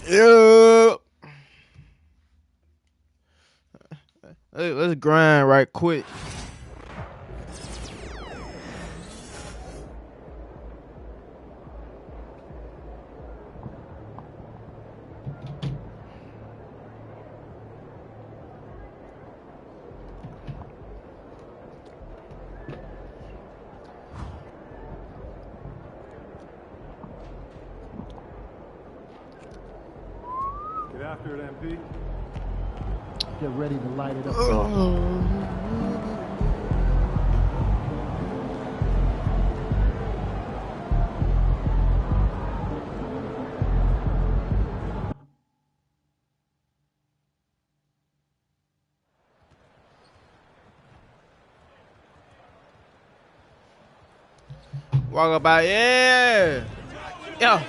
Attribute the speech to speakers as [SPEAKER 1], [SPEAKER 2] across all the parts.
[SPEAKER 1] Yeah. Let's grind right quick.
[SPEAKER 2] Get after it, MP.
[SPEAKER 3] Get ready to light it up.
[SPEAKER 1] Walk about, yeah. Yeah.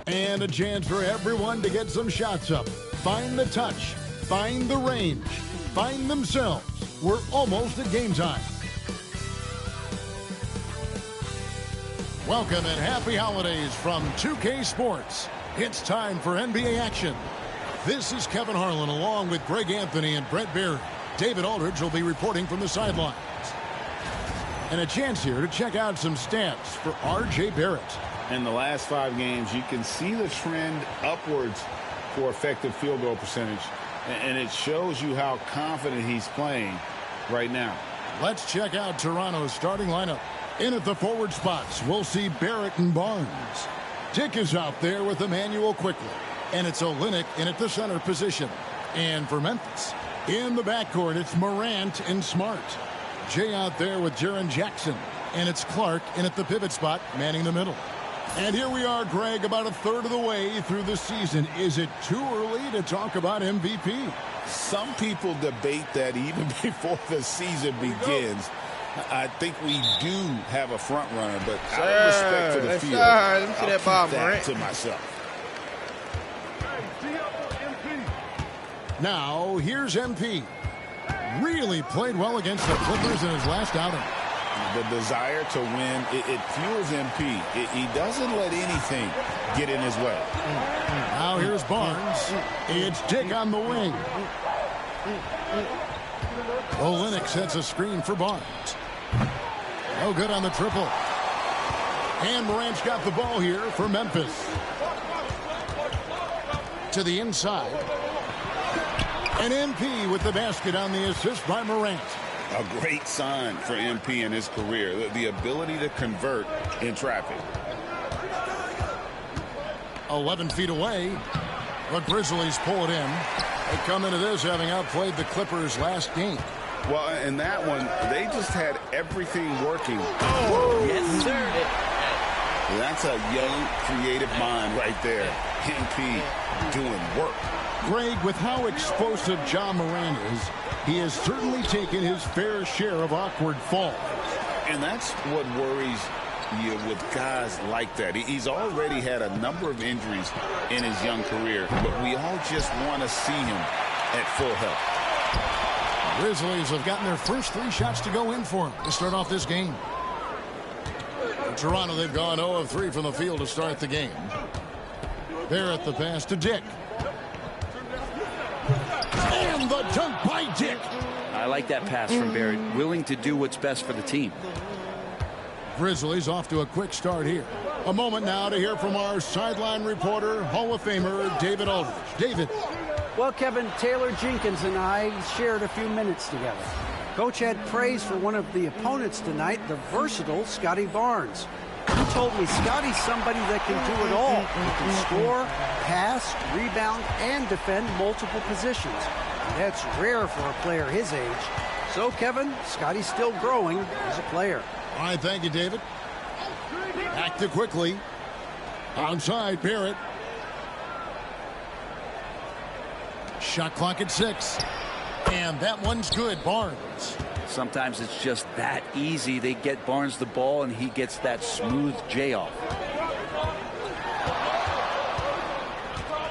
[SPEAKER 4] And a chance for everyone to get some shots up. Find the touch. Find the range. Find themselves. We're almost at game time. Welcome and happy holidays from 2K Sports. It's time for NBA action. This is Kevin Harlan along with Greg Anthony and Brett Berry. David Aldridge will be reporting from the sidelines. And a chance here to check out some stats for R.J. Barrett.
[SPEAKER 5] In the last 5 games, you can see the trend upwards for effective field goal percentage. And it shows you how confident he's playing right now.
[SPEAKER 4] Let's check out Toronto's starting lineup. In at the forward spots, we'll see Barrett and Barnes. Dick is out there with Emmanuel Quickly. And it's Olynyk in at the center position. And for Memphis, in the backcourt, it's Morant and Smart. Jay out there with Jaren Jackson. And it's Clark in at the pivot spot, manning the middle. And here we are, Greg, about a third of the way through the season. Is it too early to talk about MVP?
[SPEAKER 5] Some people debate that even before the season begins. I think we do have a front runner, but out of respect for the field,
[SPEAKER 1] Let me see that ball,
[SPEAKER 5] I'll keep that
[SPEAKER 1] Morant.
[SPEAKER 5] to myself.
[SPEAKER 4] Now, here's MP. Really played well against the Clippers in his last outing.
[SPEAKER 5] The desire to win, it fuels MP. He doesn't let anything get in his way.
[SPEAKER 4] Now here's Barnes. It's Dick on the wing. Olynyk sets a screen for Barnes. No good on the triple. And Morant's got the ball here for Memphis. To the inside. And MP with the basket on the assist by Morant.
[SPEAKER 5] A great sign for MP in his career, the ability to convert in traffic.
[SPEAKER 4] 11 feet away. The Grizzlies pull it in. They come into this having outplayed the Clippers last game.
[SPEAKER 5] Well, in that one, they just had everything working.
[SPEAKER 6] Oh, yes, sir.
[SPEAKER 5] That's a young, creative mind right there. MP doing work.
[SPEAKER 4] Greg, with how explosive Ja Morant is, he has certainly taken his fair share of awkward falls.
[SPEAKER 5] And that's what worries you with guys like that. He's already had a number of injuries in his young career, but we all just want to see him at full health.
[SPEAKER 4] Grizzlies have gotten their first 3 shots to go in for him to start off this game. In Toronto, they've gone 0 of 3 from the field to start the game. They're at the pass to Dick. And the dunk by Dick.
[SPEAKER 6] I like that pass from Barrett, willing to do what's best for the team.
[SPEAKER 4] Grizzlies off to a quick start here. A moment now to hear from our sideline reporter, Hall of Famer David Aldridge. David.
[SPEAKER 3] Well, Kevin, Taylor Jenkins and I shared a few minutes together.
[SPEAKER 7] Coach had praise for one of the opponents tonight, the versatile Scotty Barnes. He told me Scotty's somebody that can do it all. He can score, pass, rebound, and defend multiple positions. That's rare for a player his age. So, Kevin, Scotty's still growing as a player.
[SPEAKER 4] All right, thank you, David. Back to quickly. Onside, Barrett. Shot clock at 6. And that one's good, Barnes.
[SPEAKER 6] Sometimes it's just that easy. They get Barnes the ball, and he gets that smooth J off.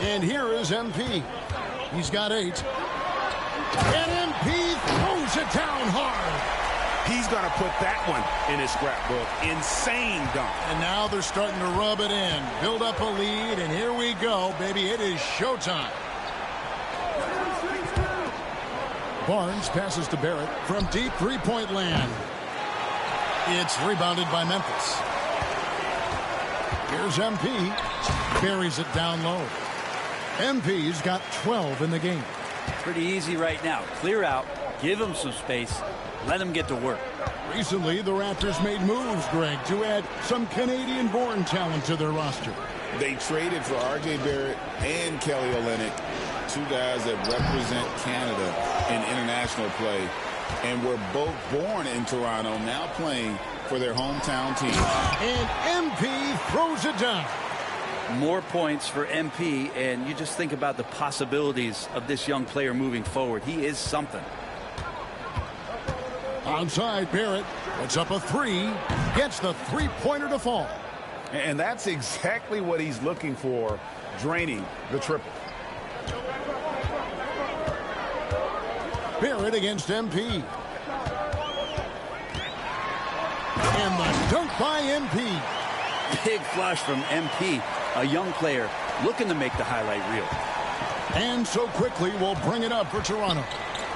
[SPEAKER 4] And here is MP. He's got 8. And MP throws it down hard.
[SPEAKER 5] He's going to put that one in his scrapbook. Insane dunk.
[SPEAKER 4] And now they're starting to rub it in. Build up a lead, and here we go, baby. It is showtime. Barnes passes to Barrett from deep three-point land. It's rebounded by Memphis. Here's MP. Buries it down low. MP's got 12 in the game.
[SPEAKER 6] Pretty easy right now. Clear out. Give him some space. Let him get to work.
[SPEAKER 4] Recently, the Raptors made moves, Greg, to add some Canadian-born talent to their roster.
[SPEAKER 5] They traded for R.J. Barrett and Kelly Olynyk, 2 guys that represent Canada in international play, and were both born in Toronto, now playing for their hometown team.
[SPEAKER 4] And MP throws it down.
[SPEAKER 6] More points for MP, and you just think about the possibilities of this young player moving forward. He is something.
[SPEAKER 4] Outside, Barrett puts up a 3, gets the three-pointer to fall.
[SPEAKER 5] And that's exactly what he's looking for, draining the triple.
[SPEAKER 4] Barrett against MP. And the dunk by MP.
[SPEAKER 6] Big flush from MP, a young player looking to make the highlight reel.
[SPEAKER 4] And so quickly we'll bring it up for Toronto.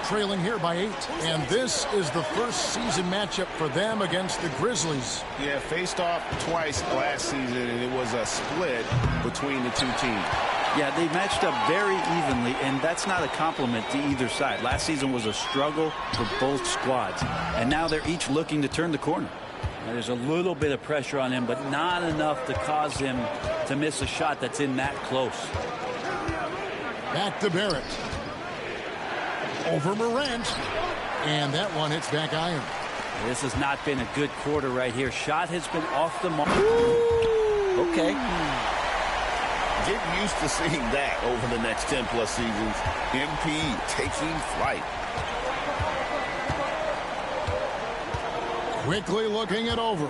[SPEAKER 4] Trailing here by 8. And this is the first season matchup for them against the Grizzlies.
[SPEAKER 5] Yeah, faced off twice last season, and it was a split between the two teams.
[SPEAKER 6] Yeah, they matched up very evenly, and that's not a compliment to either side. Last season was a struggle for both squads, and now they're each looking to turn the corner. Now, there's a little bit of pressure on him, but not enough to cause him to miss a shot that's in that close.
[SPEAKER 4] Back to Barrett. Over Morant. And that one hits back iron.
[SPEAKER 6] This has not been a good quarter right here. Shot has been off the mark. Okay.
[SPEAKER 5] Get used to seeing that over the next 10-plus seasons. MP taking flight.
[SPEAKER 4] Quickly looking it over.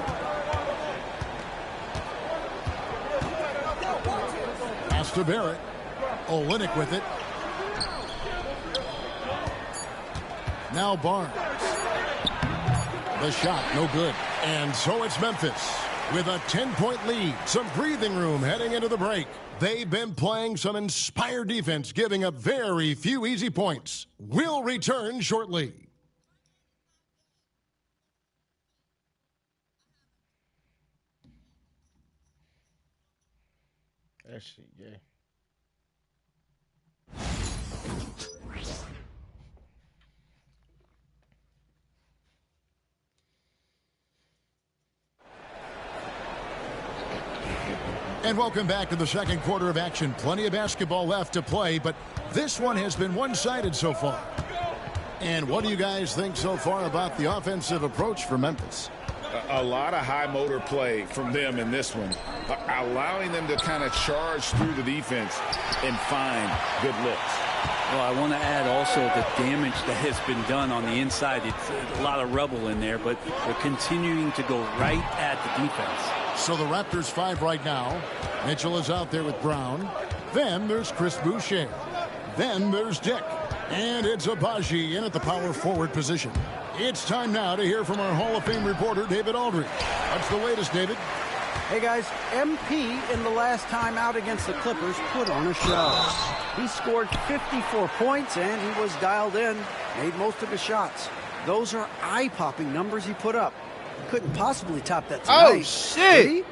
[SPEAKER 4] Pass to Barrett. Olynyk with it. Now Barnes. The shot, no good. And so it's Memphis with a 10-point lead. Some breathing room heading into the break. They've been playing some inspired defense, giving up very few easy points. We'll return shortly.
[SPEAKER 1] That shit, yeah.
[SPEAKER 4] And welcome back to the second quarter of action. Plenty of basketball left to play, but this one has been one-sided so far. And what do you guys think so far about the offensive approach for Memphis?
[SPEAKER 5] A lot of high motor play from them in this one, allowing them to kind of charge through the defense and find good looks.
[SPEAKER 6] Well, I want to add also the damage that has been done on the inside. It's a lot of rubble in there, but they're continuing to go right at the defense.
[SPEAKER 4] So the Raptors 5 right now. Mitchell is out there with Brown. Then there's Chris Boucher. Then there's Dick. And it's Agbaji in at the power forward position. It's time now to hear from our Hall of Fame reporter, David Aldridge. What's the latest, David?
[SPEAKER 7] Hey, guys, MP in the last time out against the Clippers put on a show. He scored 54 points, and he was dialed in, made most of his shots. Those are eye-popping numbers he put up. Couldn't possibly top that tonight.
[SPEAKER 1] Oh, shit!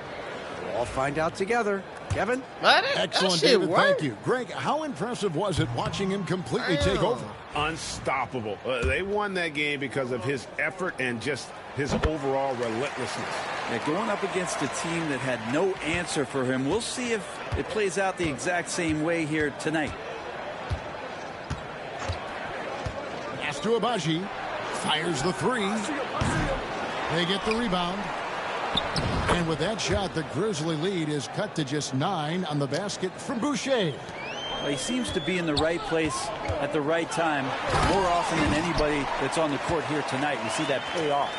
[SPEAKER 7] We'll all find out together. Kevin?
[SPEAKER 4] Excellent, David. Thank you. Greg, how impressive was it watching him completely take over?
[SPEAKER 2] Unstoppable. They won that game because of his effort and just his overall relentlessness.
[SPEAKER 6] Yeah, going up against a team that had no answer for him. We'll see if it plays out the exact same way here tonight.
[SPEAKER 4] Astu Abaji fires the three. They get the rebound. And with that shot, the Grizzly lead is cut to just 9 on the basket from Boucher.
[SPEAKER 6] Well, he seems to be in the right place at the right time more often than anybody that's on the court here tonight. We see that pay off.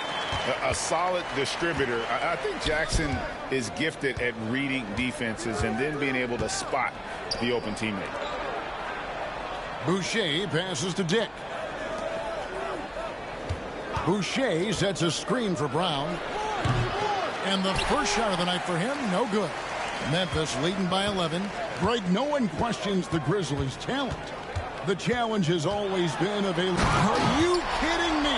[SPEAKER 5] A solid distributor. I think Jackson is gifted at reading defenses and then being able to spot the open teammate.
[SPEAKER 4] Boucher passes to Dick. Boucher sets a screen for Brown. And the first shot of the night for him, no good. Memphis leading by 11. Greg, no one questions the Grizzlies' talent. The challenge has always been available. Are you kidding me?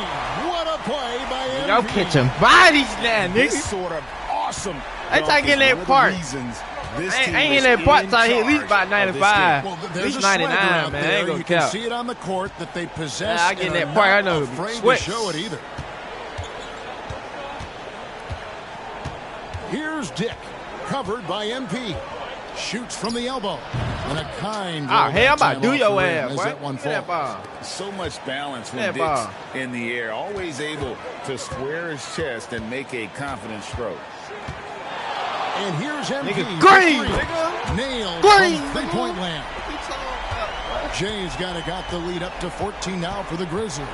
[SPEAKER 4] What a play by MVP.
[SPEAKER 1] Y'all catching bodies now,
[SPEAKER 5] This
[SPEAKER 1] nigga.
[SPEAKER 5] sort of awesome.
[SPEAKER 1] I try to get that part. I ain't in that part until I hit at least about 95.
[SPEAKER 4] Well,
[SPEAKER 1] At
[SPEAKER 4] there's
[SPEAKER 1] least
[SPEAKER 4] a swagger
[SPEAKER 1] 99,
[SPEAKER 4] out
[SPEAKER 1] man. I
[SPEAKER 4] there.
[SPEAKER 1] ain't gonna
[SPEAKER 4] You can
[SPEAKER 1] count.
[SPEAKER 4] see it on the court that they possess.
[SPEAKER 1] Yeah, I get
[SPEAKER 4] and
[SPEAKER 1] that
[SPEAKER 4] are
[SPEAKER 1] part. I
[SPEAKER 4] not
[SPEAKER 1] know.
[SPEAKER 4] afraid to
[SPEAKER 1] Sweats.
[SPEAKER 4] show it either. Here's Dick, covered by MP. Shoots from the elbow. And a kind.
[SPEAKER 1] Hey, I'm about to do your
[SPEAKER 4] rim
[SPEAKER 1] ass,
[SPEAKER 4] as
[SPEAKER 1] boy.
[SPEAKER 4] that one
[SPEAKER 1] Get that
[SPEAKER 4] falls.
[SPEAKER 1] ball.
[SPEAKER 5] So much balance when
[SPEAKER 1] That
[SPEAKER 5] Dick's
[SPEAKER 1] ball.
[SPEAKER 5] in the air. Always able to square his chest and make a confident stroke.
[SPEAKER 4] And here's MP.
[SPEAKER 1] Nigga,
[SPEAKER 4] for
[SPEAKER 1] green,
[SPEAKER 4] three.
[SPEAKER 1] nigga.
[SPEAKER 4] Nailed
[SPEAKER 1] Green,
[SPEAKER 4] from three-point land. Jay's got the lead up to 14 now for the Grizzlies.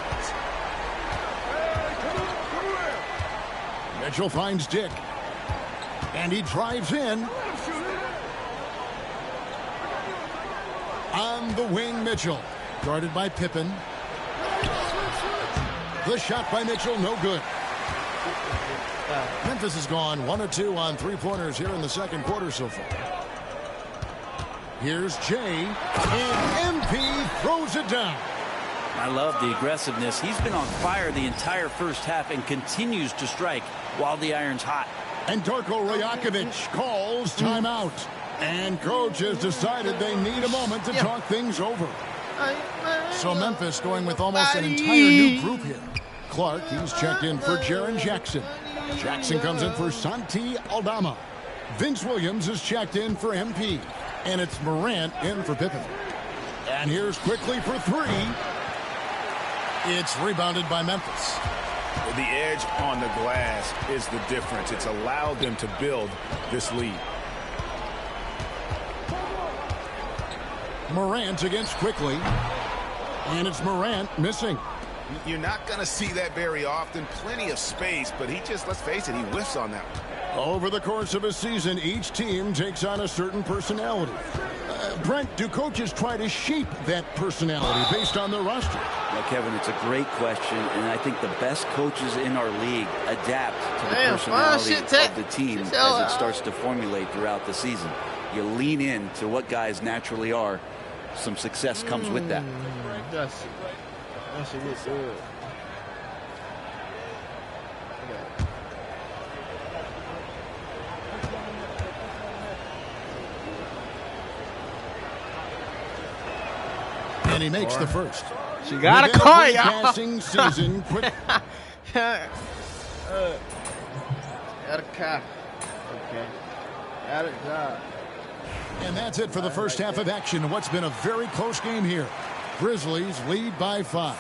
[SPEAKER 4] Mitchell finds Dick. And he drives in. On the wing, Mitchell. Guarded by Pippen. The shot by Mitchell, no good. Memphis has gone 1 of 2 on three-pointers here in the second quarter so far. Here's Jay, and MP throws it down.
[SPEAKER 6] I love the aggressiveness. He's been on fire the entire first half and continues to strike while the iron's hot.
[SPEAKER 4] And Darko Rajakovic calls timeout. And coach has decided they need a moment to talk things over. So Memphis going with almost an entire new group here. Clark, he's checked in for Jaren Jackson. Jackson comes in for Santi Aldama. Vince Williams is checked in for MP. And it's Morant in for Pippen. And here's quickly for three. It's rebounded by Memphis.
[SPEAKER 5] The edge on the glass is the difference. It's allowed them to build this lead.
[SPEAKER 4] Morant against Quickly. And it's Morant missing.
[SPEAKER 5] You're not going to see that very often. Plenty of space, but he just, let's face it, he whiffs on that one.
[SPEAKER 4] Over the course of a season, each team takes on a certain personality. Brent, do coaches try to shape that personality based on their roster?
[SPEAKER 6] Well, Kevin, it's a great question, and I think the best coaches in our league adapt to the personality of the team as it starts to formulate throughout the season. You lean in to what guys naturally are. Some success comes with that.
[SPEAKER 1] That shit looks good.
[SPEAKER 4] And he makes the first.
[SPEAKER 1] She got a
[SPEAKER 4] Within
[SPEAKER 1] car,
[SPEAKER 4] full
[SPEAKER 1] y'all.
[SPEAKER 4] passing season, quick.
[SPEAKER 1] Got a car. Okay. Got a job.
[SPEAKER 4] And that's it for the first half of action. What's been a very close game here. Grizzlies lead by 5.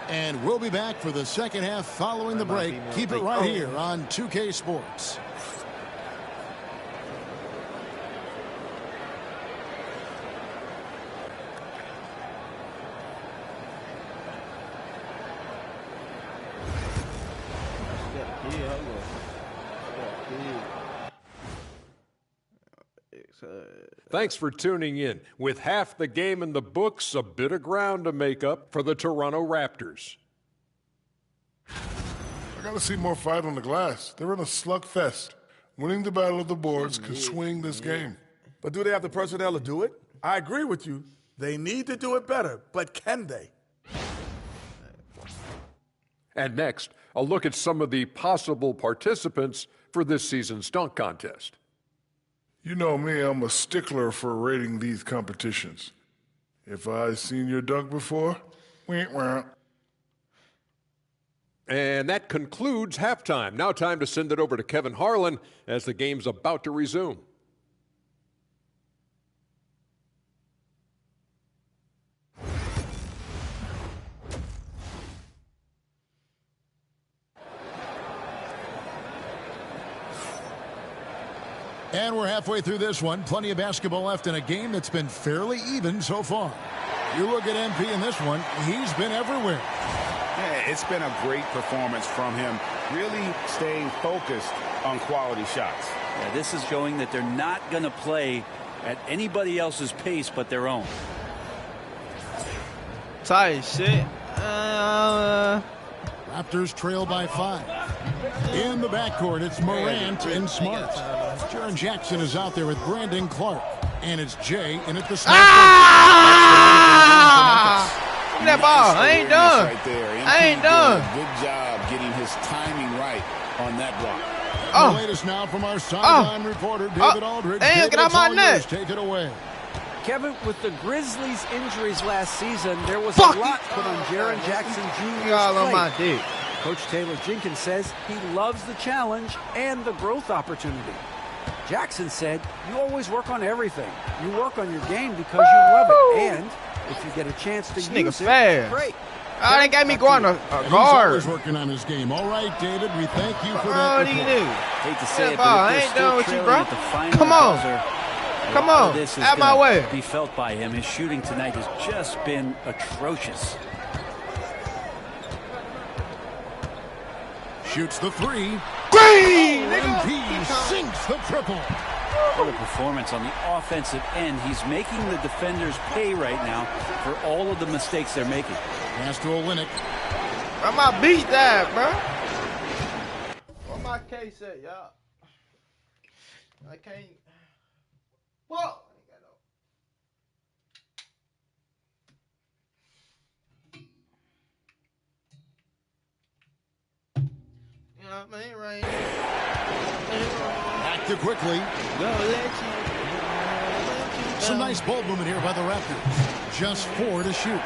[SPEAKER 4] And we'll be back for the second half following the break. Keep it right here on 2K Sports.
[SPEAKER 2] Thanks for tuning in. With half the game in the books, a bit of ground to make up for the Toronto Raptors.
[SPEAKER 8] I gotta see more fight on the glass. They're in a slugfest. Winning the battle of the boards could swing this game.
[SPEAKER 9] But do they have the personnel to do it? I agree with you. They need to do it better, but can they?
[SPEAKER 2] And next, a look at some of the possible participants for this season's dunk contest.
[SPEAKER 8] You know me, I'm a stickler for rating these competitions. If I've seen your dunk before, wah.
[SPEAKER 2] And that concludes halftime. Now time to send it over to Kevin Harlan as the game's about to resume.
[SPEAKER 4] And we're halfway through this one. Plenty of basketball left in a game that's been fairly even so far. You look at MP in this one, he's been everywhere.
[SPEAKER 5] Yeah, it's been a great performance from him, really staying focused on quality shots.
[SPEAKER 6] Yeah, this is showing that they're not going to play at anybody else's pace but their own.
[SPEAKER 1] Tight shit.
[SPEAKER 4] Raptors trail by 5. In the backcourt, it's Morant and Smart. Jaren Jackson is out there with Brandon Clark. And it's Jay in at the snap.
[SPEAKER 1] Give me that ball. I ain't done.
[SPEAKER 5] Right there.
[SPEAKER 1] I ain't done.
[SPEAKER 5] Good job getting his timing right on that block.
[SPEAKER 4] The latest now from our sideline reporter, David Aldridge.
[SPEAKER 1] Damn, get out my net.
[SPEAKER 4] Take it away.
[SPEAKER 7] Kevin, with the Grizzlies' injuries last season, there was a lot put on Jaren Jackson Jr.'s
[SPEAKER 1] all on my
[SPEAKER 7] plate.
[SPEAKER 1] dick.
[SPEAKER 7] Coach Taylor Jenkins says he loves the challenge and the growth opportunity. Jackson said, you always work on everything. You work on your game because you love it. And if you get a chance to use it, great.
[SPEAKER 1] Oh, they got me going a
[SPEAKER 4] He's
[SPEAKER 1] guard.
[SPEAKER 4] always working on his game. All right, David, we thank you for
[SPEAKER 1] Oh,
[SPEAKER 4] that
[SPEAKER 1] what do you
[SPEAKER 4] report.
[SPEAKER 1] do?
[SPEAKER 6] Hate to say it,
[SPEAKER 1] ball.
[SPEAKER 6] but
[SPEAKER 1] I
[SPEAKER 6] if
[SPEAKER 1] ain't
[SPEAKER 6] they're
[SPEAKER 1] done
[SPEAKER 6] still
[SPEAKER 1] with you, bro.
[SPEAKER 6] trailing at the final
[SPEAKER 1] Come on.
[SPEAKER 6] buzzer,
[SPEAKER 1] Come
[SPEAKER 6] a lot
[SPEAKER 1] on.
[SPEAKER 6] of this is
[SPEAKER 1] Out my
[SPEAKER 6] gonna
[SPEAKER 1] way.
[SPEAKER 6] be felt by him. His shooting tonight has just been atrocious.
[SPEAKER 4] Shoots the 3.
[SPEAKER 1] Green!
[SPEAKER 4] MP sinks the triple.
[SPEAKER 6] What a performance on the offensive end. He's making the defenders pay right now for all of the mistakes they're making.
[SPEAKER 4] Pass to Olynyk.
[SPEAKER 1] I'm my beat that, bro. Where my case at, y'all? I can't. Whoa! You know what I mean, right?
[SPEAKER 4] Active quickly. Some nice ball movement here by the Raptors. Just 4 to shoot.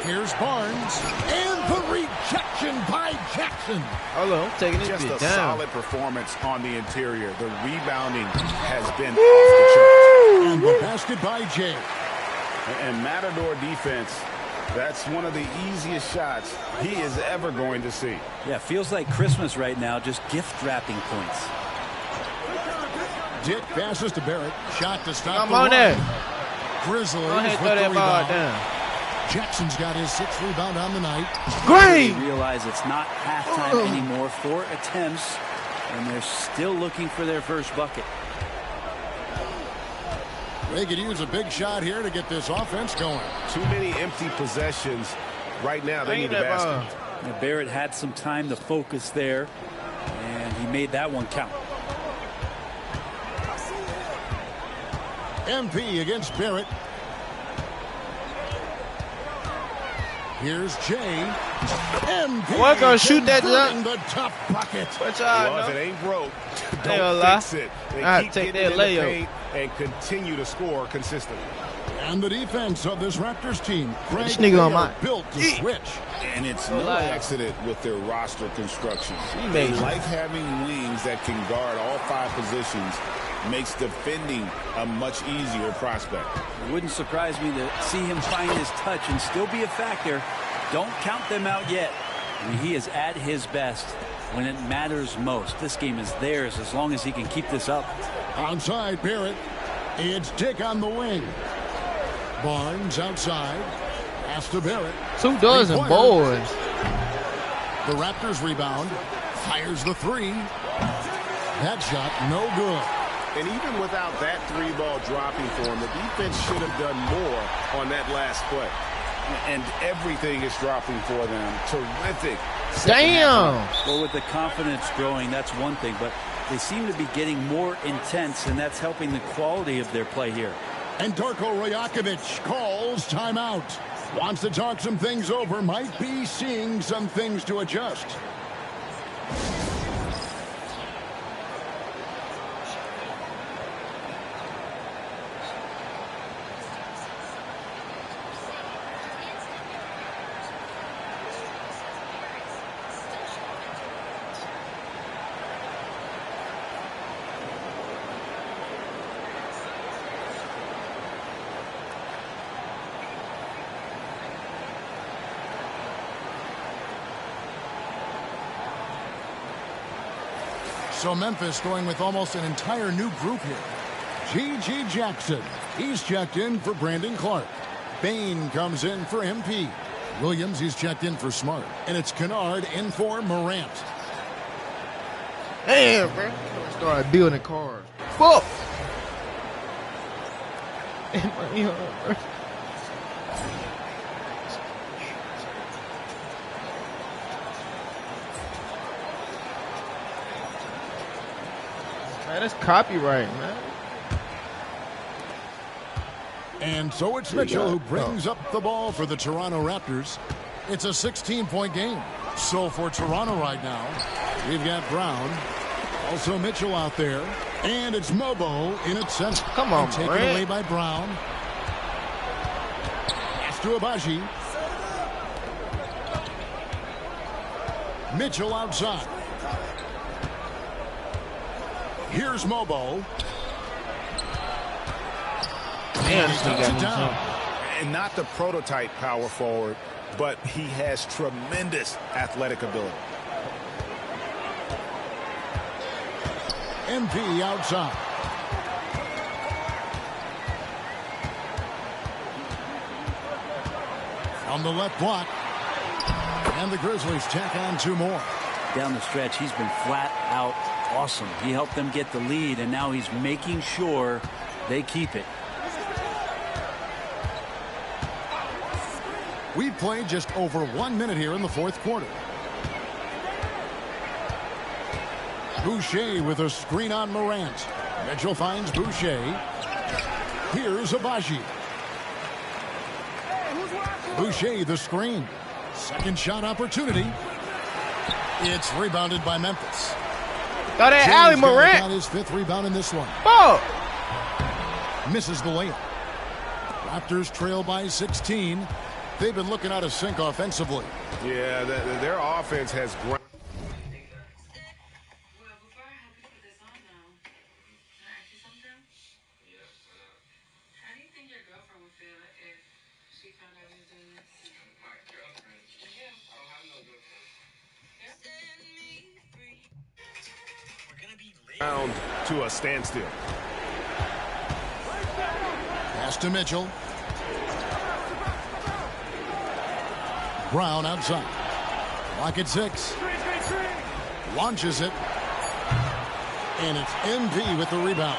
[SPEAKER 4] Here's Barnes. And the rejection by Jackson.
[SPEAKER 1] Hold on, I'm taking this
[SPEAKER 5] Just
[SPEAKER 1] bit
[SPEAKER 5] a
[SPEAKER 1] down.
[SPEAKER 5] solid performance on the interior. The rebounding has been off the charts.
[SPEAKER 4] And the basket by Jay.
[SPEAKER 5] And Matador defense, that's one of the easiest shots he is ever going to see.
[SPEAKER 6] Yeah, feels like Christmas right now, just gift wrapping points.
[SPEAKER 4] Dick passes to Barrett. Shot to stop
[SPEAKER 1] I'm
[SPEAKER 4] the
[SPEAKER 1] on
[SPEAKER 4] run.
[SPEAKER 1] there.
[SPEAKER 4] Grizzlies
[SPEAKER 1] Go ahead,
[SPEAKER 4] with
[SPEAKER 1] throw
[SPEAKER 4] the
[SPEAKER 1] that ball
[SPEAKER 4] rebound.
[SPEAKER 1] down.
[SPEAKER 4] Jackson's got his 6th rebound on the night.
[SPEAKER 1] Green!
[SPEAKER 6] They realize it's not halftime anymore. 4 attempts, and they're still looking for their first bucket.
[SPEAKER 4] They could use a big shot here to get this offense going.
[SPEAKER 5] Too many empty possessions right now. They need a basket.
[SPEAKER 6] Now, Barrett had some time to focus there, and he made that one count.
[SPEAKER 4] MP against Barrett. Here's Jay. MP.
[SPEAKER 1] What gonna shoot that
[SPEAKER 4] converting the top bucket.
[SPEAKER 1] What y'all
[SPEAKER 5] Well, if
[SPEAKER 1] know?
[SPEAKER 5] it ain't broke,
[SPEAKER 1] Ain't
[SPEAKER 5] don't
[SPEAKER 1] gonna lie.
[SPEAKER 5] fix it. They
[SPEAKER 1] I
[SPEAKER 5] keep
[SPEAKER 1] take
[SPEAKER 5] getting
[SPEAKER 1] that
[SPEAKER 5] in the
[SPEAKER 1] layup.
[SPEAKER 5] paint and continue to score consistently.
[SPEAKER 4] And the defense of this Raptors team.
[SPEAKER 1] This
[SPEAKER 4] Craig,
[SPEAKER 1] nigga on
[SPEAKER 4] they
[SPEAKER 1] my-
[SPEAKER 4] are built to switch.
[SPEAKER 5] And it's no accident with their roster construction.
[SPEAKER 1] made
[SPEAKER 5] They
[SPEAKER 1] it.
[SPEAKER 5] like having wings that can guard all 5 positions. Makes defending a much easier prospect.
[SPEAKER 6] It wouldn't surprise me to see him find his touch and still be a factor. Don't count them out yet. I mean, he is at his best when it matters most. This game is theirs as long as he can keep this up.
[SPEAKER 4] Outside Barrett. It's Dick on the wing. Barnes outside. Pass to Barrett.
[SPEAKER 1] 2 dozen
[SPEAKER 4] Three-pointer.
[SPEAKER 1] boys.
[SPEAKER 4] The Raptors rebound. Fires the 3. That shot no good.
[SPEAKER 5] And even without that 3-ball dropping for him, the defense should have done more on that last play. And everything is dropping for them. Terrific.
[SPEAKER 1] Damn!
[SPEAKER 6] Well, with the confidence growing, that's one thing, but they seem to be getting more intense, and that's helping the quality of their play here.
[SPEAKER 4] And Darko Rajakovic calls timeout. Wants to talk some things over. Might be seeing some things to adjust. So Memphis going with almost an entire new group here. G.G. Jackson. He's checked in for Brandon Clark. Bain comes in for MP. Williams, he's checked in for Smart. And it's Kennard in for Morant.
[SPEAKER 1] Damn, bro. Started building cars. Fuck. Man, that's copyright, man.
[SPEAKER 4] And so it's Mitchell who brings up the ball for the Toronto Raptors. It's a 16-point game. So for Toronto right now, we've got Brown, also Mitchell out there, and it's Mobo in at center.
[SPEAKER 1] Come on,
[SPEAKER 4] taken away by Brown. Pass to Abaji. Mitchell outside. Here's Mobo.
[SPEAKER 5] And not the prototype power forward, but he has tremendous athletic ability.
[SPEAKER 4] MP outside. On the left block. And the Grizzlies tack on 2 more.
[SPEAKER 6] Down the stretch, he's been flat out awesome. He helped them get the lead, and now he's making sure they keep it.
[SPEAKER 4] We've played just over 1 minute here in the 4th quarter. Boucher with a screen on Morant. Mitchell finds Boucher. Here's Abaji. Boucher the screen. Second shot opportunity. It's rebounded by Memphis.
[SPEAKER 1] Got that alley, Morant.
[SPEAKER 4] Got his 5th rebound in this one.
[SPEAKER 1] Oh!
[SPEAKER 4] Misses the layup. Raptors trail by 16. They've been looking out of sync offensively.
[SPEAKER 10] Yeah, their offense has grown. Down to a standstill.
[SPEAKER 4] Pass to Mitchell. Brown outside. Clock at 6. Launches it. And it's MP with the rebound.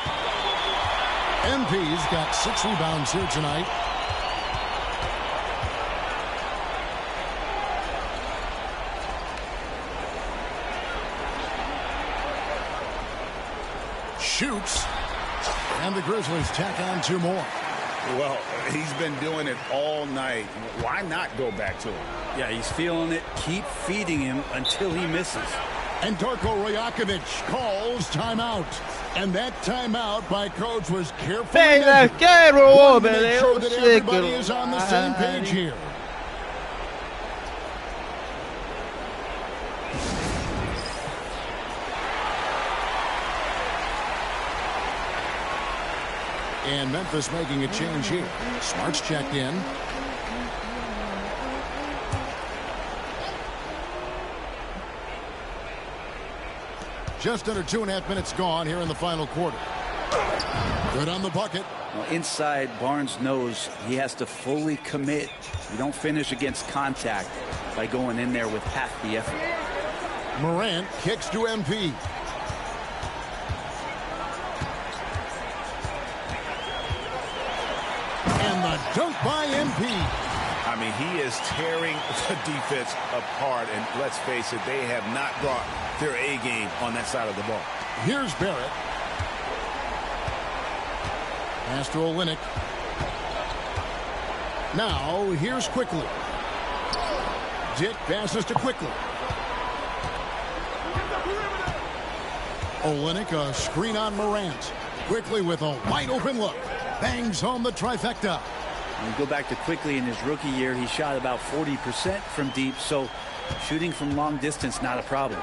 [SPEAKER 4] MP's got 6 rebounds here tonight. Shoots. And the Grizzlies tack on 2 more.
[SPEAKER 5] Well, he's been doing it all night. Why not go back to him?
[SPEAKER 6] Yeah, he's feeling it. Keep feeding him until he misses.
[SPEAKER 4] And Darko Rajakovic calls timeout. And that timeout by coach was carefully measured. To make sure that everybody is on the same page here. And Memphis making a change here. Smart's checked in. Just under 2.5 minutes gone here in the final quarter. Good on the bucket.
[SPEAKER 6] Well, inside, Barnes knows he has to fully commit. You don't finish against contact by going in there with half the effort.
[SPEAKER 4] Morant kicks to MP. And the dunk by MP.
[SPEAKER 5] I mean, he is tearing the defense apart. And let's face it, they have not brought their A game on that side of the ball.
[SPEAKER 4] Here's Barrett. Pass to Olynyk. Now, here's Quickly. Dick passes to Quickly. Olynyk, a screen on Morant. Quickly with a wide open look. Bangs home the trifecta.
[SPEAKER 6] You go back to Quickly in his rookie year, he shot about 40% from deep, so shooting from long distance, not a problem.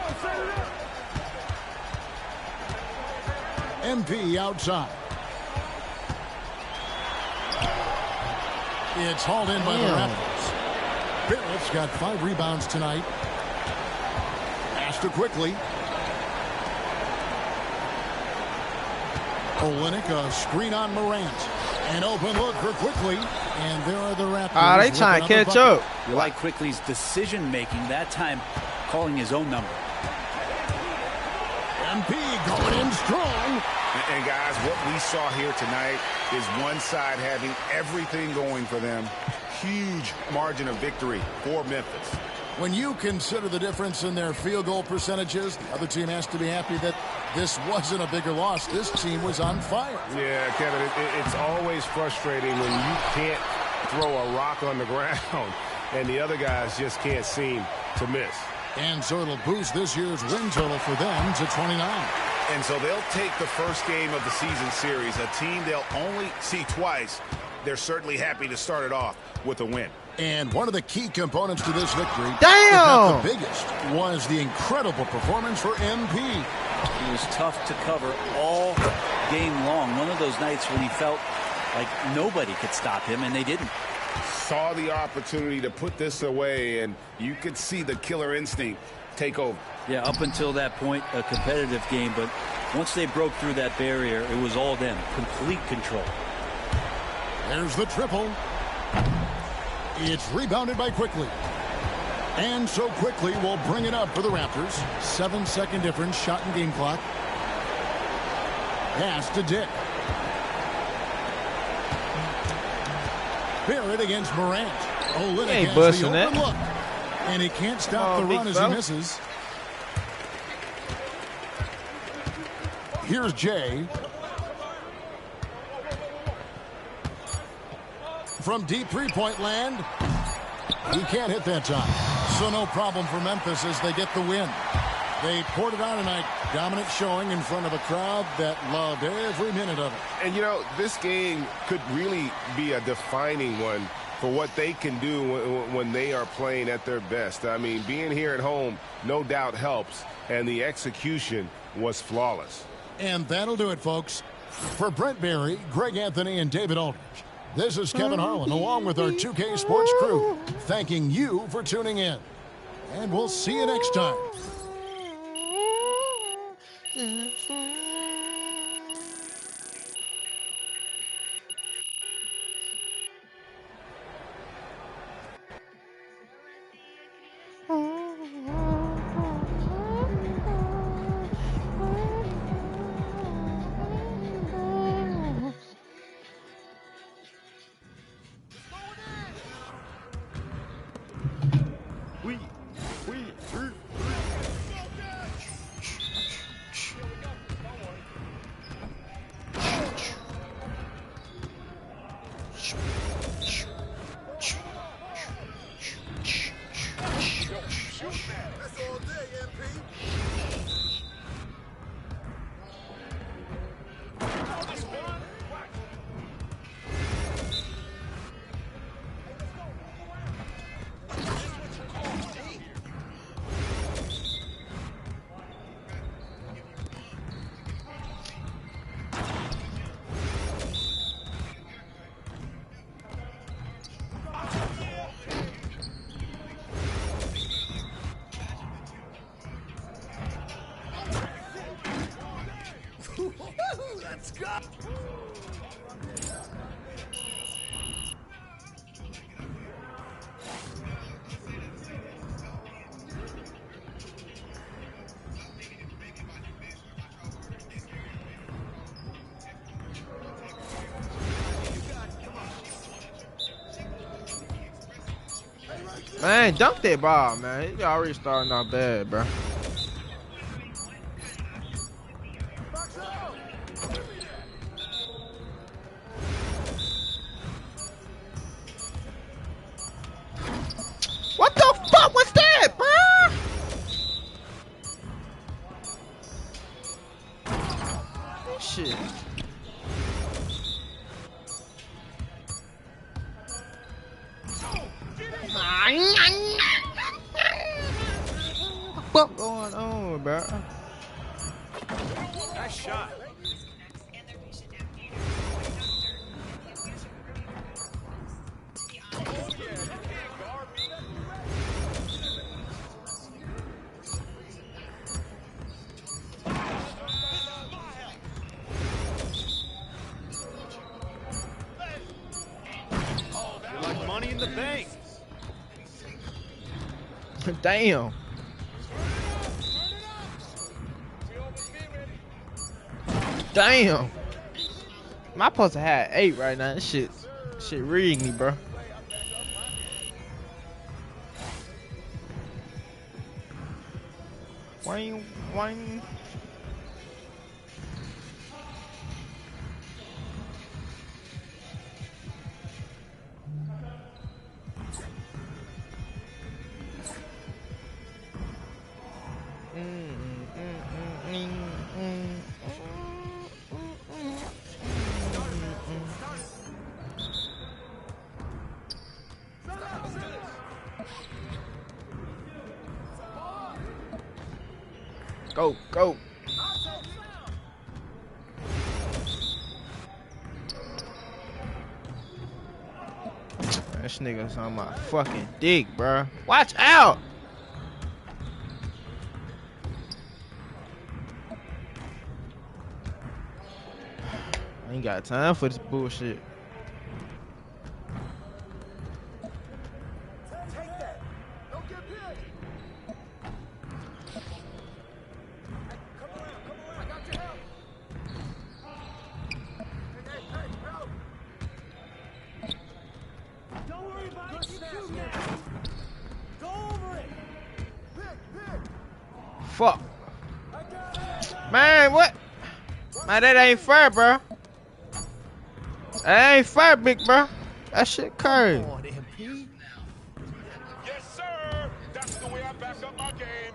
[SPEAKER 4] MP outside. It's hauled in by the Raptors. Barrett's got 5 rebounds tonight. Pass to Quickly. Olynyk, a screen on Morant. An open look for Quickly, and there are the Raptors.
[SPEAKER 1] Ah, they trying to catch up.
[SPEAKER 6] You like Quickly's decision-making, that time calling his own number.
[SPEAKER 4] MP going in strong.
[SPEAKER 10] And guys, what we saw here tonight is one side having everything going for them. Huge margin of victory for Memphis.
[SPEAKER 4] When you consider the difference in their field goal percentages, the other team has to be happy that this wasn't a bigger loss. This team was on fire.
[SPEAKER 10] Yeah, Kevin, it's always frustrating when you can't throw a rock on the ground and the other guys just can't seem to miss.
[SPEAKER 4] And so it'll boost this year's win total for them to 29.
[SPEAKER 10] And so they'll take the first game of the season series, a team they'll only see twice. They're certainly happy to start it off with a win.
[SPEAKER 4] And one of the key components to this victory,
[SPEAKER 1] damn,
[SPEAKER 4] if not the biggest, was the incredible performance for MP.
[SPEAKER 6] He was tough to cover all game long. One of those nights when he felt like nobody could stop him, and they didn't.
[SPEAKER 10] Saw the opportunity to put this away, and you could see the killer instinct take over.
[SPEAKER 6] Yeah, up until that point, a competitive game, but once they broke through that barrier, it was all them. Complete control.
[SPEAKER 4] There's the triple. It's rebounded by Quickly. And so Quickly will bring it up for the Raptors. 7-second difference, shot and game clock. Pass to Dick. Barrett against Morant. Olynyk has the open look. And he can't stop the run as he misses. Here's Jay. From deep three-point land. He can't hit that time. So no problem for Memphis as they get the win. They poured it on tonight. Dominant showing in front of a crowd that loved every minute of it.
[SPEAKER 10] And, you know, this game could really be a defining one for what they can do when they are playing at their best. I mean, being here at home no doubt helps, and the execution was flawless.
[SPEAKER 4] And that'll do it, folks. For Brent Barry, Greg Anthony, and David Aldridge, this is Kevin Harlan, along with our 2K Sports crew, thanking you for tuning in. And we'll see you next time. Let's go.
[SPEAKER 1] Man, dunk that ball, man. He already starting out bad, bro. What the fuck was that, bro? This shit. What going on, bro?
[SPEAKER 10] Nice shot.
[SPEAKER 1] Damn. Damn. My supposed to have 8 right now. This shit reading me, bro. Wang. Go. This nigga's on my fucking dick, bro. Watch out! I ain't got time for this bullshit. Fuck. Man, what? Man, that ain't fair, bro. That ain't fair, big bro. That shit crazy.
[SPEAKER 10] Yes, sir. That's the way I back up my game.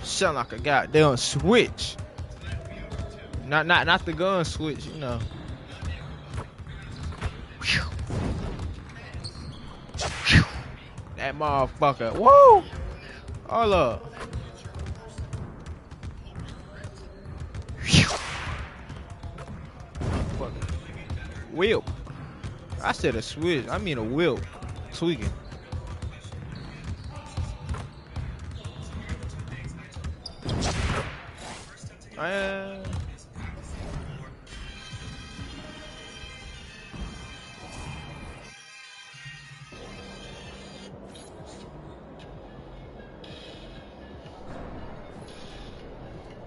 [SPEAKER 1] Sound like a goddamn switch. Not the gun switch, you know. That motherfucker. Woo! Hold up. Whip. I said a switch. I mean a whip. Tweaking.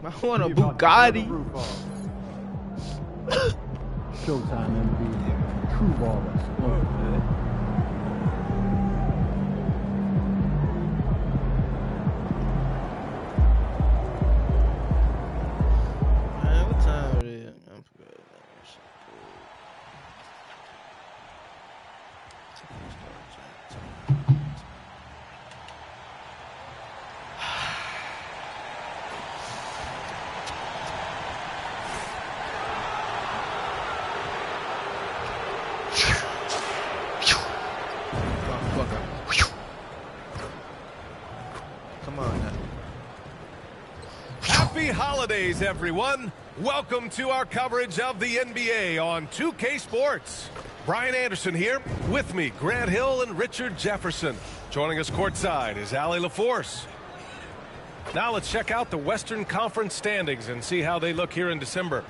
[SPEAKER 1] I want a Bugatti.
[SPEAKER 3] Showtime MV. True ballers.
[SPEAKER 1] Man, what time it is? I forgot.
[SPEAKER 11] Holidays, everyone. Welcome to our coverage of the NBA on 2K Sports. Brian Anderson here. With me, Grant Hill and Richard Jefferson. Joining us courtside is Allie LaForce. Now let's check out the Western Conference standings and see how they look here in December.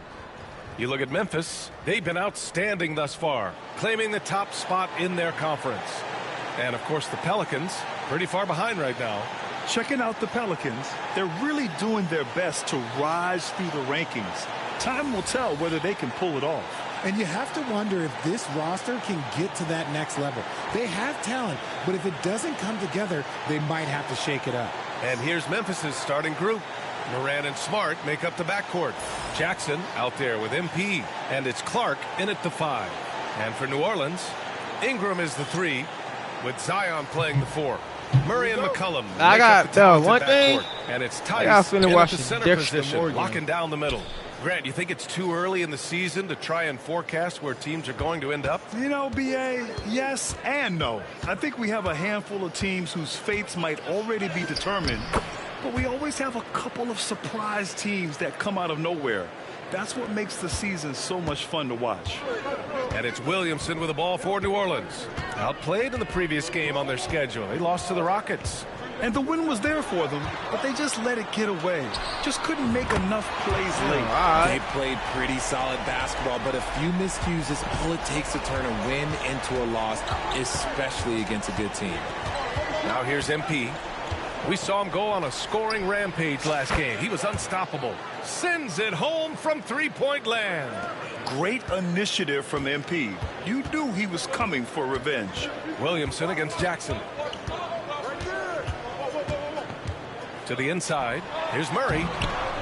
[SPEAKER 11] You look at Memphis, they've been outstanding thus far, claiming the top spot in their conference. And of course the Pelicans, pretty far behind right now.
[SPEAKER 12] Checking out the Pelicans, they're really doing their best to rise through the rankings. Time will tell whether they can pull it off.
[SPEAKER 13] And you have to wonder if this roster can get to that next level. They have talent, but if it doesn't come together, they might have to shake it up.
[SPEAKER 11] And here's Memphis's starting group. Moran and Smart make up the backcourt. Jackson out there with MP, and it's Clark in at the 5. And for New Orleans, Ingram is the 3, with Zion playing the 4. Murray and McCollum.
[SPEAKER 1] I got one thing.
[SPEAKER 11] And it's Tice in
[SPEAKER 1] the
[SPEAKER 11] center position, locking down the middle. Grant, you think it's too early in the season to try and forecast where teams are going to end up?
[SPEAKER 12] You know, BA, yes and no. I think we have a handful of teams whose fates might already be determined, but we always have a couple of surprise teams that come out of nowhere. That's what makes the season so much fun to watch.
[SPEAKER 11] And it's Williamson with the ball for New Orleans. Outplayed in the previous game on their schedule. They lost to the Rockets.
[SPEAKER 12] And the win was there for them, but they just let it get away. Just couldn't make enough plays late.
[SPEAKER 14] They played pretty solid basketball, but a few miscues is all it takes to turn a win into a loss, especially against a good team.
[SPEAKER 11] Now here's MP. We saw him go on a scoring rampage last game. He was unstoppable. Sends it home from three-point land.
[SPEAKER 12] Great initiative from MP. You knew he was coming for revenge.
[SPEAKER 11] Williamson against Jackson. To the inside. Here's Murray.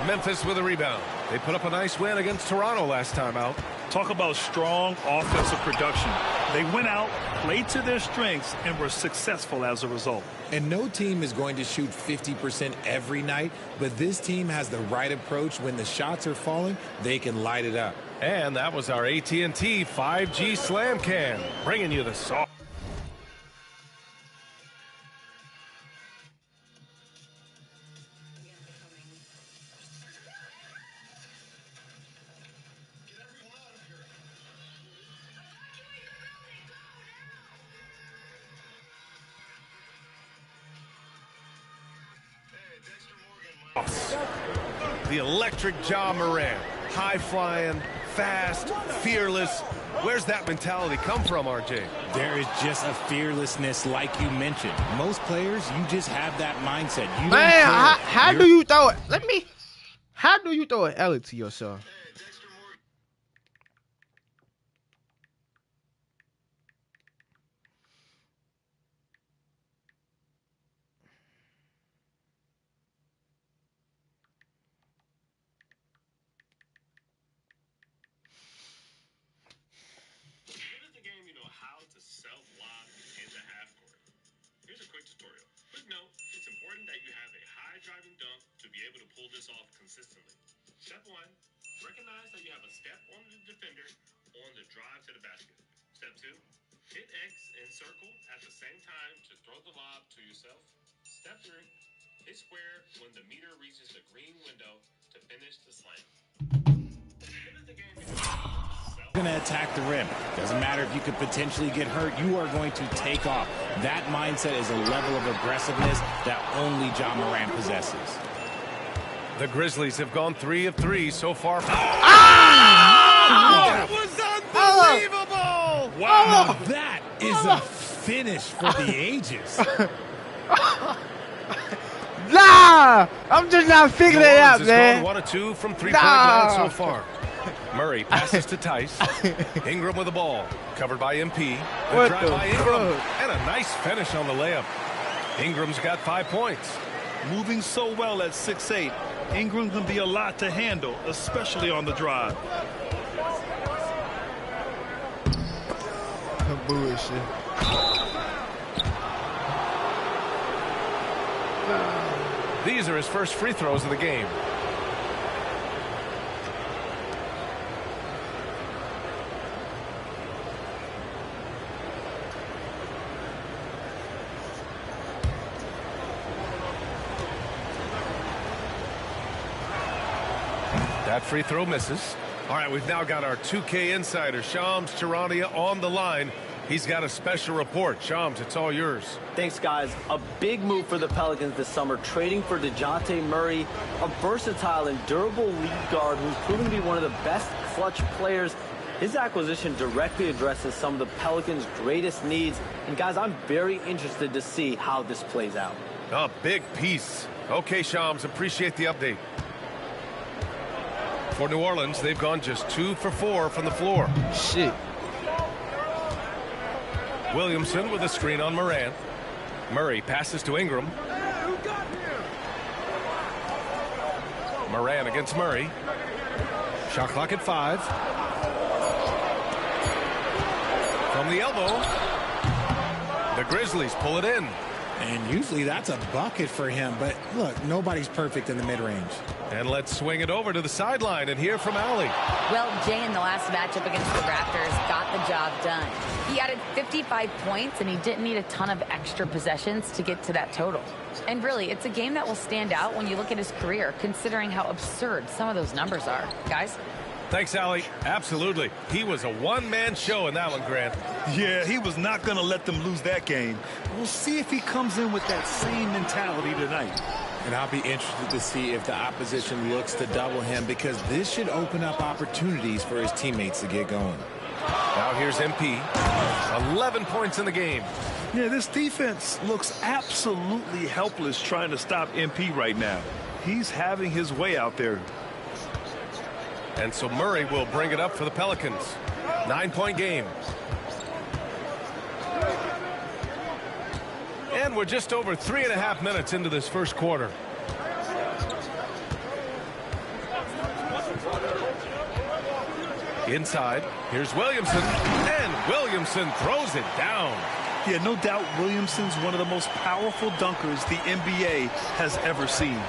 [SPEAKER 11] Memphis with a rebound. They put up a nice win against Toronto last time out.
[SPEAKER 12] Talk about strong offensive production. They went out, played to their strengths, and were successful as a result.
[SPEAKER 14] And no team is going to shoot 50% every night, but this team has the right approach. When the shots are falling, they can light it up.
[SPEAKER 11] And that was our AT&T 5G Slam Cam, bringing you the soft. The electric Ja Morant. High-flying, fast, fearless. Where's that mentality come from, RJ?
[SPEAKER 14] There is just a fearlessness like you mentioned. Most players, you just have that mindset. You
[SPEAKER 1] Man,
[SPEAKER 14] don't care.
[SPEAKER 1] how do you throw it? How do you throw an L to yourself?
[SPEAKER 15] Driving dunk to be able to pull this off consistently. Step 1, recognize that you have a step on the defender on the drive to the basket. Step 2, hit X and circle at the same time to throw the lob to yourself. Step 3, hit square when the meter reaches the green window to finish the slam.
[SPEAKER 14] Going to attack the rim. Doesn't matter if you could potentially get hurt. You are going to take off. That mindset is a level of aggressiveness that only Ja Morant possesses.
[SPEAKER 11] The Grizzlies have gone 3 of 3 so far.
[SPEAKER 14] That
[SPEAKER 11] was unbelievable!
[SPEAKER 14] Wow, that is a finish for the ages.
[SPEAKER 1] Nah, I'm just not figuring it out, man.
[SPEAKER 11] 1 of 2 from three-point land so far. Murray passes to Tice. Ingram with the ball. Covered by MP. A drive by Ingram. And a nice finish on the layup. Ingram's got 5 points.
[SPEAKER 12] Moving so well at 6'8", Ingram can be a lot to handle, especially on the drive.
[SPEAKER 1] Bullshit.
[SPEAKER 11] These are his first free throws of the game. That free throw misses. All right, we've now got our 2K insider, Shams Charania, on the line. He's got a special report. Shams, it's all yours.
[SPEAKER 16] Thanks, guys. A big move for the Pelicans this summer, trading for DeJounte Murray, a versatile and durable lead guard who's proven to be one of the best clutch players. His acquisition directly addresses some of the Pelicans' greatest needs. And, guys, I'm very interested to see how this plays out.
[SPEAKER 11] A big piece. Okay, Shams, appreciate the update. For New Orleans, they've gone just 2 for 4 from the floor.
[SPEAKER 1] Shit.
[SPEAKER 11] Williamson with a screen on Morant. Murray passes to Ingram. Morant against Murray. Shot clock at 5. From the elbow. The Grizzlies pull it in.
[SPEAKER 13] And usually that's a bucket for him. But look, nobody's perfect in the mid-range.
[SPEAKER 11] And let's swing it over to the sideline and hear from Allie.
[SPEAKER 17] Well, Jay, in the last matchup against the Raptors, got the job done. He added 55 points, and he didn't need a ton of extra possessions to get to that total. And really, it's a game that will stand out when you look at his career, considering how absurd some of those numbers are. Guys?
[SPEAKER 11] Thanks, Allie. Absolutely. He was a one-man show in that one, Grant.
[SPEAKER 12] Yeah, he was not going to let them lose that game. We'll see if he comes in with that same mentality tonight.
[SPEAKER 14] And I'll be interested to see if the opposition looks to double him, because this should open up opportunities for his teammates to get going.
[SPEAKER 11] Now here's MP. 11 points in the game.
[SPEAKER 12] Yeah, this defense looks absolutely helpless trying to stop MP right now. He's having his way out there.
[SPEAKER 11] And so Murray will bring it up for the Pelicans. 9-point game. And we're just over 3.5 minutes into this first quarter. Inside, here's Williamson, and Williamson throws it down.
[SPEAKER 12] Yeah, no doubt Williamson's one of the most powerful dunkers the NBA has ever seen.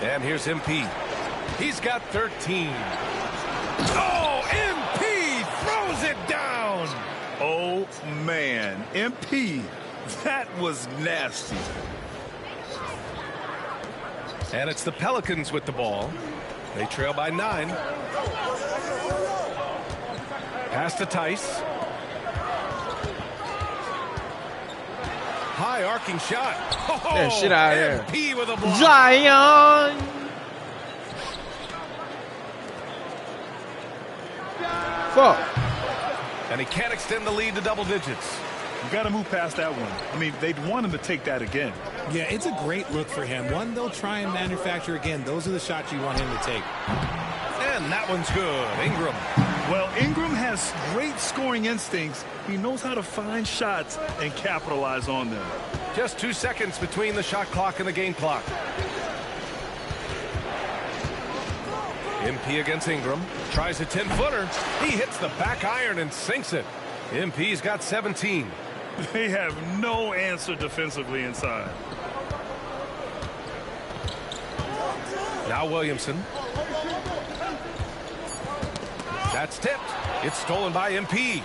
[SPEAKER 11] And here's MP. He's got 13. Oh, MP throws it down.
[SPEAKER 12] Oh, man. MP, that was nasty.
[SPEAKER 11] And it's the Pelicans with the ball. They trail by 9. Pass to Tice. High arcing shot. Oh,
[SPEAKER 1] yeah, shit out of there.
[SPEAKER 11] MP with a block.
[SPEAKER 1] Zion. Fuck.
[SPEAKER 11] And he can't extend the lead to double digits.
[SPEAKER 12] You got to move past that one. I mean, they'd want him to take that again.
[SPEAKER 13] Yeah, it's a great look for him. One they'll try and manufacture again. Those are the shots you want him to take.
[SPEAKER 11] And that one's good. Ingram.
[SPEAKER 12] Well, Ingram has great scoring instincts. He knows how to find shots and capitalize on them.
[SPEAKER 11] Just 2 seconds between the shot clock and the game clock. MP against Ingram. Tries a 10-footer. He hits the back iron and sinks it. MP's got 17.
[SPEAKER 12] They have no answer defensively inside.
[SPEAKER 11] Now Williamson. That's tipped. It's stolen by MP.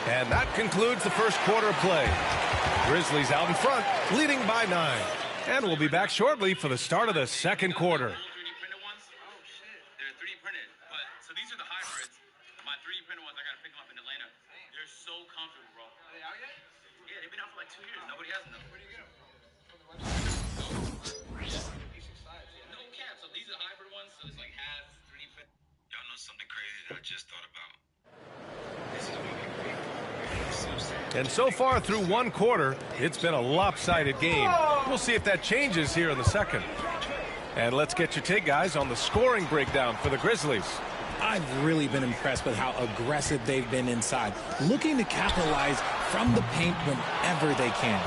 [SPEAKER 11] And that concludes the first quarter of play. Grizzlies out in front, leading by 9. And we'll be back shortly for the start of the second quarter. And so far through one quarter, it's been a lopsided game. We'll see if that changes here in the second. And let's get your take, guys, on the scoring breakdown for the Grizzlies.
[SPEAKER 13] I've really been impressed with how aggressive they've been inside, looking to capitalize from the paint whenever they can.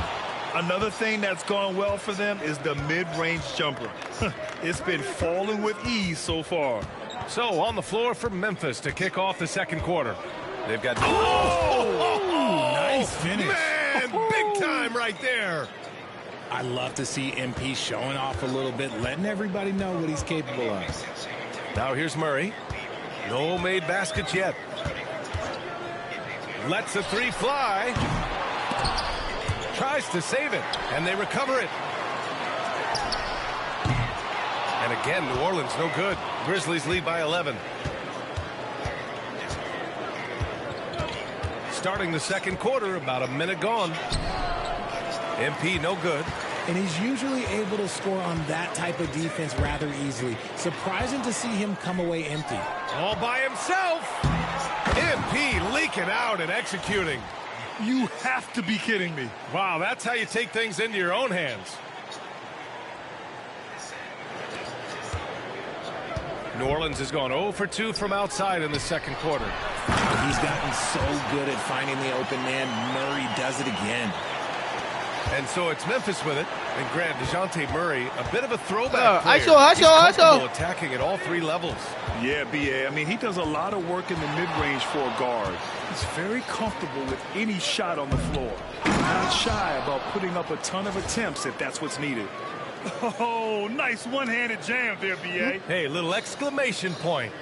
[SPEAKER 12] Another thing that's gone well for them is the mid-range jumper. It's been falling with ease so far.
[SPEAKER 11] So on the floor for Memphis to kick off the second quarter. They've got...
[SPEAKER 13] Nice finish.
[SPEAKER 11] Man, big time right there.
[SPEAKER 13] I love to see MP showing off a little bit, letting everybody know what he's capable of.
[SPEAKER 11] Now here's Murray. No made baskets yet. Lets the 3 fly. Tries to save it, and they recover it. And again, New Orleans no good. Grizzlies lead by 11. Starting the second quarter, about a minute gone. MP no good.
[SPEAKER 13] And he's usually able to score on that type of defense rather easily. Surprising to see him come away empty.
[SPEAKER 11] All by himself. MP leaking out and executing.
[SPEAKER 12] You have to be kidding me.
[SPEAKER 11] Wow, that's how you take things into your own hands. New Orleans has gone 0 for 2 from outside in the second quarter.
[SPEAKER 13] He's gotten so good at finding the open man. Murray does it again.
[SPEAKER 11] And so it's Memphis with it. And Grant, DeJounte Murray, a bit of a throwback player.
[SPEAKER 1] I saw.
[SPEAKER 11] Attacking at all 3 levels.
[SPEAKER 12] Yeah, B.A. I mean, he does a lot of work in the mid-range for a guard. He's very comfortable with any shot on the floor. Not shy about putting up a ton of attempts if that's what's needed. Oh, nice one-handed jam there, B.A.
[SPEAKER 11] Hey, little exclamation point.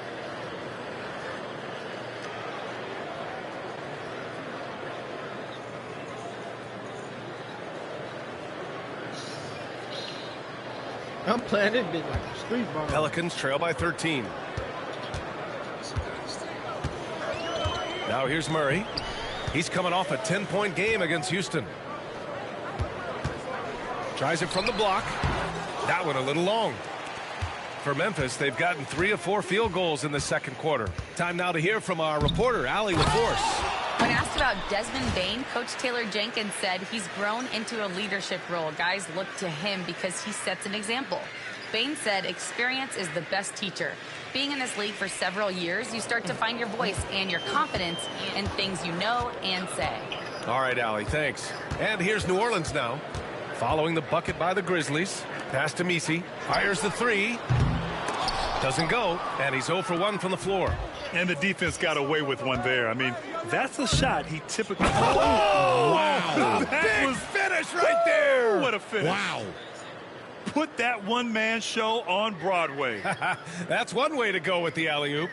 [SPEAKER 1] I'm playing this bitch like a street ball.
[SPEAKER 11] Pelicans trail by 13. Now here's Murray. He's coming off a 10-point game against Houston. Tries it from the block. That one a little long. For Memphis, they've gotten 3 of 4 field goals in the second quarter. Time now to hear from our reporter, Allie LaForce.
[SPEAKER 17] When asked about Desmond Bane, Coach Taylor Jenkins said he's grown into a leadership role. Guys look to him because he sets an example. Bane said experience is the best teacher. Being in this league for several years, you start to find your voice and your confidence in things you know and say.
[SPEAKER 11] All right, Allie, thanks. And here's New Orleans now. Following the bucket by the Grizzlies. Pass to Messi. Fires the 3. Doesn't go, and he's 0 for 1 from the floor.
[SPEAKER 12] And the defense got away with one there. I mean, that's a shot he typically...
[SPEAKER 11] Oh,
[SPEAKER 12] wow.
[SPEAKER 11] That was finish right there.
[SPEAKER 12] What a finish.
[SPEAKER 11] Wow.
[SPEAKER 12] Put that one-man show on Broadway.
[SPEAKER 11] That's one way to go with the alley-oop.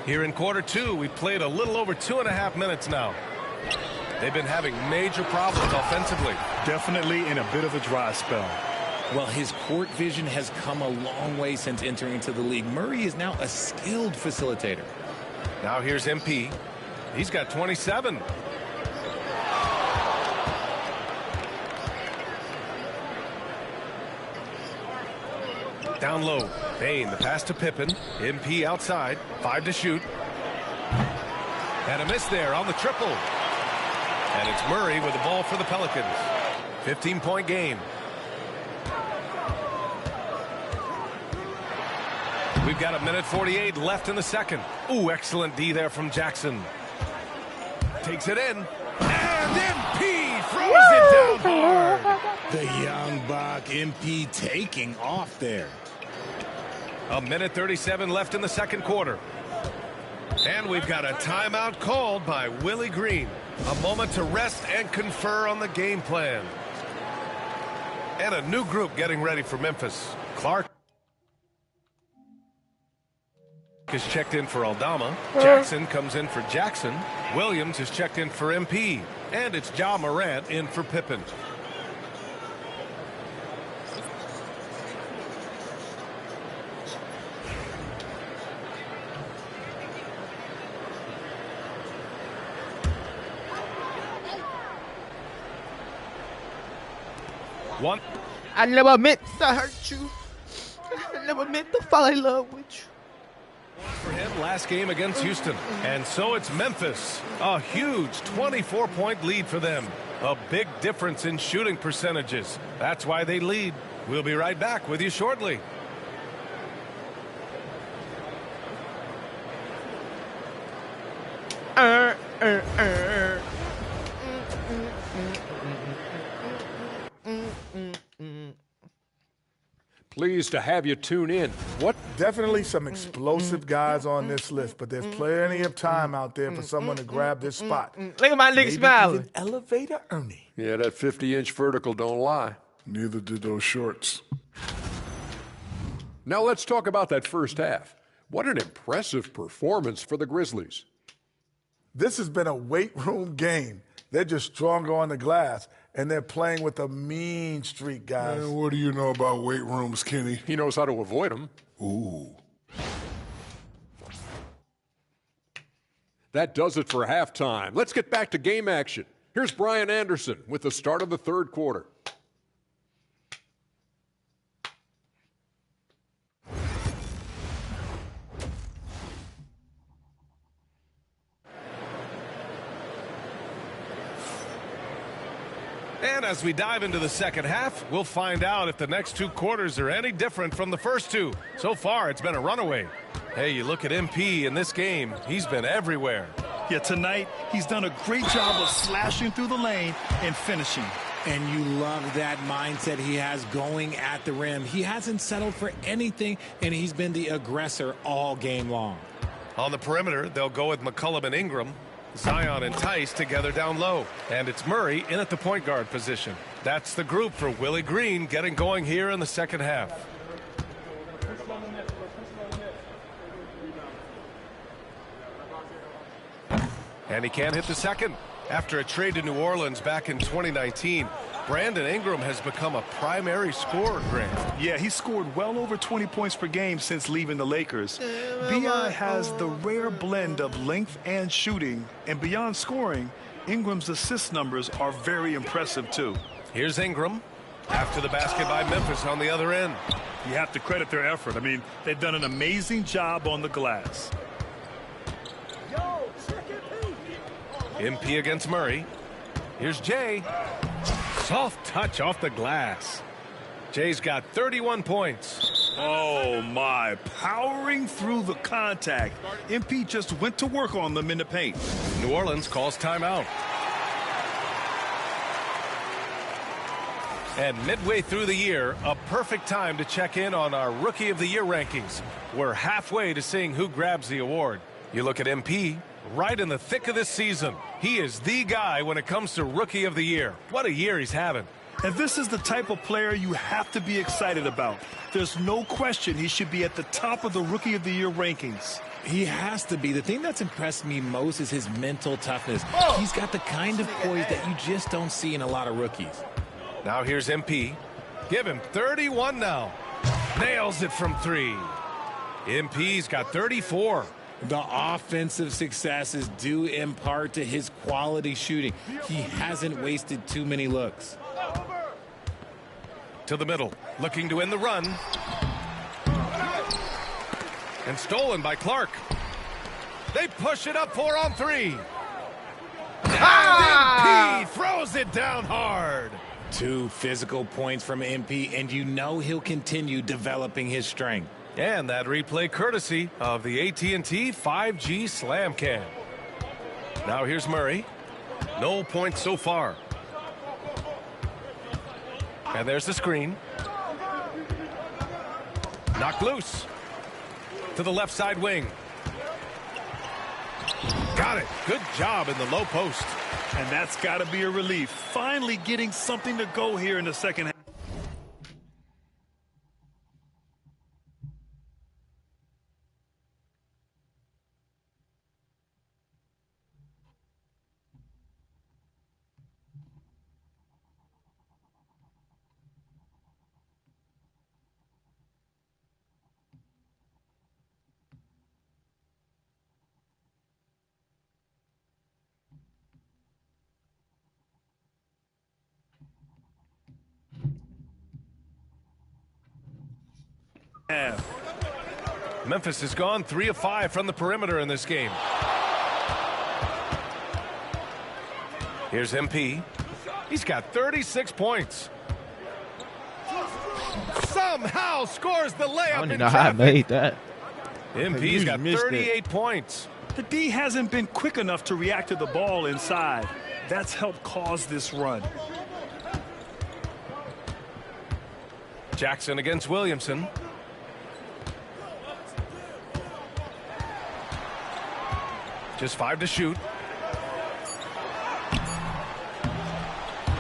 [SPEAKER 11] Here in quarter 2, we played a little over 2.5 minutes now. They've been having major problems offensively.
[SPEAKER 12] Definitely in a bit of a dry spell.
[SPEAKER 14] Well, his court vision has come a long way since entering into the league. Murray is now a skilled facilitator.
[SPEAKER 11] Now here's MP. He's got 27. Down low. Bane, the pass to Pippen. MP outside. 5 to shoot. And a miss there on the triple. And it's Murray with the ball for the Pelicans. 15-point game. We've got 1:48 left in the second. Ooh, excellent D there from Jackson. Takes it in. And MP throws it down hard.
[SPEAKER 14] The young buck, MP taking off there.
[SPEAKER 11] 1:37 left in the second quarter. And we've got a timeout called by Willie Green. A moment to rest and confer on the game plan. And a new group getting ready for Memphis. Clark is checked in for Aldama. Jackson comes in for Jackson. Williams is checked in for MP. And it's Ja Morant in for Pippen. One.
[SPEAKER 1] I never meant to hurt you. I never meant to fall in love with you.
[SPEAKER 11] For him last game against Houston. And so it's Memphis. A huge 24-point lead for them. A big difference in shooting percentages. That's why they lead. We'll be right back with you shortly.
[SPEAKER 2] Pleased to have you tune in. What?
[SPEAKER 9] Definitely some explosive guys on this list, but there's plenty of time out there for someone to grab this spot.
[SPEAKER 1] Look at my nigga smiling.
[SPEAKER 9] Elevator Ernie.
[SPEAKER 2] Yeah, that 50-inch vertical don't lie.
[SPEAKER 8] Neither did those shorts.
[SPEAKER 2] Now let's talk about that first half. What an impressive performance for the Grizzlies.
[SPEAKER 9] This has been a weight room game. They're just stronger on the glass, and they're playing with a mean streak, guys.
[SPEAKER 8] Man, what do you know about weight rooms, Kenny?
[SPEAKER 2] He knows how to avoid them.
[SPEAKER 8] Ooh.
[SPEAKER 2] That does it for halftime. Let's get back to game action. Here's Brian Anderson with the start of the third quarter.
[SPEAKER 11] And as we dive into the second half, we'll find out if the next 2 quarters are any different from the first 2. So far, it's been a runaway. Hey, you look at MP in this game, he's been everywhere.
[SPEAKER 12] Yeah, tonight, he's done a great job of slashing through the lane and finishing.
[SPEAKER 14] And you love that mindset he has going at the rim. He hasn't settled for anything, and he's been the aggressor all game long.
[SPEAKER 11] On the perimeter, they'll go with McCollum and Ingram. Zion and Tice together down low. And it's Murray in at the point guard position. That's the group for Willie Green getting going here in the second half. And he can't hit the second. After a trade to New Orleans back in 2019, Brandon Ingram has become a primary scorer, Grant.
[SPEAKER 12] Yeah, he scored well over 20 points per game since leaving the Lakers. B.I. has the rare blend of length and shooting, and beyond scoring, Ingram's assist numbers are very impressive, too.
[SPEAKER 11] Here's Ingram. After the basket by Memphis on the other end.
[SPEAKER 12] You have to credit their effort. I mean, they've done an amazing job on the glass.
[SPEAKER 11] MP against Murray. Here's Jay. Soft touch off the glass. Jay's got 31 points.
[SPEAKER 12] Oh, my. Powering through the contact. MP just went to work on them in the paint.
[SPEAKER 11] New Orleans calls timeout. And midway through the year, a perfect time to check in on our Rookie of the Year rankings. We're halfway to seeing who grabs the award. You look at MP, right in the thick of this season. He is the guy when it comes to Rookie of the Year. What a year he's having.
[SPEAKER 12] And this is the type of player you have to be excited about. There's no question he should be at the top of the Rookie of the Year rankings.
[SPEAKER 14] He has to be. The thing that's impressed me most is his mental toughness. He's got the kind of poise that you just don't see in a lot of rookies.
[SPEAKER 11] Now here's MP. Give him 31 now. Nails it from 3. MP's got 34.
[SPEAKER 14] The offensive success is due in part to his quality shooting. He hasn't wasted too many looks.
[SPEAKER 11] To the middle, looking to end the run. And stolen by Clark. They push it up 4 on 3. And MP throws it down hard.
[SPEAKER 14] 2 physical points from MP, and you know he'll continue developing his strength.
[SPEAKER 11] And that replay courtesy of the AT&T 5G Slam Cam. Now here's Murray. No points so far. And there's the screen. Knocked loose. To the left side wing. Got it. Good job in the low post.
[SPEAKER 12] And that's got to be a relief. Finally getting something to go here in the second half.
[SPEAKER 11] Memphis has gone 3 of 5 from the perimeter in this game. Here's MP. He's got 36 points. Somehow scores the layup.
[SPEAKER 1] I don't
[SPEAKER 11] in
[SPEAKER 1] even know how I made that.
[SPEAKER 11] MP's got 38 points.
[SPEAKER 12] The D hasn't been quick enough to react to the ball inside. That's helped cause this run.
[SPEAKER 11] Jackson against Williamson. Just 5 to shoot.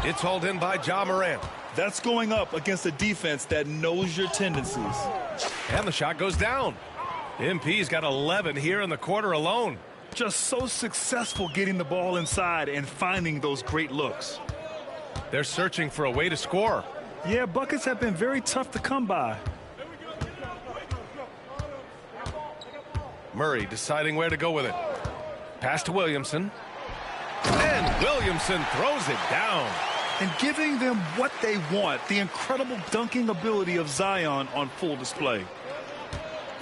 [SPEAKER 11] It's hauled in by Ja Morant.
[SPEAKER 12] That's going up against a defense that knows your tendencies.
[SPEAKER 11] And the shot goes down. MP's got 11 here in the quarter alone.
[SPEAKER 12] Just so successful getting the ball inside and finding those great looks.
[SPEAKER 11] They're searching for a way to score.
[SPEAKER 12] Yeah, buckets have been very tough to come by.
[SPEAKER 11] Murray deciding where to go with it. Pass to Williamson. And Williamson throws it down.
[SPEAKER 12] And giving them what they want, the incredible dunking ability of Zion on full display.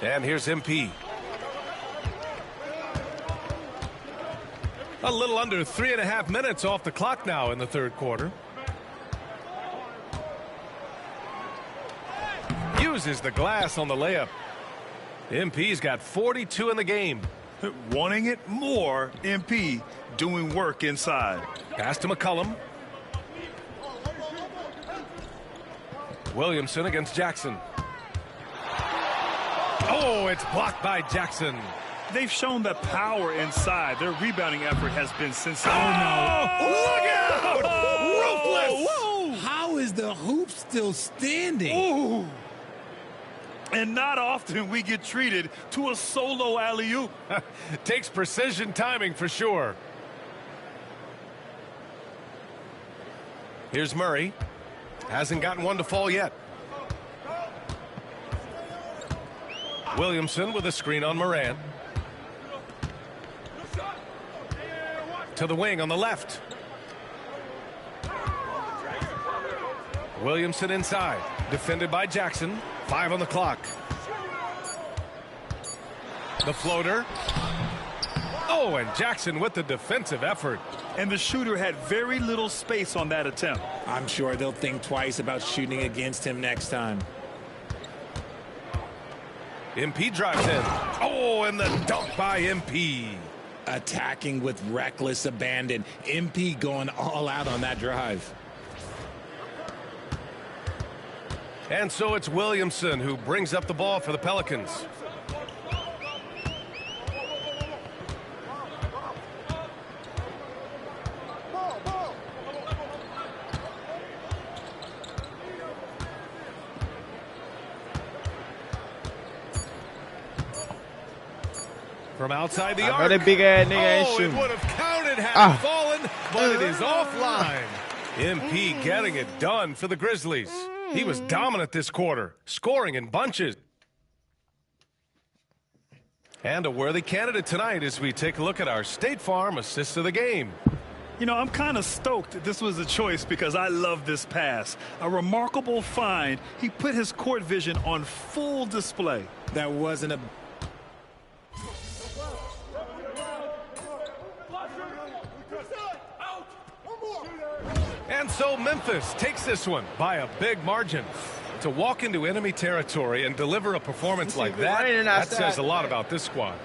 [SPEAKER 11] And here's MP. A little under 3.5 minutes off the clock now in the third quarter. Uses the glass on the layup. MP's got 42 in the game.
[SPEAKER 12] Wanting it more, MP doing work inside.
[SPEAKER 11] Pass to McCollum. Williamson against Jackson. Oh, it's blocked by Jackson.
[SPEAKER 12] They've shown that power inside. Their rebounding effort has been sensational.
[SPEAKER 11] Oh, no. Look out! Ruthless!
[SPEAKER 14] Whoa. How is the hoop still standing?
[SPEAKER 12] Ooh. And not often we get treated to a solo alley-oop.
[SPEAKER 11] Takes precision timing for sure. Here's Murray. Hasn't gotten one to fall yet. Williamson with a screen on Moran. To the wing on the left. Williamson inside. Defended by Jackson. 5 on the clock. The floater. Oh, and Jackson with the defensive effort.
[SPEAKER 12] And the shooter had very little space on that attempt.
[SPEAKER 14] I'm sure they'll think twice about shooting against him next time.
[SPEAKER 11] MP drives in. Oh, and the dunk by MP.
[SPEAKER 14] Attacking with reckless abandon. MP going all out on that drive.
[SPEAKER 11] And so it's Williamson who brings up the ball for the Pelicans. From outside the arc.
[SPEAKER 1] That big ass nigga ain't
[SPEAKER 11] it
[SPEAKER 1] shooting.
[SPEAKER 11] would have counted had it fallen, but it is offline. MP getting it done for the Grizzlies. He was dominant this quarter, scoring in bunches. And a worthy candidate tonight as we take a look at our State Farm assist of the game.
[SPEAKER 12] You know, I'm kind of stoked that this was a choice because I love this pass. A remarkable find. He put his court vision on full display.
[SPEAKER 14] That wasn't a...
[SPEAKER 11] And so Memphis takes this one by a big margin. To walk into enemy territory and deliver a performance like that says a lot about this squad.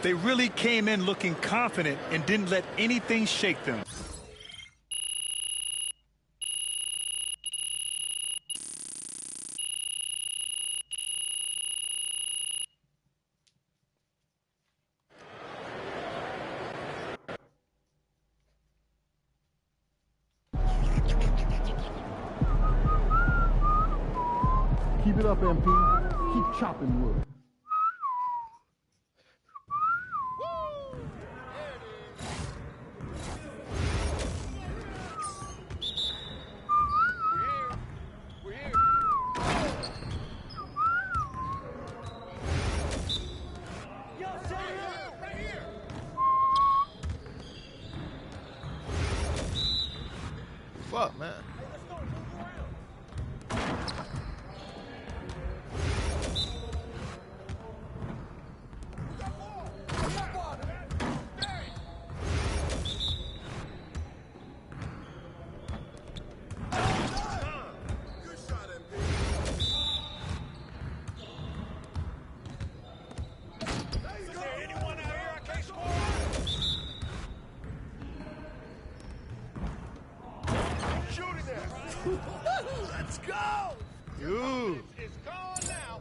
[SPEAKER 12] They really came in looking confident and didn't let anything shake them.
[SPEAKER 3] Keep it up, MP. Keep chopping wood.
[SPEAKER 1] Fuck, man.
[SPEAKER 11] Let's go!
[SPEAKER 1] Ooh.
[SPEAKER 11] It's gone now.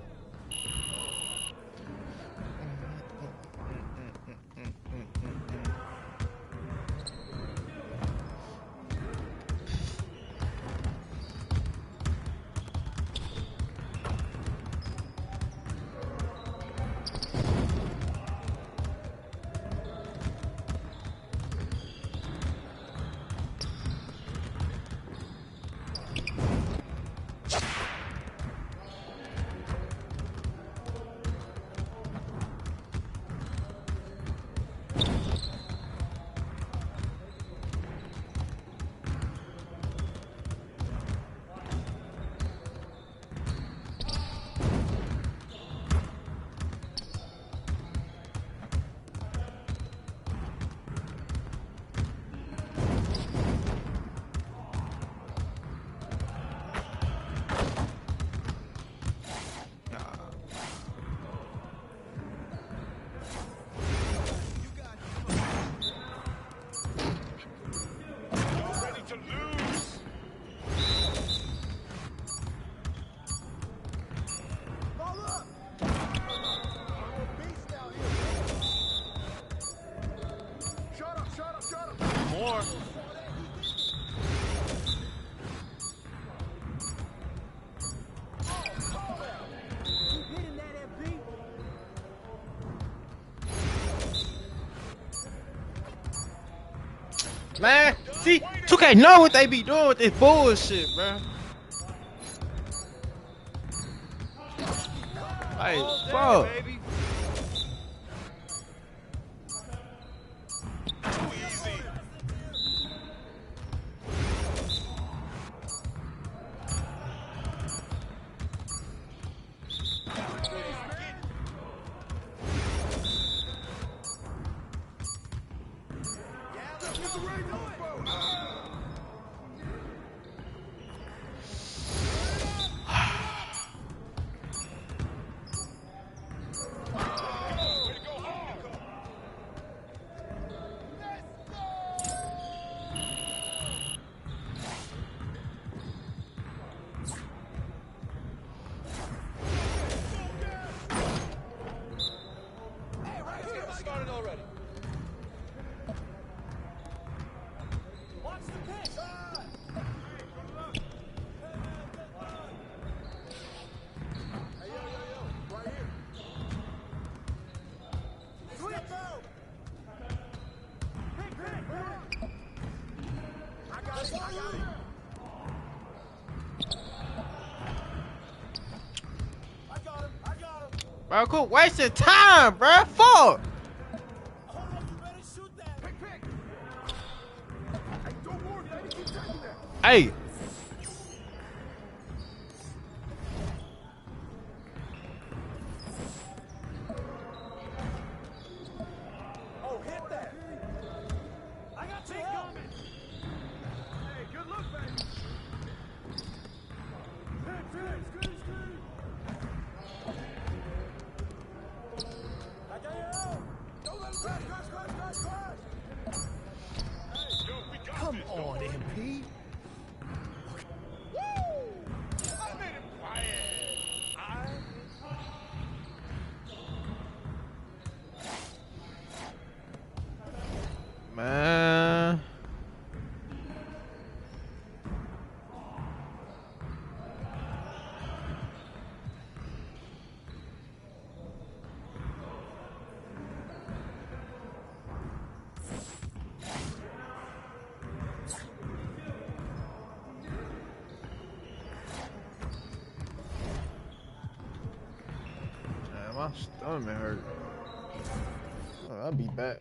[SPEAKER 11] More.
[SPEAKER 1] Man, See, 2K know what they be doing with this bullshit, bro. Hey, fuck. Bro, quit wasting time, bro. Fuck. Hey.
[SPEAKER 18] Oh, hit that. I got two coming. Hey, good look, baby. I got you out. Don't let him crash. Come on, MP.
[SPEAKER 1] Man. Man, my stomach hurt. Oh, I'll be back.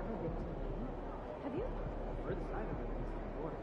[SPEAKER 19] never been to Maine. Have you?
[SPEAKER 20] Furthest I've ever been is Florida.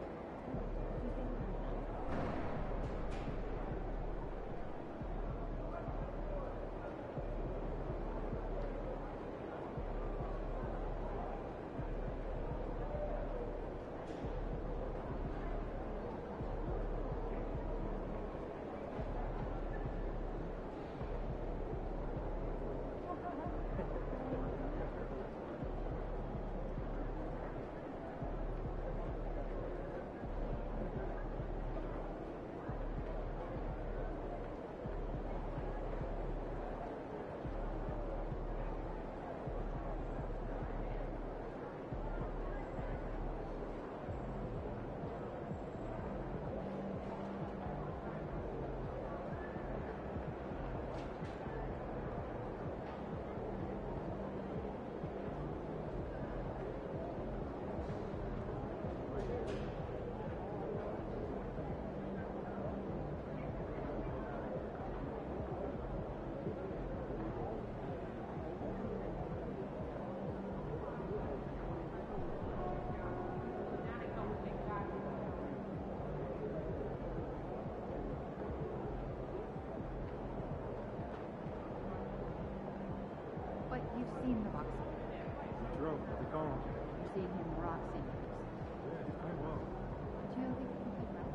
[SPEAKER 19] But you've seen the boxing.
[SPEAKER 20] True. The phone.
[SPEAKER 19] You've seen him rock singers.
[SPEAKER 20] Yeah, he's playing well.
[SPEAKER 19] Do you think he can rest?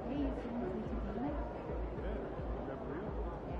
[SPEAKER 19] Hey, you seen the Lee?
[SPEAKER 20] Yeah, got for real.
[SPEAKER 19] Yeah,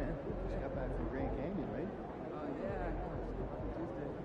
[SPEAKER 21] man. Just got back from Grand Canyon, right?
[SPEAKER 20] Yeah, I know. Tuesday.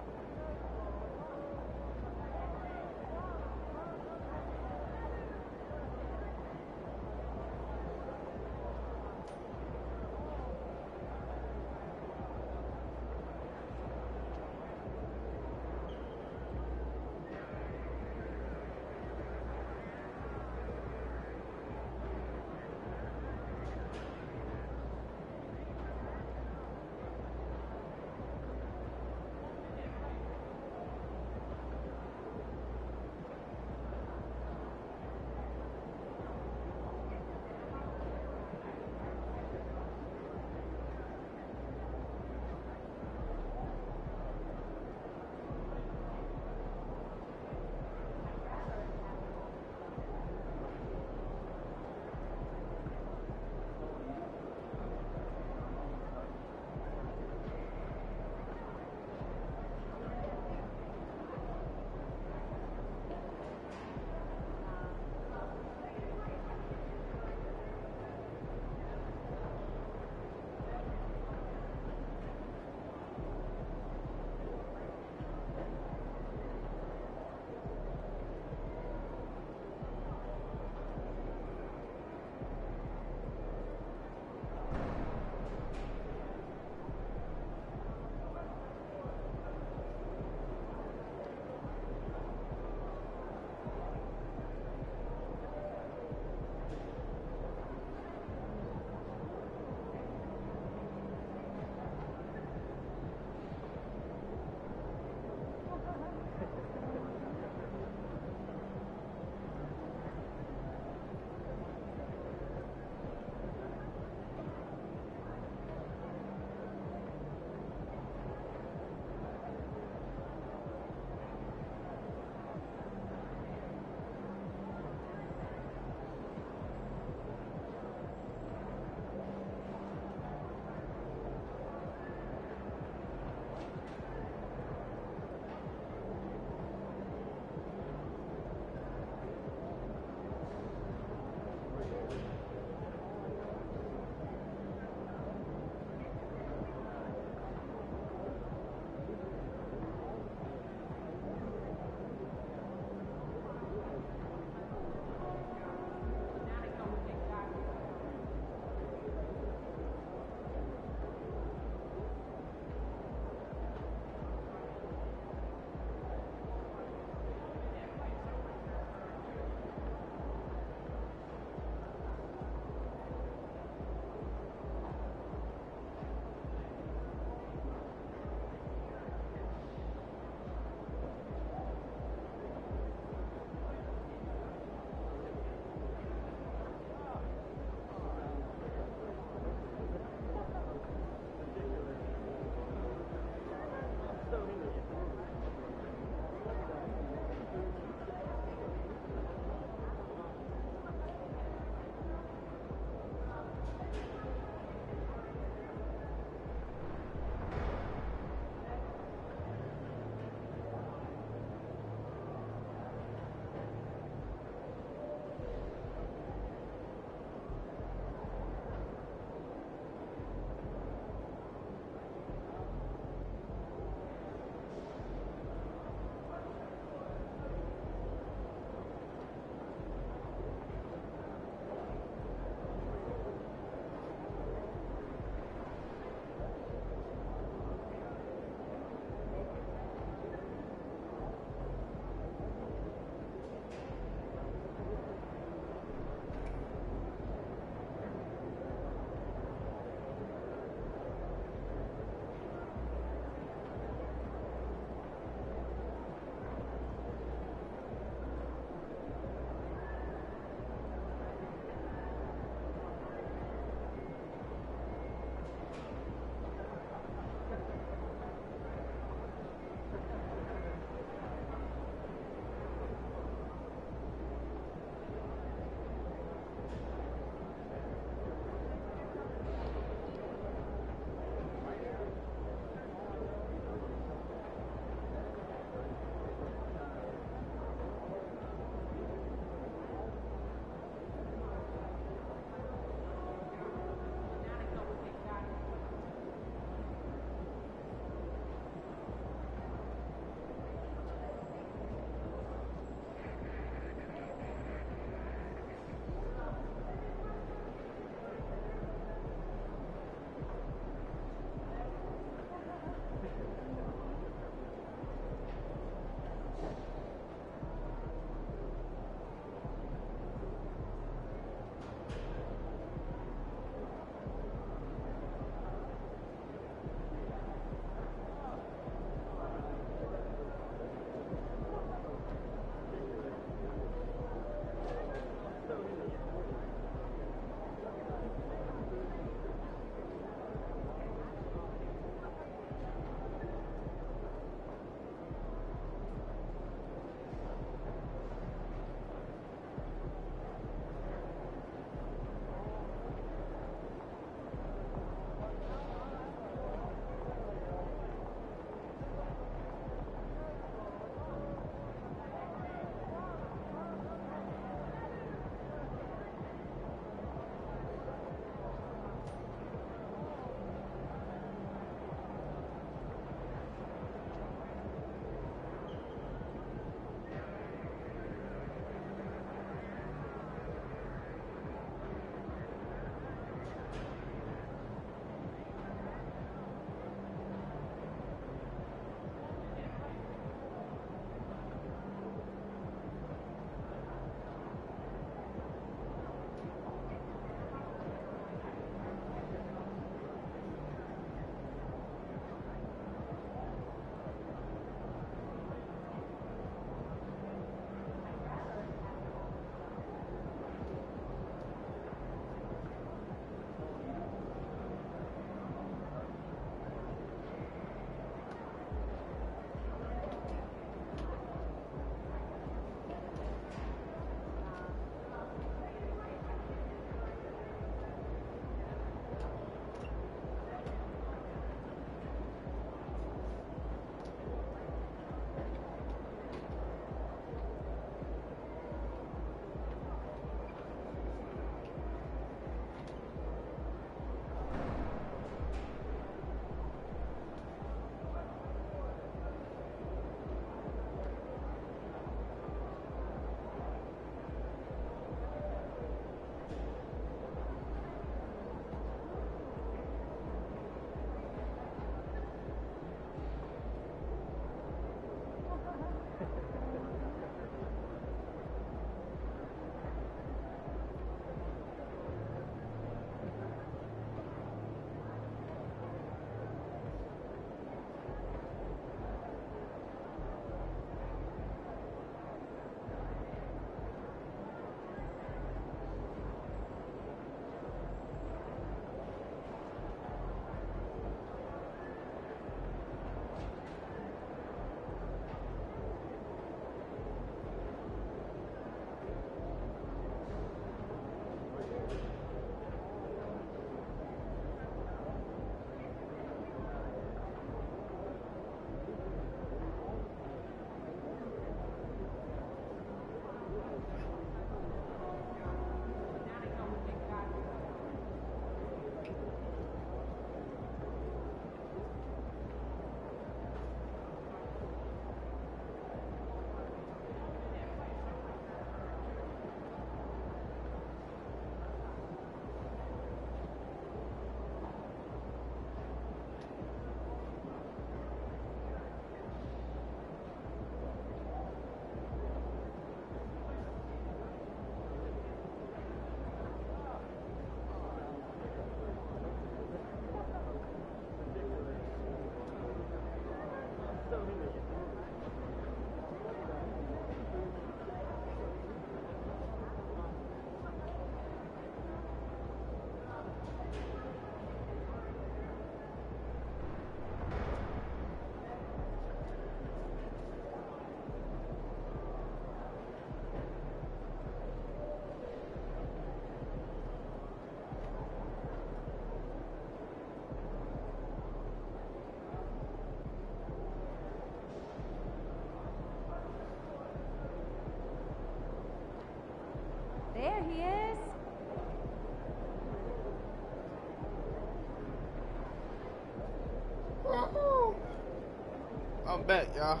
[SPEAKER 1] I'm back, y'all.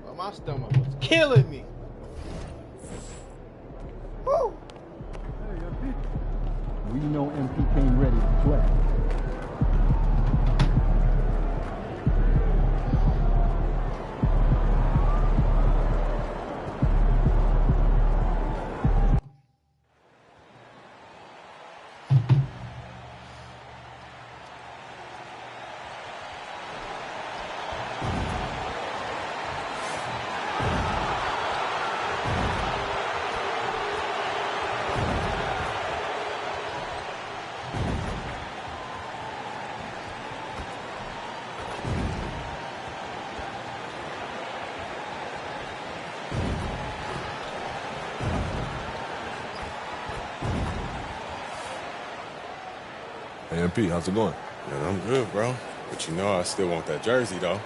[SPEAKER 1] Well, my stomach was killing me. Woo!
[SPEAKER 3] We know MP came ready to play.
[SPEAKER 7] Hey, MP, how's it going?
[SPEAKER 22] Man, I'm good, bro. But you know I still want that jersey, though.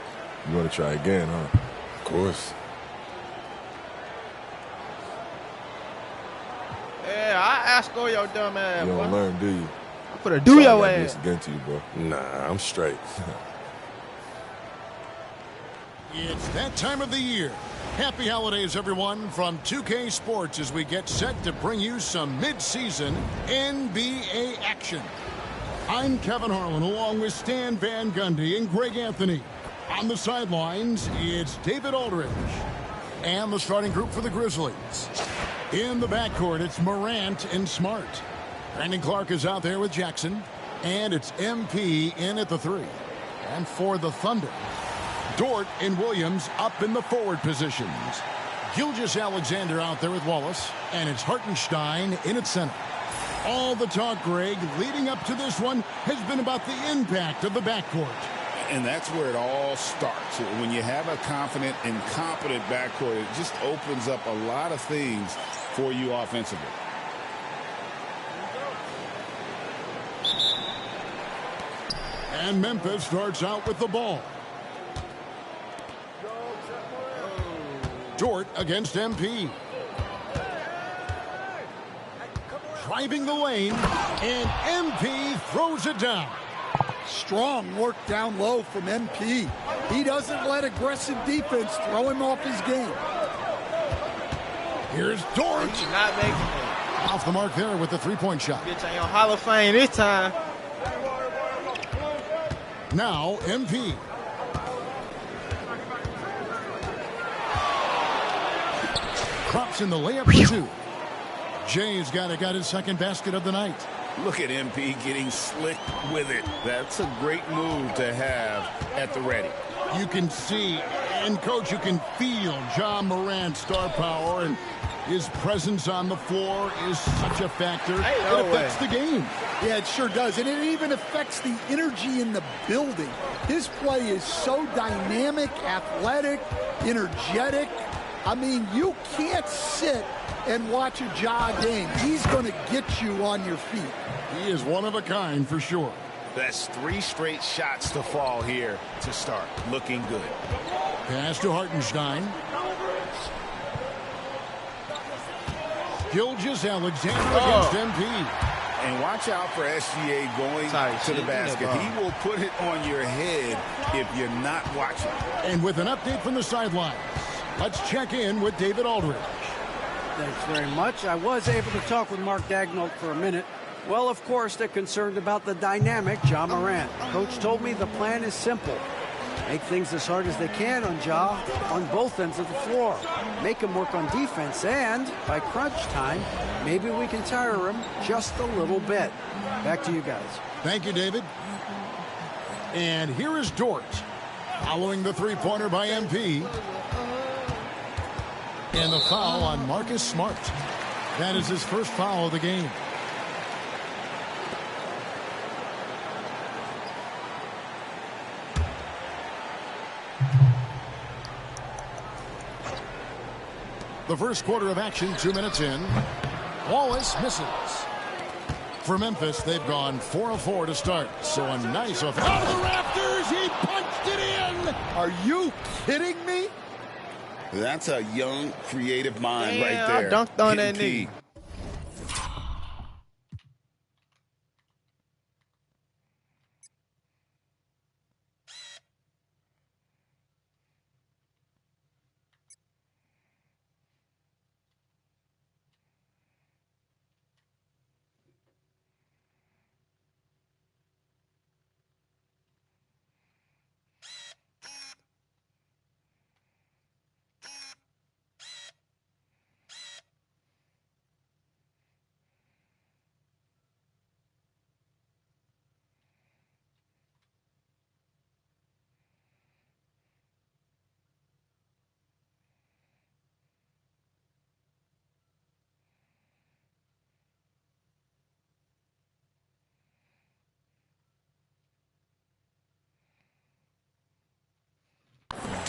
[SPEAKER 7] You want to try again, huh?
[SPEAKER 22] Of course.
[SPEAKER 1] Yeah, I ask all your dumb ass,
[SPEAKER 7] You don't
[SPEAKER 1] boy.
[SPEAKER 7] learn, do you?
[SPEAKER 1] I'm finna do your
[SPEAKER 7] Sorry I did
[SPEAKER 1] ass.
[SPEAKER 7] this again to you, bro.
[SPEAKER 22] Nah, I'm straight.
[SPEAKER 4] It's that time of the year. Happy holidays, everyone, from 2K Sports as we get set to bring you some mid-season NBA action. I'm Kevin Harlan along with Stan Van Gundy and Greg Anthony. On the sidelines, it's David Aldridge and the starting group for the Grizzlies. In the backcourt, it's Morant and Smart. Brandon Clark is out there with Jackson, and it's MP in at the 3. And for the Thunder, Dort and Williams up in the forward positions. Gilgeous-Alexander out there with Wallace, and it's Hartenstein in at center. All the talk, Greg, leading up to this one has been about the impact of the backcourt.
[SPEAKER 5] And that's where it all starts. When you have a confident and competent backcourt, it just opens up a lot of things for you offensively.
[SPEAKER 4] And Memphis starts out with the ball. Dort against MP. Driving the lane, and MP throws it down.
[SPEAKER 23] Strong work down low from MP. He doesn't let aggressive defense throw him off his game.
[SPEAKER 4] Here's Dort.
[SPEAKER 1] He's not making it.
[SPEAKER 4] Off the mark there with the three-point shot.
[SPEAKER 1] Bitch, I ain't on Hall of Fame this time.
[SPEAKER 4] Now MP. Crops in the layup for 2. Jay's got his second basket of the night.
[SPEAKER 5] Look at MP getting slick with it. That's a great move to have at the ready.
[SPEAKER 4] You can see, and Coach, you can feel Ja Morant's star power, and his presence on the floor is such a factor. It affects the game.
[SPEAKER 23] Yeah, it sure does. And it even affects the energy in the building. His play is so dynamic, athletic, energetic. I mean, you can't sit and watch a Ja game. He's going to get you on your feet.
[SPEAKER 4] He is one of a kind for sure.
[SPEAKER 5] That's 3 straight shots to fall here to start. Looking good.
[SPEAKER 4] Pass to Hartenstein. Gilgeous-Alexander against MP.
[SPEAKER 5] And watch out for SGA going to the basket. He will put it on your head if you're not watching.
[SPEAKER 4] And with an update from the sidelines, let's check in with David Aldridge.
[SPEAKER 24] Thanks very much. I was able to talk with Mark Daigneault for a minute. Well, of course, they're concerned about the dynamic Ja Morant. Coach told me the plan is simple. Make things as hard as they can on Ja on both ends of the floor. Make him work on defense, and by crunch time, maybe we can tire him just a little bit. Back to you guys.
[SPEAKER 4] Thank you, David. And here is Dort, following the three-pointer by MP. And the foul on Marcus Smart. That is his first foul of the game. The first quarter of action, 2 minutes in. Wallace misses. For Memphis, they've gone 4 of 4 to start. So a nice offense. Out of the rafters, he punched it in.
[SPEAKER 23] Are you kidding me?
[SPEAKER 5] That's a young, creative mind right
[SPEAKER 1] I
[SPEAKER 5] there.
[SPEAKER 1] dunked on that
[SPEAKER 5] Hitting
[SPEAKER 1] nigga.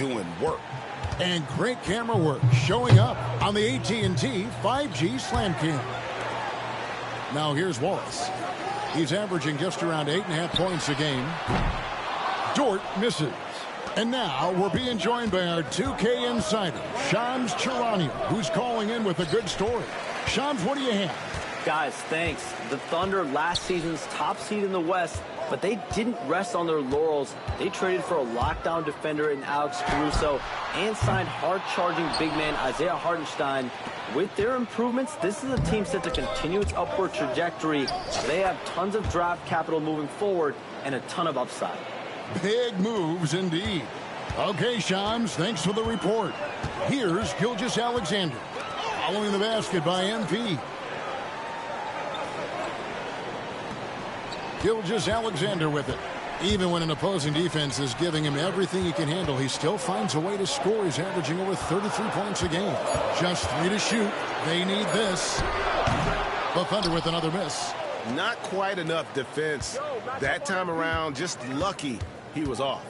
[SPEAKER 5] doing work.
[SPEAKER 4] And great camera work showing up on the AT&T 5G Slam Cam. Now here's Wallace. He's averaging just around 8.5 points a game. Dort misses. And now we're being joined by our 2K insider, Shams Charania, who's calling in with a good story. Shams, what do you have?
[SPEAKER 6] Guys, thanks. The Thunder, last season's top seed in the West, but they didn't rest on their laurels. They traded for a lockdown defender in Alex Caruso and signed hard-charging big man Isaiah Hartenstein. With their improvements, this is a team set to continue its upward trajectory. They have tons of draft capital moving forward and a ton of upside.
[SPEAKER 4] Big moves indeed. Okay, Shams, thanks for the report. Here's Gilgeous-Alexander. Following the basket by MP. Gilgeous-Alexander with it. Even when an opposing defense is giving him everything he can handle, he still finds a way to score. He's averaging over 33 points a game. Just 3 to shoot. They need this. The Thunder with another miss.
[SPEAKER 10] Not quite enough defense. That time around, just lucky he was off.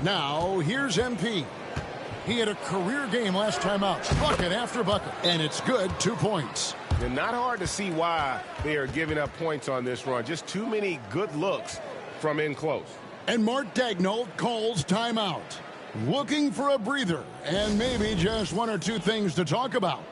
[SPEAKER 4] Now, here's MP. He had a career game last time out. Bucket after bucket. And it's good, 2 points.
[SPEAKER 10] And not hard to see why they are giving up points on this run. Just too many good looks from in close.
[SPEAKER 4] And Mark Daigneault calls timeout. Looking for a breather and maybe just 1 or 2 things to talk about.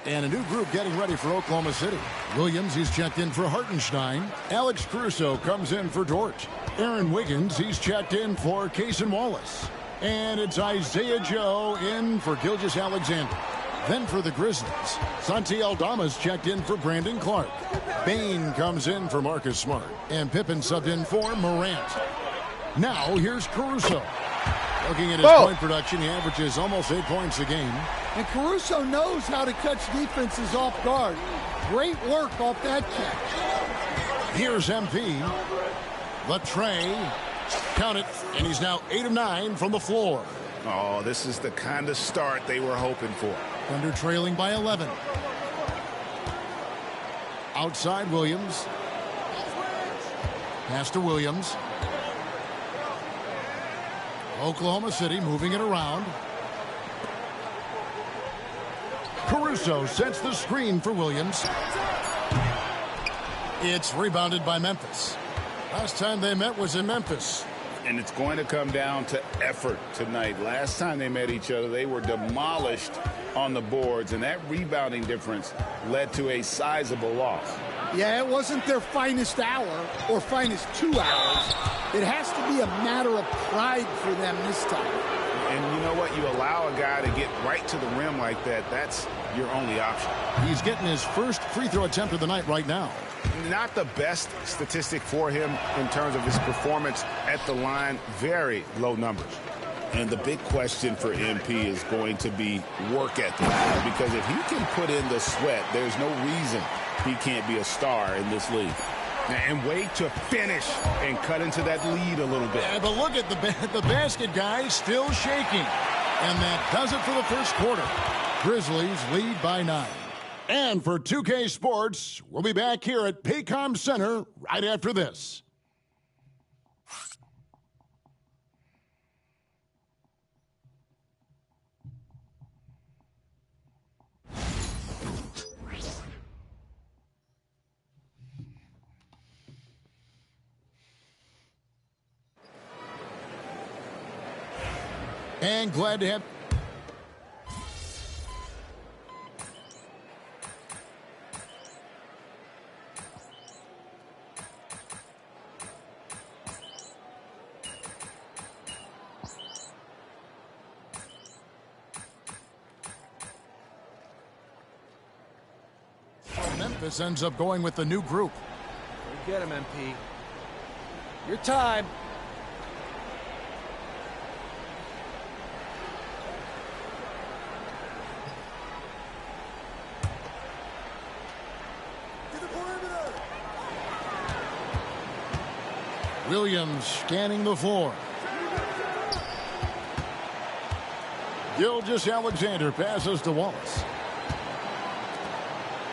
[SPEAKER 4] And a new group getting ready for Oklahoma City. Williams, he's checked in for Hartenstein. Alex Caruso comes in for Dort. Aaron Wiggins, he's checked in for Cason Wallace. And it's Isaiah Joe in for Gilgeous-Alexander. Then for the Grizzlies, Santi Aldama's checked in for Brandon Clark. Bane comes in for Marcus Smart. And Pippen subbed in for Morant. Now here's Caruso. Looking at his point production, he averages almost 8 points a game.
[SPEAKER 23] And Caruso knows how to catch defenses off guard. Great work off that catch.
[SPEAKER 4] Here's MP. Latrey. Count it. And he's now 8 of 9 from the floor.
[SPEAKER 5] Oh, this is the kind of start they were hoping for.
[SPEAKER 4] Thunder trailing by 11. Outside Williams. Pass to Williams. Oklahoma City moving it around. Caruso sets the screen for Williams. It's rebounded by Memphis. Last time they met was in Memphis.
[SPEAKER 5] And it's going to come down to effort tonight. Last time they met each other, they were demolished on the boards, and that rebounding difference led to a sizable loss.
[SPEAKER 23] Yeah, it wasn't their finest hour or finest 2 hours. It has to be a matter of pride for them this time.
[SPEAKER 5] And you know what? You allow a guy to get right to the rim like that, that's your only option.
[SPEAKER 4] He's getting his first free throw attempt of the night right now.
[SPEAKER 5] Not the best statistic for him in terms of his performance at the line. Very low numbers. And the big question for MP is going to be work ethic. Because if he can put in the sweat, there's no reason he can't be a star in this league. And wait to finish and cut into that lead a little bit.
[SPEAKER 4] Yeah, but look at the basket, guys, still shaking. And that does it for the first quarter. Grizzlies lead by 9. And for 2K Sports, we'll be back here at Paycom Center right after this. And glad to have... Memphis ends up going with the new group.
[SPEAKER 1] Go get him, MP. Your time.
[SPEAKER 4] Williams scanning the floor. Gilgeous-Alexander passes to Wallace.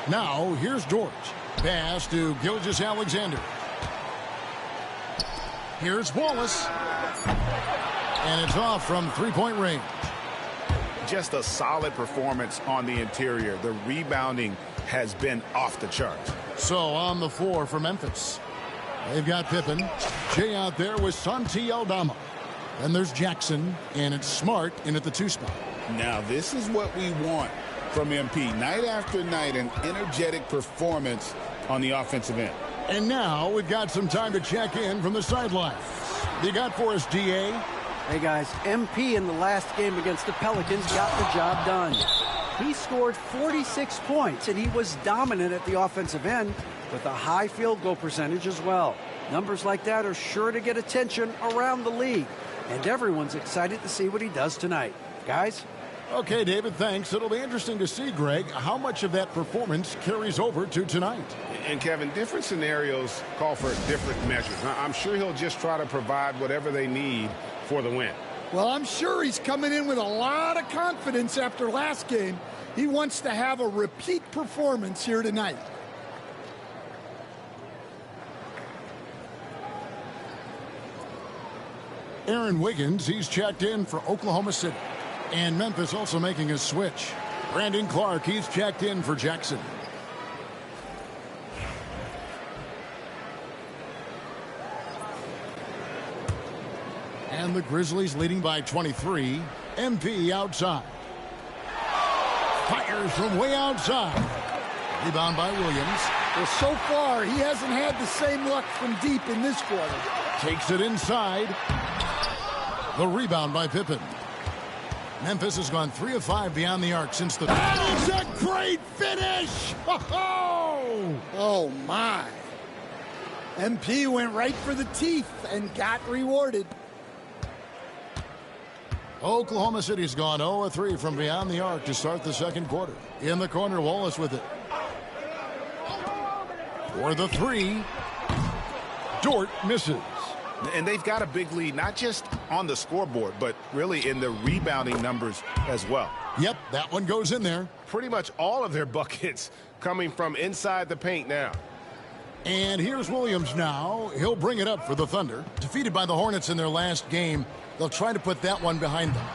[SPEAKER 4] Now, here's George. Pass to Gilgeous-Alexander. Here's Wallace. And it's off from three-point range.
[SPEAKER 10] Just a solid performance on the interior. The rebounding has been off the charts.
[SPEAKER 4] So on the floor for Memphis, they've got Pippen. Jay out there with Santi Aldama. Then there's Jackson, and it's Smart in at the 2 spot.
[SPEAKER 5] Now, this is what we want from MP. Night after night, an energetic performance on the offensive end.
[SPEAKER 4] And now we've got some time to check in from the sidelines. You got for us, DA?
[SPEAKER 24] Hey, guys, MP in the last game against the Pelicans got the job done. He scored 46 points, and he was dominant at the offensive end with a high field goal percentage as well. Numbers like that are sure to get attention around the league, and everyone's excited to see what he does tonight. Guys?
[SPEAKER 4] Okay, David, thanks. It'll be interesting to see, Greg, how much of that performance carries over to tonight.
[SPEAKER 10] And, Kevin, different scenarios call for different measures. I'm sure he'll just try to provide whatever they need for the win.
[SPEAKER 23] Well, I'm sure he's coming in with a lot of confidence after last game. He wants to have a repeat performance here tonight.
[SPEAKER 4] Aaron Wiggins, he's checked in for Oklahoma City. And Memphis also making a switch. Brandon Clark, he's checked in for Jackson. And the Grizzlies leading by 23. MP outside. Fires from way outside. Rebound by Williams.
[SPEAKER 23] Well, so far, he hasn't had the same luck from deep in this quarter.
[SPEAKER 4] Takes it inside. The rebound by Pippen. Memphis has gone 3 of 5 beyond the arc since the... That is a great finish!
[SPEAKER 23] Oh, my. MP went right for the teeth and got rewarded.
[SPEAKER 4] Oklahoma City's gone 0 of 3 from beyond the arc to start the second quarter. In the corner, Wallace with it. For the 3. Dort misses.
[SPEAKER 10] And they've got a big lead, not just on the scoreboard, but really in the rebounding numbers as well.
[SPEAKER 4] Yep, that one goes in there.
[SPEAKER 10] Pretty much all of their buckets coming from inside the paint now.
[SPEAKER 4] And here's Williams now. He'll bring it up for the Thunder. Defeated by the Hornets in their last game, they'll try to put that one behind them.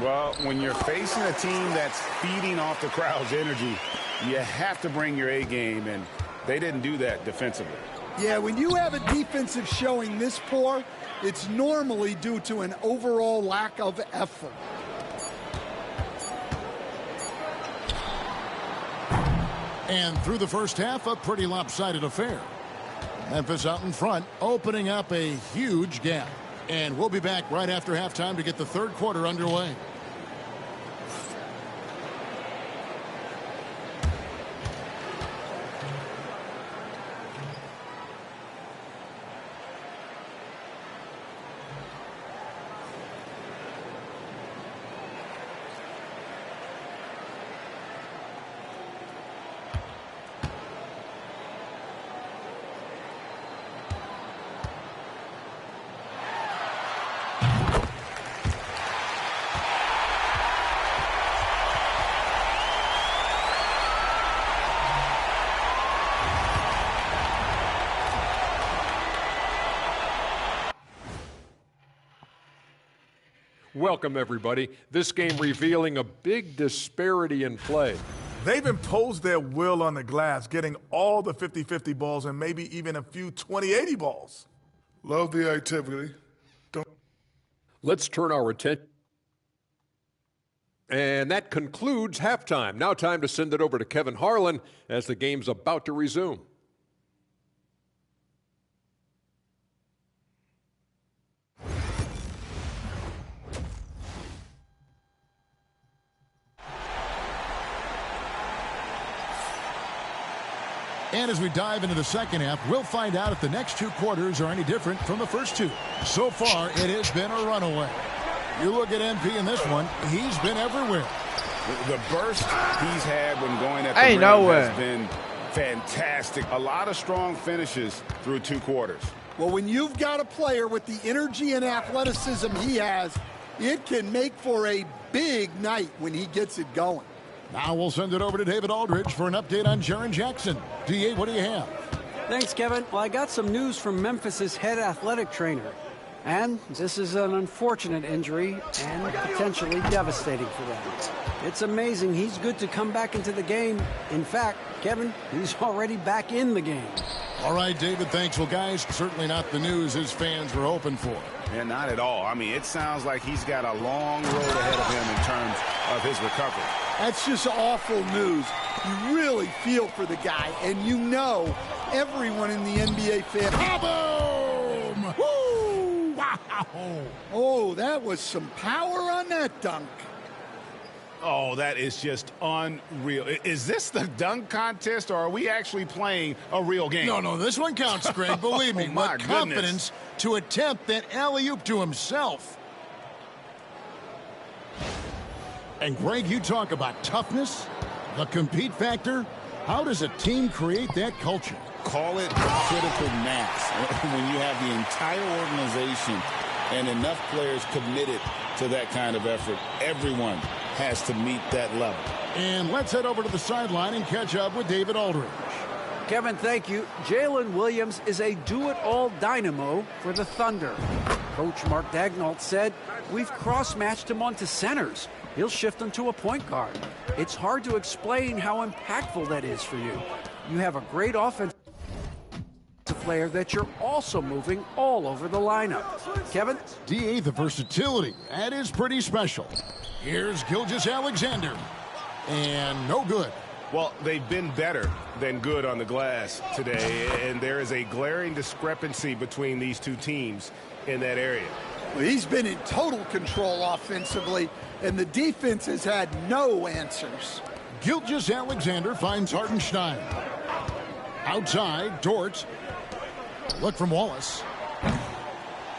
[SPEAKER 10] Well, when you're facing a team that's feeding off the crowd's energy, you have to bring your A game, and they didn't do that defensively.
[SPEAKER 23] Yeah, when you have a defensive showing this poor, it's normally due to an overall lack of effort.
[SPEAKER 4] And through the first half, a pretty lopsided affair. Memphis out in front, opening up a huge gap. And we'll be back right after halftime to get the third quarter underway.
[SPEAKER 2] Welcome, everybody. This game revealing a big disparity in play.
[SPEAKER 9] They've imposed their will on the glass, getting all the 50-50 balls and maybe even a few 20-80 balls.
[SPEAKER 8] Love the activity.
[SPEAKER 2] Let's turn our attention. And that concludes halftime. Now time to send it over to Kevin Harlan as the game's about to resume.
[SPEAKER 4] And as we dive into the second half, we'll find out if the next 2 quarters are any different from the first 2. So far, it has been a runaway. You look at MP in this one, he's been everywhere.
[SPEAKER 10] The burst he's had when going at the rim has been fantastic. A lot of strong finishes through 2 quarters.
[SPEAKER 23] Well, when you've got a player with the energy and athleticism he has, it can make for a big night when he gets it going.
[SPEAKER 4] Now we'll send it over to David Aldridge for an update on Jaren Jackson. D.A., what do you have?
[SPEAKER 24] Thanks, Kevin. Well, I got some news from Memphis's head athletic trainer. And this is an unfortunate injury and potentially devastating for them. It's amazing he's good to come back into the game. In fact, Kevin, he's already back in the game.
[SPEAKER 4] All right, David, thanks. Well, guys, certainly not the news his fans were hoping for.
[SPEAKER 10] Yeah, not at all. I mean, it sounds like he's got a long road ahead of him in terms of his recovery.
[SPEAKER 23] That's just awful news. You really feel for the guy, and you know everyone in the NBA fan.
[SPEAKER 4] Boom! Woo! Wow!
[SPEAKER 23] Oh, that was some power on that dunk.
[SPEAKER 10] Oh, that is just unreal. Is this the dunk contest, or are we actually playing a real game?
[SPEAKER 4] No, this one counts, Greg. Believe me.
[SPEAKER 10] My
[SPEAKER 4] with confidence to attempt that alley-oop to himself. And, Greg, you talk about toughness, the compete factor. How does a team create that culture?
[SPEAKER 5] Call it critical mass. When you have the entire organization and enough players committed to that kind of effort, everyone has to meet that level.
[SPEAKER 4] And let's head over to the sideline and catch up with David Aldridge.
[SPEAKER 24] Kevin, thank you. Jalen Williams is a do-it-all dynamo for the Thunder. Coach Mark Daigneault said, "We've cross-matched him onto centers. He'll shift him to a point guard. It's hard to explain how impactful that is for you. You have a great offensive player that you're also moving all over the lineup." Kevin?
[SPEAKER 4] D.A., the versatility. That is pretty special. Here's Gilgeous-Alexander. And no good.
[SPEAKER 10] Well, they've been better than good on the glass today, and there is a glaring discrepancy between these two teams in that area.
[SPEAKER 23] Well, he's been in total control offensively, and the defense has had no answers.
[SPEAKER 4] Gilgeous-Alexander finds Hartenstein. Outside, Dort. Look from Wallace.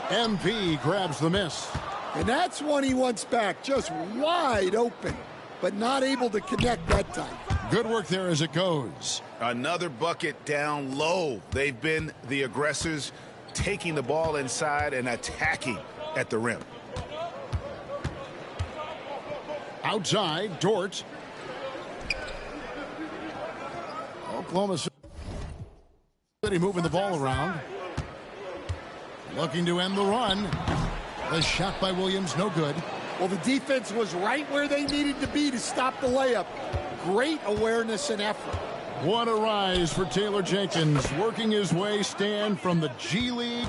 [SPEAKER 4] MP grabs the miss.
[SPEAKER 23] And that's one he wants back, just wide open, but not able to connect that time.
[SPEAKER 4] Good work there as it goes.
[SPEAKER 10] Another bucket down low. They've been the aggressors, taking the ball inside and attacking at the rim.
[SPEAKER 4] Outside, Dort. Oklahoma City moving the ball around. Looking to end the run. The shot by Williams, no good.
[SPEAKER 23] Well, the defense was right where they needed to be to stop the layup. Great awareness and effort.
[SPEAKER 4] What a rise for Taylor Jenkins, working his way stand from the G League.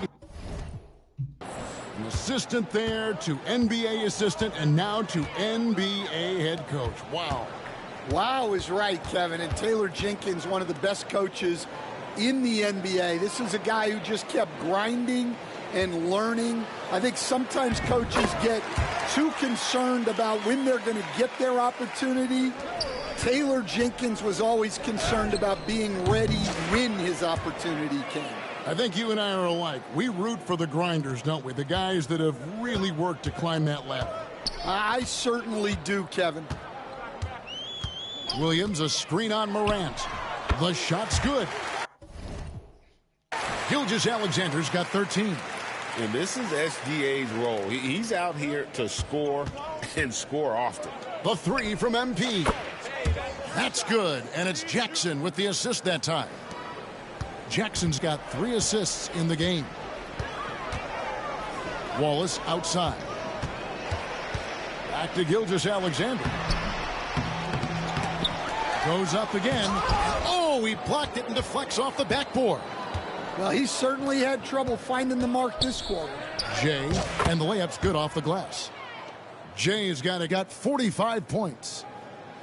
[SPEAKER 4] An assistant there to NBA assistant and now to NBA head coach. Wow.
[SPEAKER 23] Wow is right, Kevin. And Taylor Jenkins, one of the best coaches in the NBA. This is a guy who just kept grinding and learning. I think sometimes coaches get too concerned about when they're going to get their opportunity. Taylor Jenkins was always concerned about being ready when his opportunity came.
[SPEAKER 4] I think you and I are alike. We root for the grinders, don't we? The guys that have really worked to climb that ladder.
[SPEAKER 23] I certainly do, Kevin.
[SPEAKER 4] Williams, a screen on Morant. The shot's good. Gilgeous-Alexander's got 13.
[SPEAKER 5] And this is SGA's role. He's out here to score and score often.
[SPEAKER 4] The three from MP. That's good, and it's Jackson with the assist that time. Jackson's got 3 assists in the game. Wallace outside. Back to Gilgeous-Alexander. Goes up again. Oh, he blocked it and deflects off the backboard.
[SPEAKER 23] Well, he certainly had trouble finding the mark this quarter.
[SPEAKER 4] Jay, and the layup's good off the glass. Jay's got 45 points.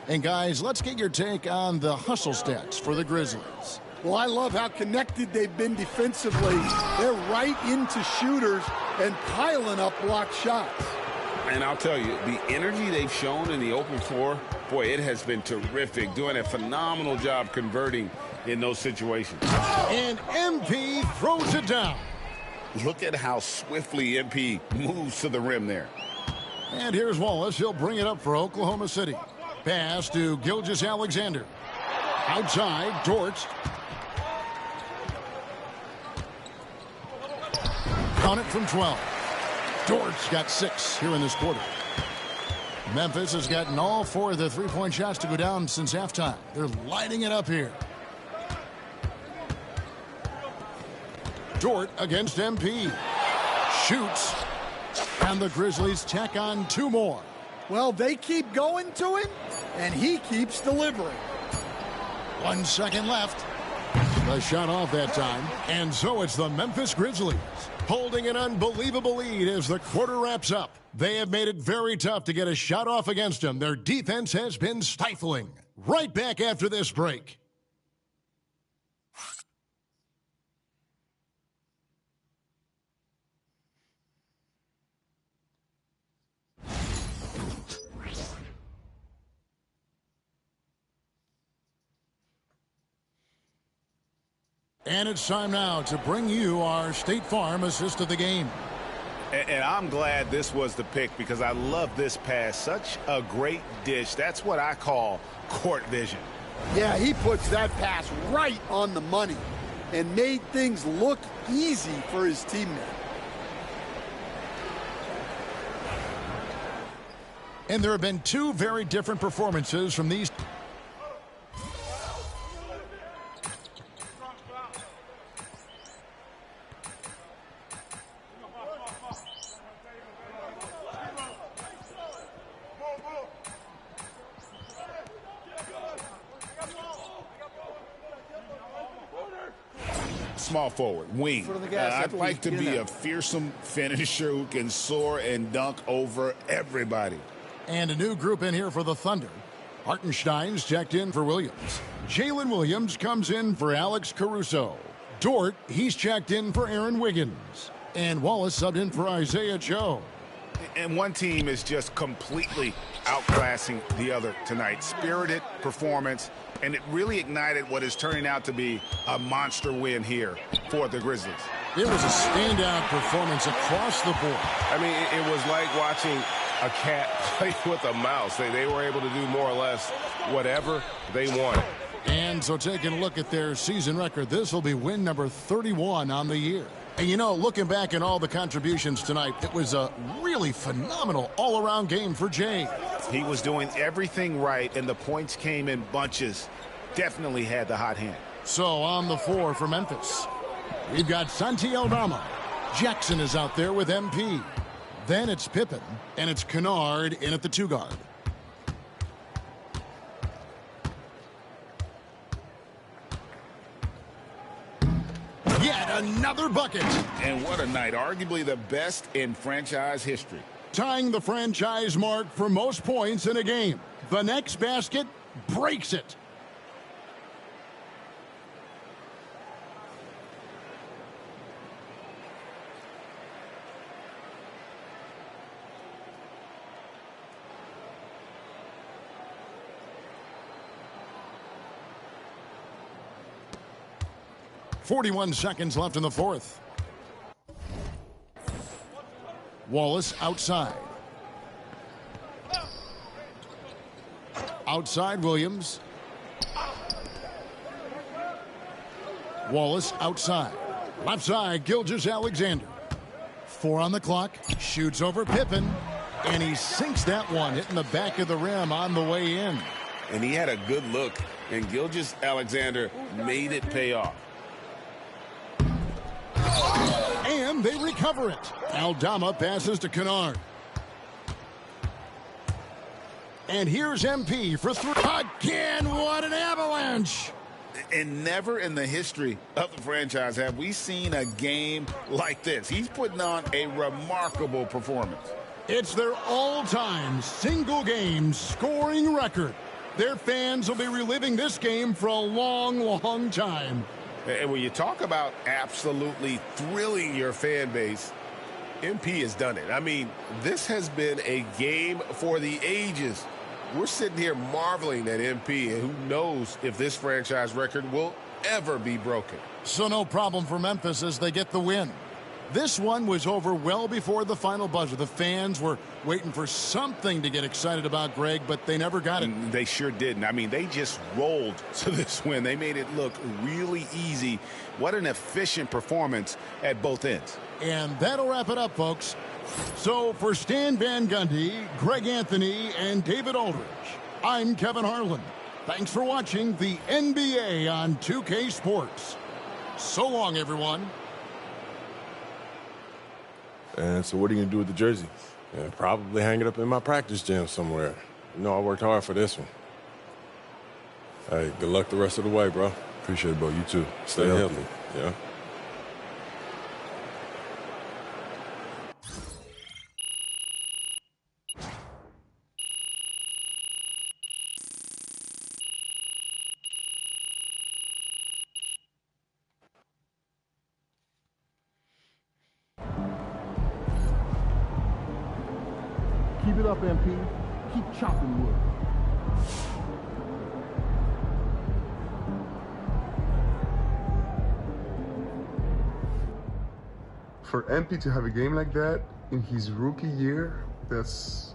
[SPEAKER 4] And guys, let's get your take on the hustle stats for the Grizzlies.
[SPEAKER 23] Well, I love how connected they've been defensively. They're right into shooters and piling up blocked shots.
[SPEAKER 5] And I'll tell you, the energy they've shown in the open floor, boy, it has been terrific. Doing a phenomenal job converting in those situations.
[SPEAKER 4] And MP throws it down.
[SPEAKER 5] Look at how swiftly MP moves to the rim there.
[SPEAKER 4] And here's Wallace. He'll bring it up for Oklahoma City. Pass to Gilgeous-Alexander. Outside, Dort. on it from 12. Dort's got 6 here in this quarter. Memphis has gotten all 4 of the three-point shots to go down since halftime. They're lighting it up here. Dort against MP. Shoots. And the Grizzlies tack on 2 more.
[SPEAKER 23] Well, they keep going to him, and he keeps delivering.
[SPEAKER 4] 1 second left. The shot off that time. And so it's the Memphis Grizzlies holding an unbelievable lead as the quarter wraps up. They have made it very tough to get a shot off against them. Their defense has been stifling. Right back after this break. And it's time now to bring you our State Farm assist of the game.
[SPEAKER 10] And I'm glad this was the pick because I love this pass. Such a great dish. That's what I call court vision.
[SPEAKER 23] Yeah, he puts that pass right on the money and made things look easy for his teammate.
[SPEAKER 4] And there have been 2 very different performances from these.
[SPEAKER 10] Small forward, wing. I'd like to be a fearsome finisher who can soar and dunk over everybody.
[SPEAKER 4] And a new group in here for the Thunder. Hartenstein's checked in for Williams. Jalen Williams comes in for Alex Caruso. Dort, he's checked in for Aaron Wiggins. And Wallace subbed in for Isaiah Joe.
[SPEAKER 10] And one team is just completely outclassing the other tonight. Spirited performance, and it really ignited what is turning out to be a monster win here for the Grizzlies.
[SPEAKER 4] It was a standout performance across the board.
[SPEAKER 11] I mean, it was like watching a cat play with a mouse. They were able to do more or less whatever they wanted.
[SPEAKER 4] And so taking a look at their season record, this will be win number 31 on the year. And you know, looking back at all the contributions tonight, it was a really phenomenal all-around game for Jay.
[SPEAKER 10] He was doing everything right, and the points came in bunches. Definitely had the hot hand.
[SPEAKER 4] So on the floor for Memphis, we've got Santi Aldama. Jackson is out there with MP. Then it's Pippen, and it's Kennard in at the 2 guard. Yet another bucket.
[SPEAKER 10] And what a night. Arguably the best in franchise history.
[SPEAKER 4] Tying the franchise mark for most points in a game. The next basket breaks it. .41 seconds left in the fourth. Wallace outside. Outside Williams. Wallace outside. Left side Gilgeous-Alexander. 4 on the clock. Shoots over Pippen. And he sinks that one, hitting the back of the rim on the way in.
[SPEAKER 10] And he had a good look. And Gilgeous-Alexander made it pay off.
[SPEAKER 4] And they recover it. Aldama passes to Kennard. And here's MP for 3. Again, what an avalanche.
[SPEAKER 10] And never in the history of the franchise have we seen a game like this. He's putting on a remarkable performance.
[SPEAKER 4] It's their all-time single-game scoring record. Their fans will be reliving this game for a long, long time.
[SPEAKER 11] And when you talk about absolutely thrilling your fan base, MP has done it. I mean, this has been a game for the ages. We're sitting here marveling at MP, and who knows if this franchise record will ever be broken.
[SPEAKER 4] So no problem for Memphis as they get the win. This one was over well before the final buzzer. The fans were waiting for something to get excited about, Greg, but they never got it.
[SPEAKER 10] They sure didn't. I mean, they just rolled to this win. They made it look really easy. What an efficient performance at both ends.
[SPEAKER 4] And that'll wrap it up, folks. So for Stan Van Gundy, Greg Anthony, and David Aldridge, I'm Kevin Harlan. Thanks for watching the NBA on 2K Sports. So long, everyone.
[SPEAKER 7] And so what are you going to do with the jersey?
[SPEAKER 22] Yeah, probably hang it up in my practice gym somewhere. You know, I worked hard for this one. Hey, good luck the rest of the way, bro.
[SPEAKER 7] Appreciate it, bro. You too.
[SPEAKER 22] Stay healthy. Yeah.
[SPEAKER 3] Keep it up, MP. Keep chopping wood.
[SPEAKER 13] For MP to have a game like that in his rookie year, that's...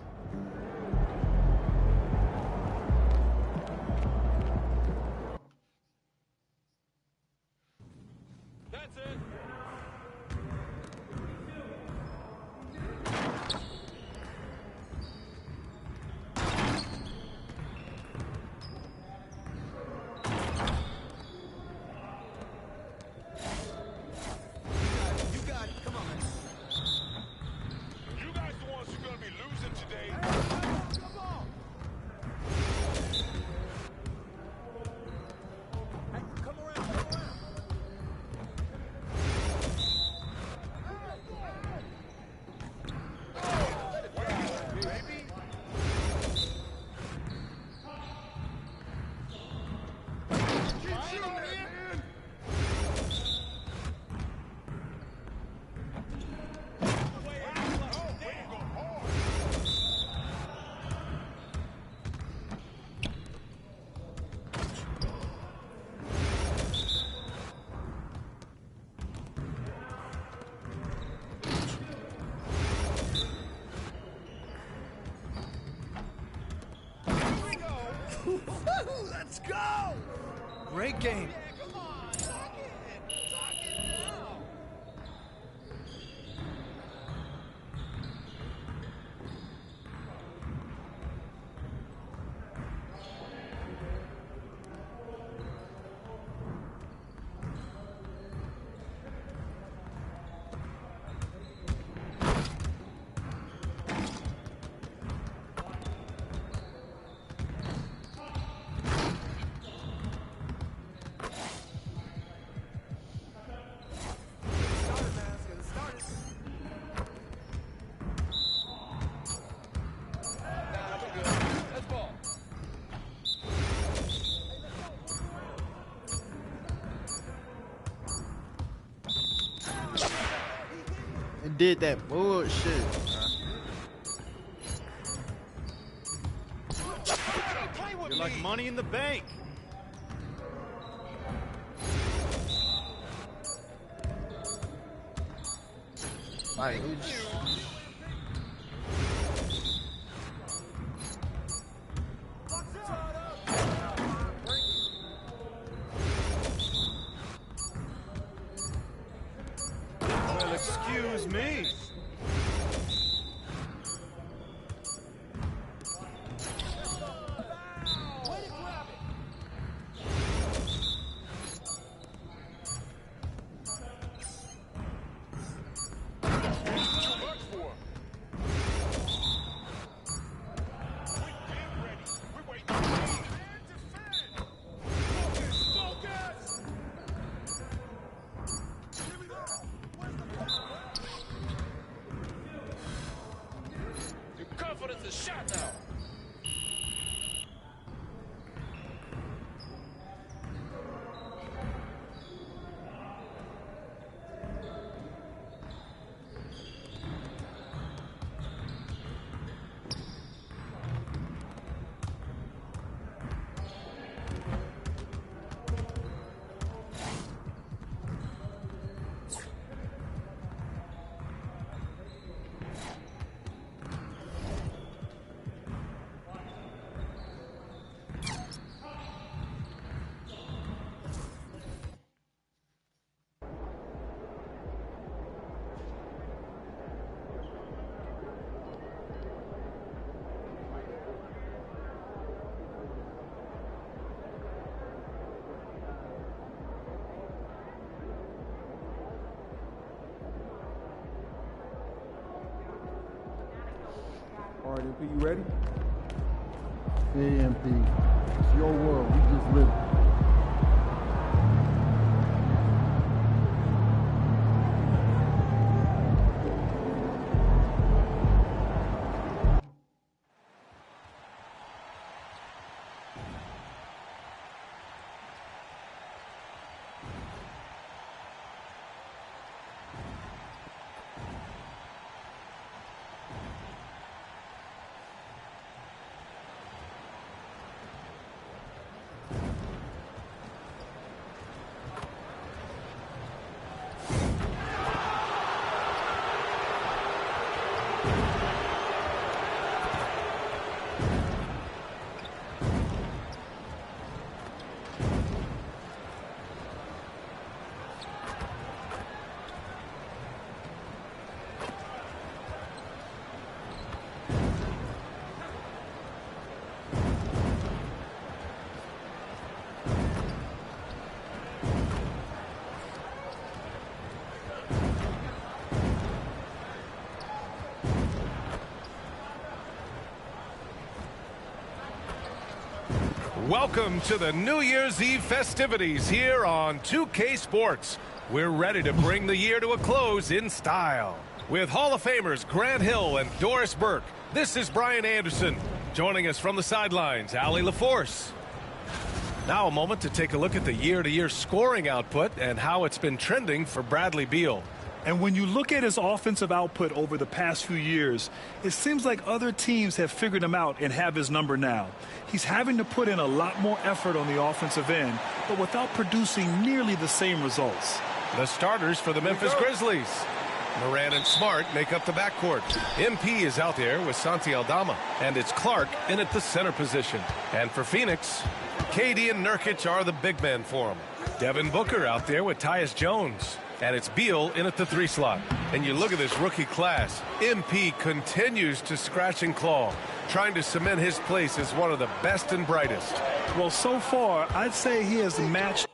[SPEAKER 24] Let's go! Great game.
[SPEAKER 1] And did that bullshit.
[SPEAKER 15] You're like money in the bank.
[SPEAKER 1] Like,
[SPEAKER 15] Well, excuse me.
[SPEAKER 3] MP, you ready? Hey, MP. It's your world. We just live it.
[SPEAKER 11] Welcome to the New Year's Eve festivities here on 2K Sports. We're ready to bring the year to a close in style. With Hall of Famers Grant Hill and Doris Burke, this is Brian Anderson. Joining us from the sidelines, Allie LaForce. Now a moment to take a look at the year-to-year scoring output and how it's been trending for Bradley Beal.
[SPEAKER 12] And when you look at his offensive output over the past few years, it seems like other teams have figured him out and have his number now. He's having to put in a lot more effort on the offensive end, but without producing nearly the same results.
[SPEAKER 11] The starters for the Memphis Grizzlies. Moran and Smart make up the backcourt. MP is out there with Santi Aldama, and it's Clark in at the center position. And for Phoenix, KD and Nurkic are the big men for him. Devin Booker out there with Tyus Jones. And it's Beal in at the 3 slot. And you look at this rookie class. MP continues to scratch and claw, trying to cement his place as one of the best and brightest.
[SPEAKER 12] Well, so far, I'd say he has matched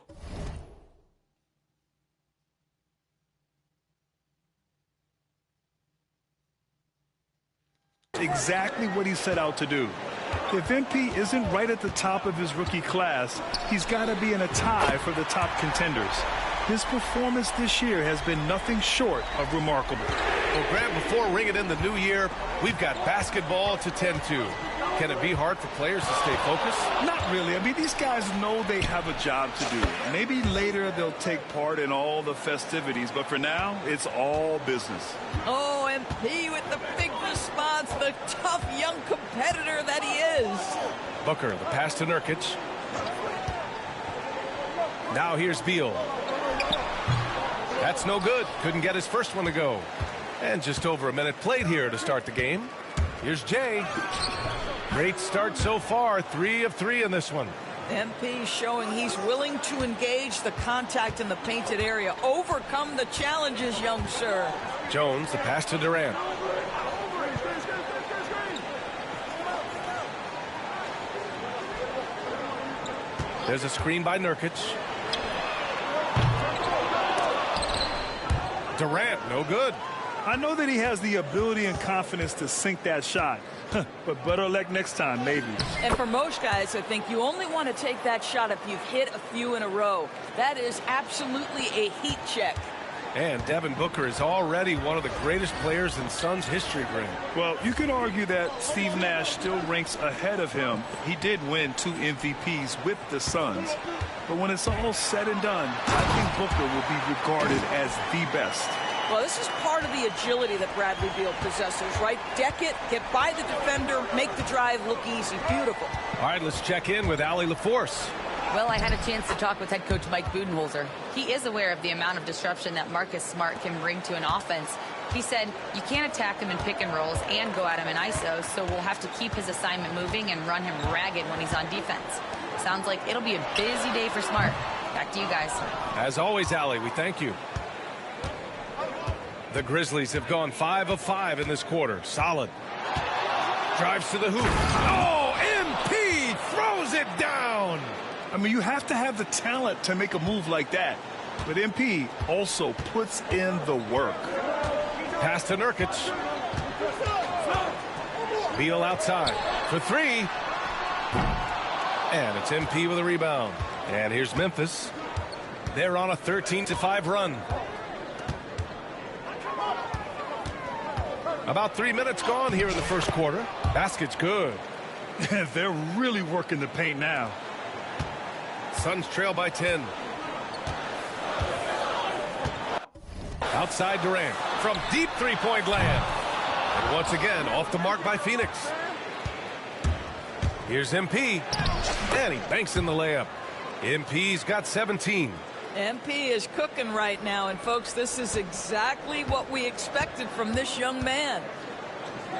[SPEAKER 12] exactly what he set out to do. If MP isn't right at the top of his rookie class, he's got to be in a tie for the top contenders. His performance this year has been nothing short of remarkable.
[SPEAKER 11] Well, Grant, before ringing in the new year, we've got basketball to tend to. Can it be hard for players to stay focused?
[SPEAKER 12] Not really. I mean, these guys know they have a job to do. Maybe later they'll take part in all the festivities, but for now, it's all business.
[SPEAKER 14] Oh, MP with the big response, the tough young competitor that he is.
[SPEAKER 11] Booker, the pass to Nurkic. Now here's Beal. That's no good. Couldn't get his first one to go. And just over a minute played here to start the game. Here's Jay. Great start so far. 3 of 3 in this one.
[SPEAKER 14] MP showing he's willing to engage the contact in the painted area. Overcome the challenges, young sir.
[SPEAKER 11] Jones, the pass to Durant. There's a screen by Nurkic. Durant, no good.
[SPEAKER 12] I know that he has the ability and confidence to sink that shot, but better luck next time, maybe.
[SPEAKER 14] And for most guys, I think you only want to take that shot if you've hit a few in a row. That is absolutely a heat check.
[SPEAKER 11] And Devin Booker is already one of the greatest players in Suns history, Grant.
[SPEAKER 12] Well, you could argue that Steve Nash still ranks ahead of him. He did win 2 MVPs with the Suns. But when it's all said and done, I think Booker will be regarded as the best.
[SPEAKER 14] Well, this is part of the agility that Bradley Beal possesses, right? Deck it, get by the defender, make the drive look easy. Beautiful.
[SPEAKER 11] All right, let's check in with Allie LaForce.
[SPEAKER 16] Well, I had a chance to talk with head coach Mike Budenholzer. He is aware of the amount of disruption that Marcus Smart can bring to an offense. He said, you can't attack him in pick and rolls and go at him in ISO, so we'll have to keep his assignment moving and run him ragged when he's on defense. Sounds like it'll be a busy day for Smart. Back to you guys.
[SPEAKER 11] As always, Allie, we thank you. The Grizzlies have gone 5 of 5 in this quarter. Solid. Drives to the hoop. Oh, MP throws it down.
[SPEAKER 12] I mean, you have to have the talent to make a move like that. But MP also puts in the work.
[SPEAKER 11] Pass to Nurkic. Beal outside for three. And it's MP with a rebound. And here's Memphis. They're on a 13-5 run. About 3 minutes gone here in the first quarter. Basket's good.
[SPEAKER 12] They're really working the paint now.
[SPEAKER 11] Suns trail by 10. Outside Durant from deep three-point land. And once again, off the mark by Phoenix. Here's MP. And he banks in the layup. MP's got 17.
[SPEAKER 14] MP is cooking right now. And, folks, this is exactly what we expected from this young man.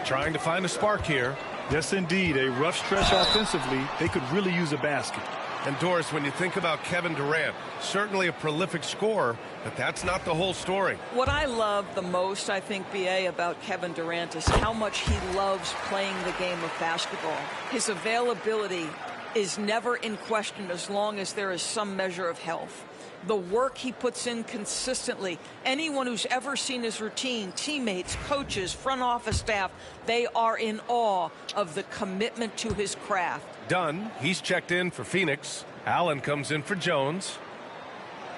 [SPEAKER 11] Trying to find a spark here.
[SPEAKER 12] Yes, indeed. A rough stretch offensively. They could really use a basket.
[SPEAKER 11] And, Doris, when you think about Kevin Durant, certainly a prolific scorer, but that's not the whole story.
[SPEAKER 14] What I love the most, I think, B.A., about Kevin Durant is how much he loves playing the game of basketball. His availability is never in question as long as there is some measure of health. The work he puts in consistently. Anyone who's ever seen his routine, teammates, coaches, front office staff, they are in awe of the commitment to his craft.
[SPEAKER 11] Dunn, he's checked in for Phoenix. Allen comes in for Jones.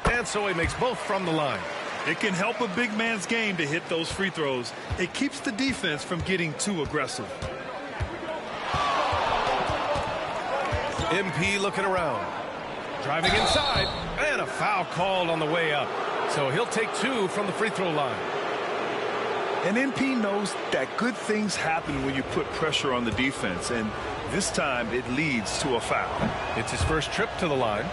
[SPEAKER 11] And so he makes both from the line.
[SPEAKER 12] It can help a big man's game to hit those free throws. It keeps the defense from getting too aggressive.
[SPEAKER 11] MP looking around. Driving inside. And a foul called on the way up. So he'll take two from the free throw line.
[SPEAKER 12] And MP knows that good things happen when you put pressure on the defense. And this time it leads to a foul.
[SPEAKER 11] It's his first trip to the line.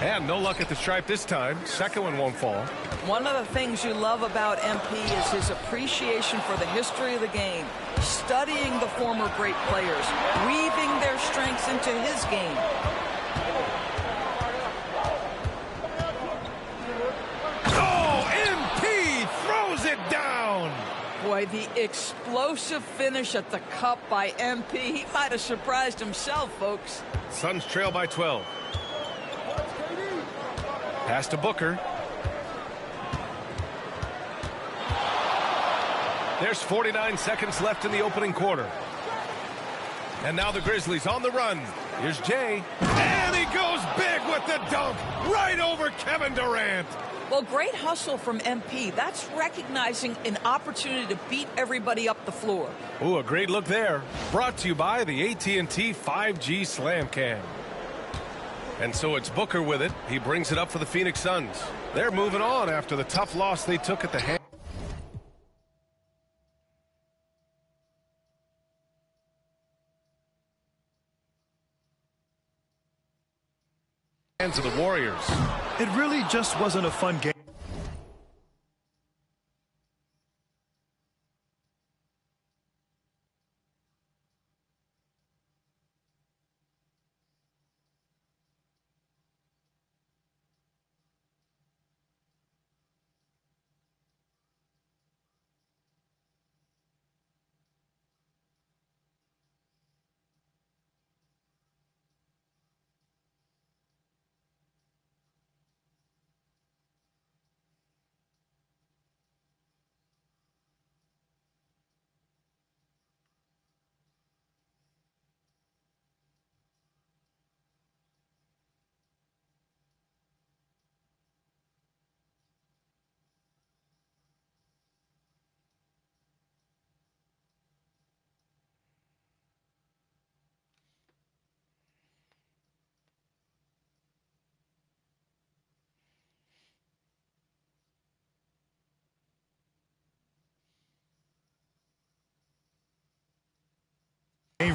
[SPEAKER 11] And no luck at the stripe this time. Second one won't fall.
[SPEAKER 14] One of the things you love about MP is his appreciation for the history of the game, studying the former great players, weaving their strengths into his game.
[SPEAKER 11] Oh, MP throws it down.
[SPEAKER 14] Boy, the explosive finish at the cup by MP. He might have surprised himself, folks.
[SPEAKER 11] Suns trail by 12. Pass to Booker. There's 49 seconds left in the opening quarter. And now the Grizzlies on the run. Here's Jay. And he goes big with the dunk right over Kevin Durant.
[SPEAKER 14] Well, great hustle from MP. That's recognizing an opportunity to beat everybody up the floor.
[SPEAKER 11] Ooh, a great look there. Brought to you by the AT&T 5G Slam Cam. And so it's Booker with it. He brings it up for the Phoenix Suns. They're moving on after the tough loss they took at the hands of the Warriors.
[SPEAKER 12] It really just wasn't a fun game.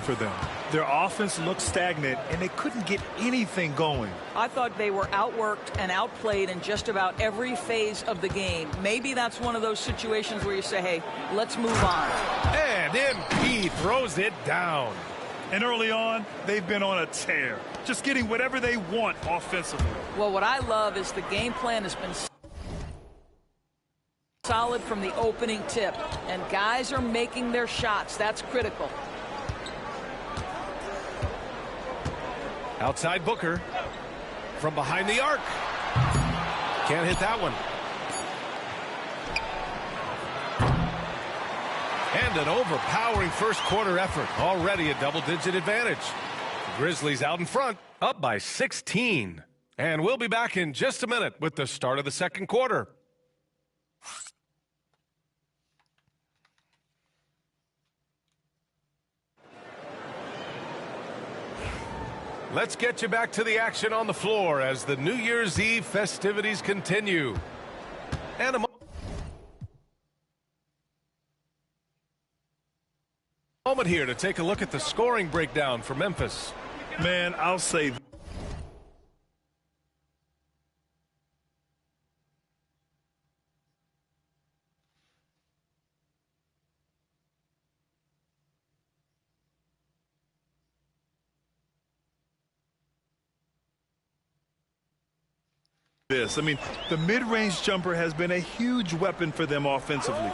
[SPEAKER 12] For them. Their offense looked stagnant, and they couldn't get anything going.
[SPEAKER 14] I thought they were outworked and outplayed in just about every phase of the game. Maybe that's one of those situations where you say, hey, let's move on.
[SPEAKER 11] And MP throws it down.
[SPEAKER 12] And early on, they've been on a tear, just getting whatever they want offensively.
[SPEAKER 14] Well, what I love is the game plan has been solid from the opening tip, and guys are making their shots. That's critical.
[SPEAKER 11] Outside Booker from behind the arc. Can't hit that one. And an overpowering first quarter effort. Already a double-digit advantage. Grizzlies out in front, up by 16. And we'll be back in just a minute with the start of the second quarter. Let's get you back to the action on the floor as the New Year's Eve festivities continue. And a moment here to take a look at the scoring breakdown for Memphis.
[SPEAKER 12] Man, I'll say this. I mean, the mid-range jumper has been a huge weapon for them offensively.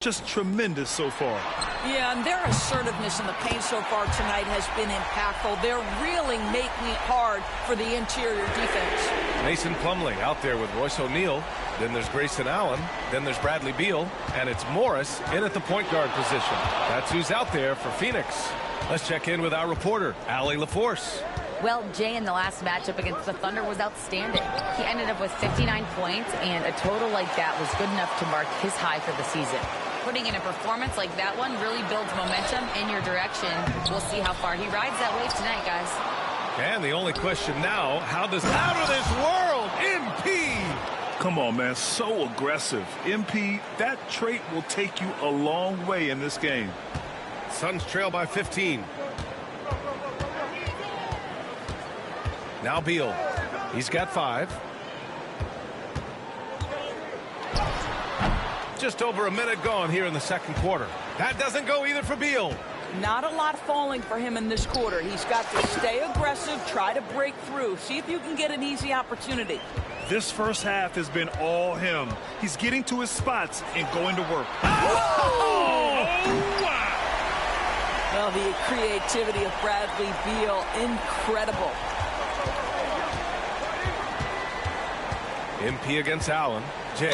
[SPEAKER 12] Just tremendous so far.
[SPEAKER 14] Yeah, and their assertiveness in the paint so far tonight has been impactful. They're really making it hard for the interior defense.
[SPEAKER 11] Mason Plumlee out there with Royce O'Neal. Then there's Grayson Allen. Then there's Bradley Beal. And it's Morris in at the point guard position. That's who's out there for Phoenix. Let's check in with our reporter, Allie LaForce.
[SPEAKER 16] Well, Jay, in the last matchup against the Thunder was outstanding. He ended up with 59 points, and a total like that was good enough to mark his high for the season. Putting in a performance like that one really builds momentum in your direction. We'll see how far he rides that wave tonight, guys.
[SPEAKER 11] And the only question now, how does out of this world, MP?
[SPEAKER 12] Come on, man, so aggressive. MP, that trait will take you a long way in this game.
[SPEAKER 11] Suns trail by 15. Now Beal. He's got 5. Just over a minute gone here in the second quarter. That doesn't go either for Beal.
[SPEAKER 14] Not a lot falling for him in this quarter. He's got to stay aggressive, try to break through. See if you can get an easy opportunity.
[SPEAKER 12] This first half has been all him. He's getting to his spots and going to work.
[SPEAKER 14] Oh, wow. Well, the creativity of Bradley Beal, incredible.
[SPEAKER 11] MP against Allen. Jay,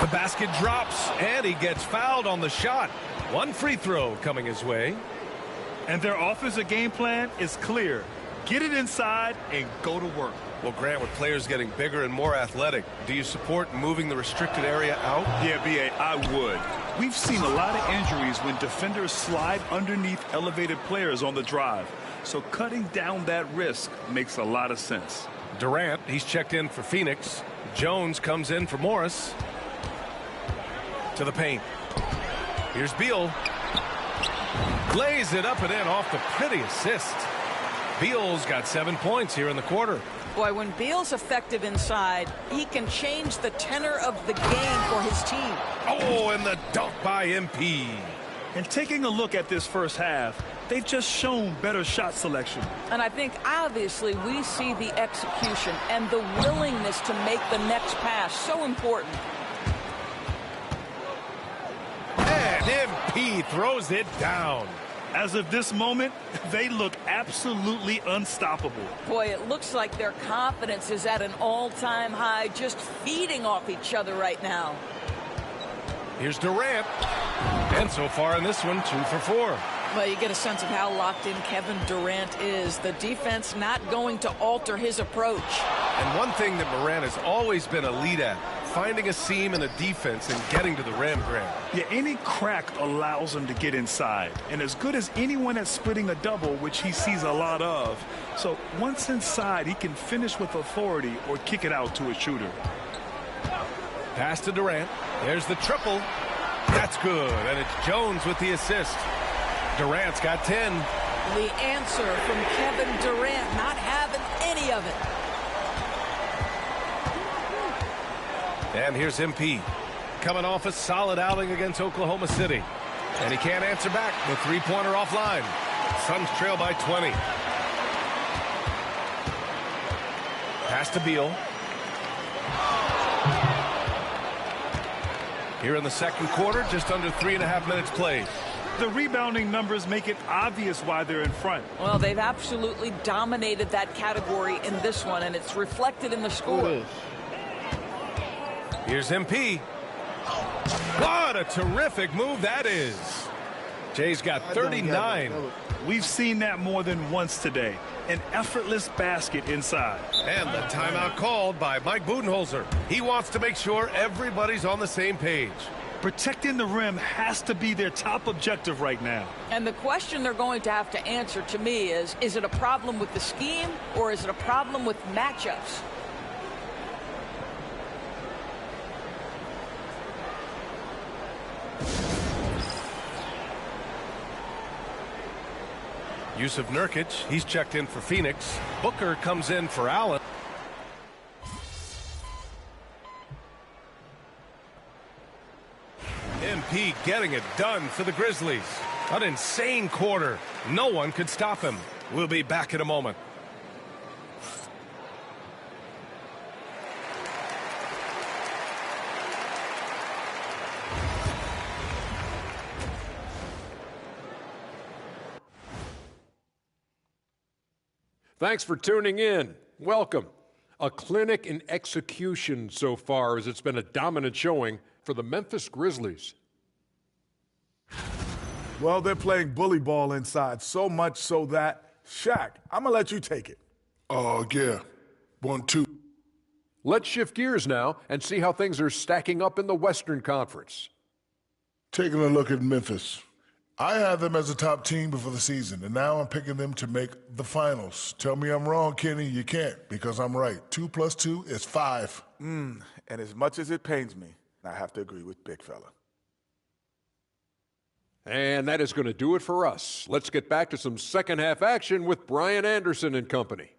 [SPEAKER 11] the basket drops, and he gets fouled on the shot. One free throw coming his way.
[SPEAKER 12] And their offensive game plan is clear. Get it inside and go to work.
[SPEAKER 11] Well, Grant, with players getting bigger and more athletic, do you support moving the restricted area out?
[SPEAKER 12] Yeah, B.A., I would. We've seen a lot of injuries when defenders slide underneath elevated players on the drive. So cutting down that risk makes a lot of sense.
[SPEAKER 11] Durant, he's checked in for Phoenix. Jones comes in for Morris. To the paint. Here's Beal. Lays it up and in off the pretty assist. Beal's got 7 points here in the quarter.
[SPEAKER 14] Boy, when Beal's effective inside, he can change the tenor of the game for his team.
[SPEAKER 11] Oh, and the dunk by MP.
[SPEAKER 12] And taking a look at this first half, they've just shown better shot selection.
[SPEAKER 14] And I think, obviously, we see the execution and the willingness to make the next pass so important.
[SPEAKER 11] And MP throws it down.
[SPEAKER 12] As of this moment, they look absolutely unstoppable.
[SPEAKER 14] Boy, it looks like their confidence is at an all-time high, just feeding off each other right now.
[SPEAKER 11] Here's Durant. And so far in this one, 2 for 4.
[SPEAKER 14] Well, you get a sense of how locked in Kevin Durant is. The defense not going to alter his approach.
[SPEAKER 11] And one thing that Morant has always been a lead at, finding a seam in a defense and getting to the rim, Grant.
[SPEAKER 12] Yeah, any crack allows him to get inside. And as good as anyone at splitting a double, which he sees a lot of. So once inside, he can finish with authority or kick it out to a shooter.
[SPEAKER 11] Pass to Durant. There's the triple. That's good. And it's Jones with the assist. Durant's got 10.
[SPEAKER 14] The answer from Kevin Durant, not having any of it.
[SPEAKER 11] And here's MP. Coming off a solid outing against Oklahoma City. And he can't answer back. The three-pointer offline. Suns trail by 20. Pass to Beal. Here in the second quarter, just under 3.5 minutes played.
[SPEAKER 12] The rebounding numbers make it obvious why they're in front.
[SPEAKER 14] Well, they've absolutely dominated that category in this one, and it's reflected in the score.
[SPEAKER 11] Here's MP. What a terrific move that is. Jay's got 39.
[SPEAKER 12] We've seen that more than once today. An effortless basket inside.
[SPEAKER 11] And the timeout called by Mike Budenholzer. He wants to make sure everybody's on the same page.
[SPEAKER 12] Protecting the rim has to be their top objective right now.
[SPEAKER 14] And the question they're going to have to answer to me is it a problem with the scheme or is it a problem with matchups?
[SPEAKER 11] Yusuf Nurkic, he's checked in for Phoenix. Booker comes in for Allen. MP getting it done for the Grizzlies. An insane quarter. No one could stop him. We'll be back in a moment.
[SPEAKER 2] Thanks for tuning in. Welcome. A clinic in execution so far, as it's been a dominant showing for the Memphis Grizzlies.
[SPEAKER 9] Well, they're playing bully ball inside, so much so that, Shaq, I'm going to let you take it.
[SPEAKER 8] Oh, yeah. 1-2.
[SPEAKER 2] Let's shift gears now and see how things are stacking up in the Western Conference.
[SPEAKER 8] Taking a look at Memphis. I had them as a top team before the season, and now I'm picking them to make the finals. Tell me I'm wrong, Kenny. You can't, because I'm right. 2 + 2 is 5.
[SPEAKER 9] And as much as it pains me, I have to agree with Big Fella.
[SPEAKER 2] And that is going to do it for us. Let's get back to some second half action with Brian Anderson and company.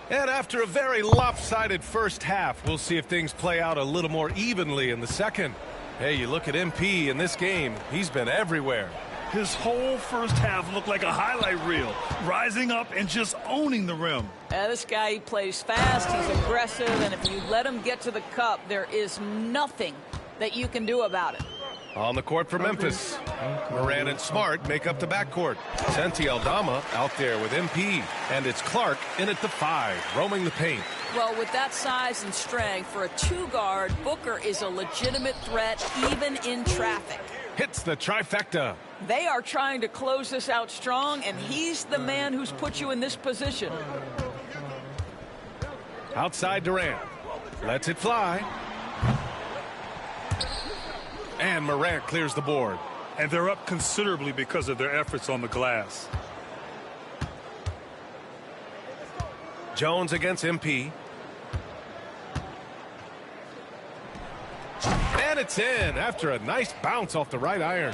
[SPEAKER 11] And after a very lopsided first half, we'll see if things play out a little more evenly in the second. Hey, you look at MP in this game, he's been everywhere.
[SPEAKER 12] His whole first half looked like a highlight reel, rising up and just owning the rim.
[SPEAKER 14] This guy, he plays fast, he's aggressive, and if you let him get to the cup, there is nothing that you can do about it.
[SPEAKER 11] On the court for Memphis. Morant and Smart make up the backcourt. Santi Aldama out there with MP. And it's Clark in at the 5, roaming the paint.
[SPEAKER 14] Well, with that size and strength, for a 2-guard, Booker is a legitimate threat even in traffic.
[SPEAKER 11] Hits the trifecta.
[SPEAKER 14] They are trying to close this out strong, and he's the man who's put you in this position.
[SPEAKER 11] Outside Durant. Lets it fly. And Morant clears the board.
[SPEAKER 12] And they're up considerably because of their efforts on the glass.
[SPEAKER 11] Jones against MP. And it's in after a nice bounce off the right iron.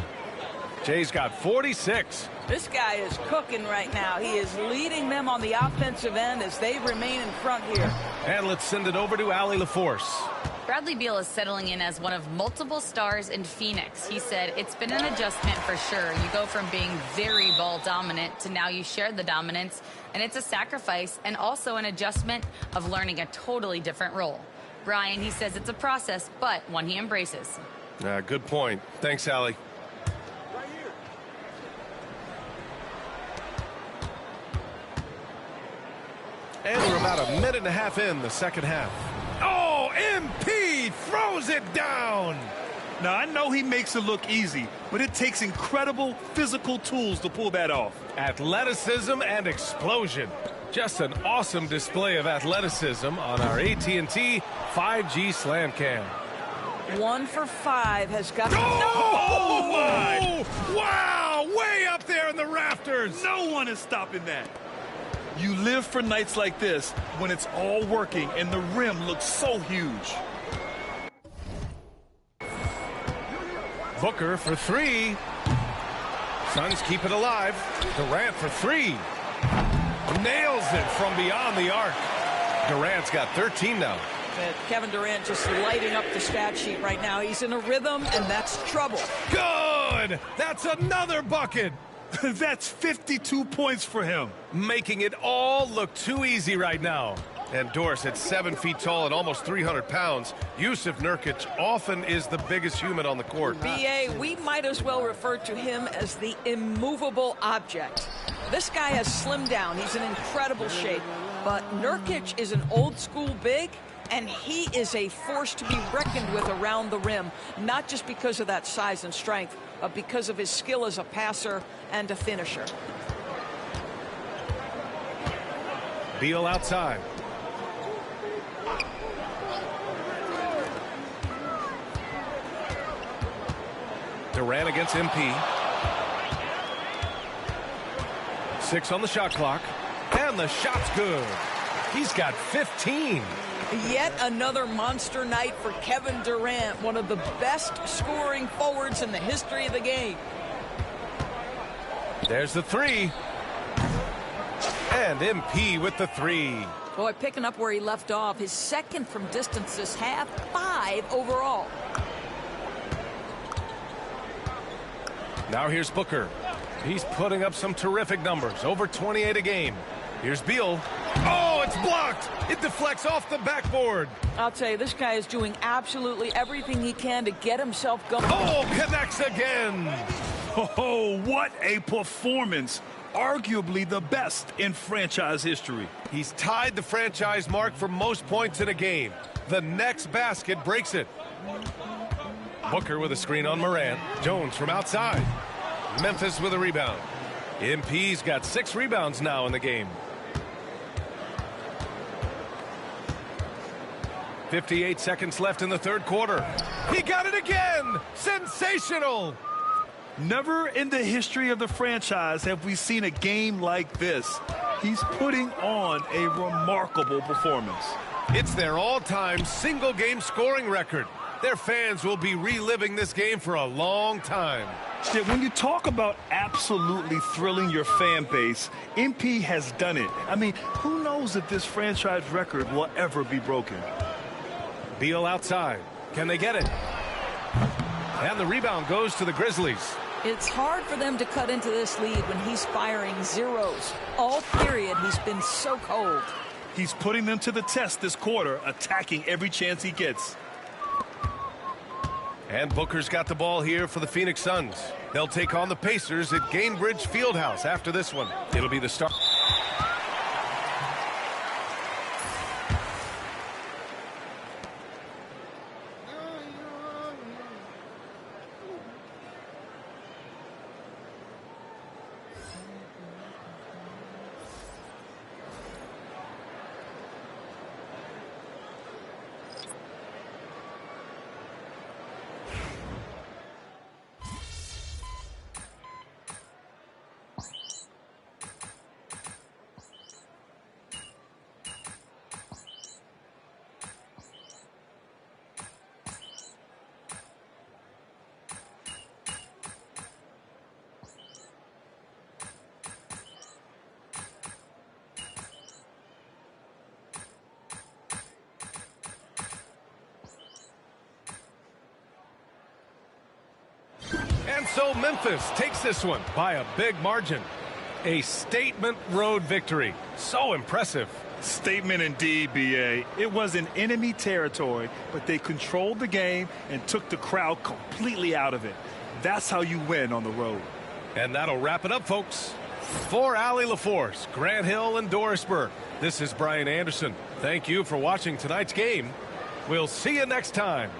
[SPEAKER 11] Jay's got 46.
[SPEAKER 14] This guy is cooking right now. He is leading them on the offensive end as they remain in front here.
[SPEAKER 11] And let's send it over to Allie LaForce.
[SPEAKER 16] Bradley Beal is settling in as one of multiple stars in Phoenix. He said, it's been an adjustment for sure. You go from being very ball dominant to now you share the dominance. And it's a sacrifice and also an adjustment of learning a totally different role. Brian, he says it's a process, but one he embraces.
[SPEAKER 11] Good point. Thanks, Allie. And we're about a minute and a half in the second half. Oh, MP throws it down.
[SPEAKER 12] Now, I know he makes it look easy, but it takes incredible physical tools to pull that off.
[SPEAKER 11] Athleticism and explosion. Just an awesome display of athleticism on our AT&T 5G Slam Cam.
[SPEAKER 14] 1 for 5 has got to...
[SPEAKER 11] Oh, my! Wow! Way up there in the rafters!
[SPEAKER 12] No one is stopping that. You live for nights like this when it's all working and the rim looks so huge.
[SPEAKER 11] Booker for 3. Suns keep it alive. Durant for 3. Nails it from beyond the arc. Durant's got 13 now.
[SPEAKER 14] that Kevin Durant just lighting up the stat sheet right now. He's in a rhythm, and that's trouble.
[SPEAKER 11] Good! That's another bucket!
[SPEAKER 12] That's 52 points for him.
[SPEAKER 11] Making it all look too easy right now. And Doris, at 7 feet tall and almost 300 pounds, Jusuf Nurkic often is the biggest human on the court.
[SPEAKER 14] B.A., we might as well refer to him as the immovable object. This guy has slimmed down. He's in incredible shape. But Nurkic is an old-school big, and he is a force to be reckoned with around the rim, not just because of that size and strength, but because of his skill as a passer and a finisher.
[SPEAKER 11] Beal outside. Durant against MP. 6 on the shot clock. And the shot's good. He's got 15.
[SPEAKER 14] Yet another monster night for Kevin Durant, one of the best scoring forwards in the history of the game.
[SPEAKER 11] There's the 3. And MP with the 3.
[SPEAKER 14] Boy, picking up where he left off. His second from distance this half, 5 overall.
[SPEAKER 11] Now here's Booker. He's putting up some terrific numbers, over 28 a game. Here's Beal. Oh, it's blocked. It deflects off the backboard.
[SPEAKER 14] I'll tell you, this guy is doing absolutely everything he can to get himself going.
[SPEAKER 11] Oh, connects again.
[SPEAKER 12] Oh, what a performance. Arguably the best in franchise history.
[SPEAKER 11] He's tied the franchise mark for most points in a game. The next basket breaks it. Booker with a screen on Morant. Jones from outside. Memphis with a rebound. MP's got 6 rebounds now in the game. 58 seconds left in the third quarter. He got it again! Sensational!
[SPEAKER 12] Never in the history of the franchise have we seen a game like this. He's putting on a remarkable performance.
[SPEAKER 11] It's their all-time single-game scoring record. Their fans will be reliving this game for a long time.
[SPEAKER 12] Yeah, when you talk about absolutely thrilling your fan base, MP has done it. I mean, who knows if this franchise record will ever be broken?
[SPEAKER 11] Beal outside. Can they get it? And the rebound goes to the Grizzlies.
[SPEAKER 14] It's hard for them to cut into this lead when he's firing zeros. All period, he's been so cold.
[SPEAKER 12] He's putting them to the test this quarter, attacking every chance he gets.
[SPEAKER 11] And Booker's got the ball here for the Phoenix Suns. They'll take on the Pacers at Gainbridge Fieldhouse after this one. It'll be the start. And so Memphis takes this one by a big margin. A statement road victory. So impressive.
[SPEAKER 12] Statement indeed, B.A. It was in enemy territory, but they controlled the game and took the crowd completely out of it. That's how you win on the road.
[SPEAKER 11] And that'll wrap it up, folks. For Allie LaForce, Grant Hill, and Doris Burke, this is Brian Anderson. Thank you for watching tonight's game. We'll see you next time.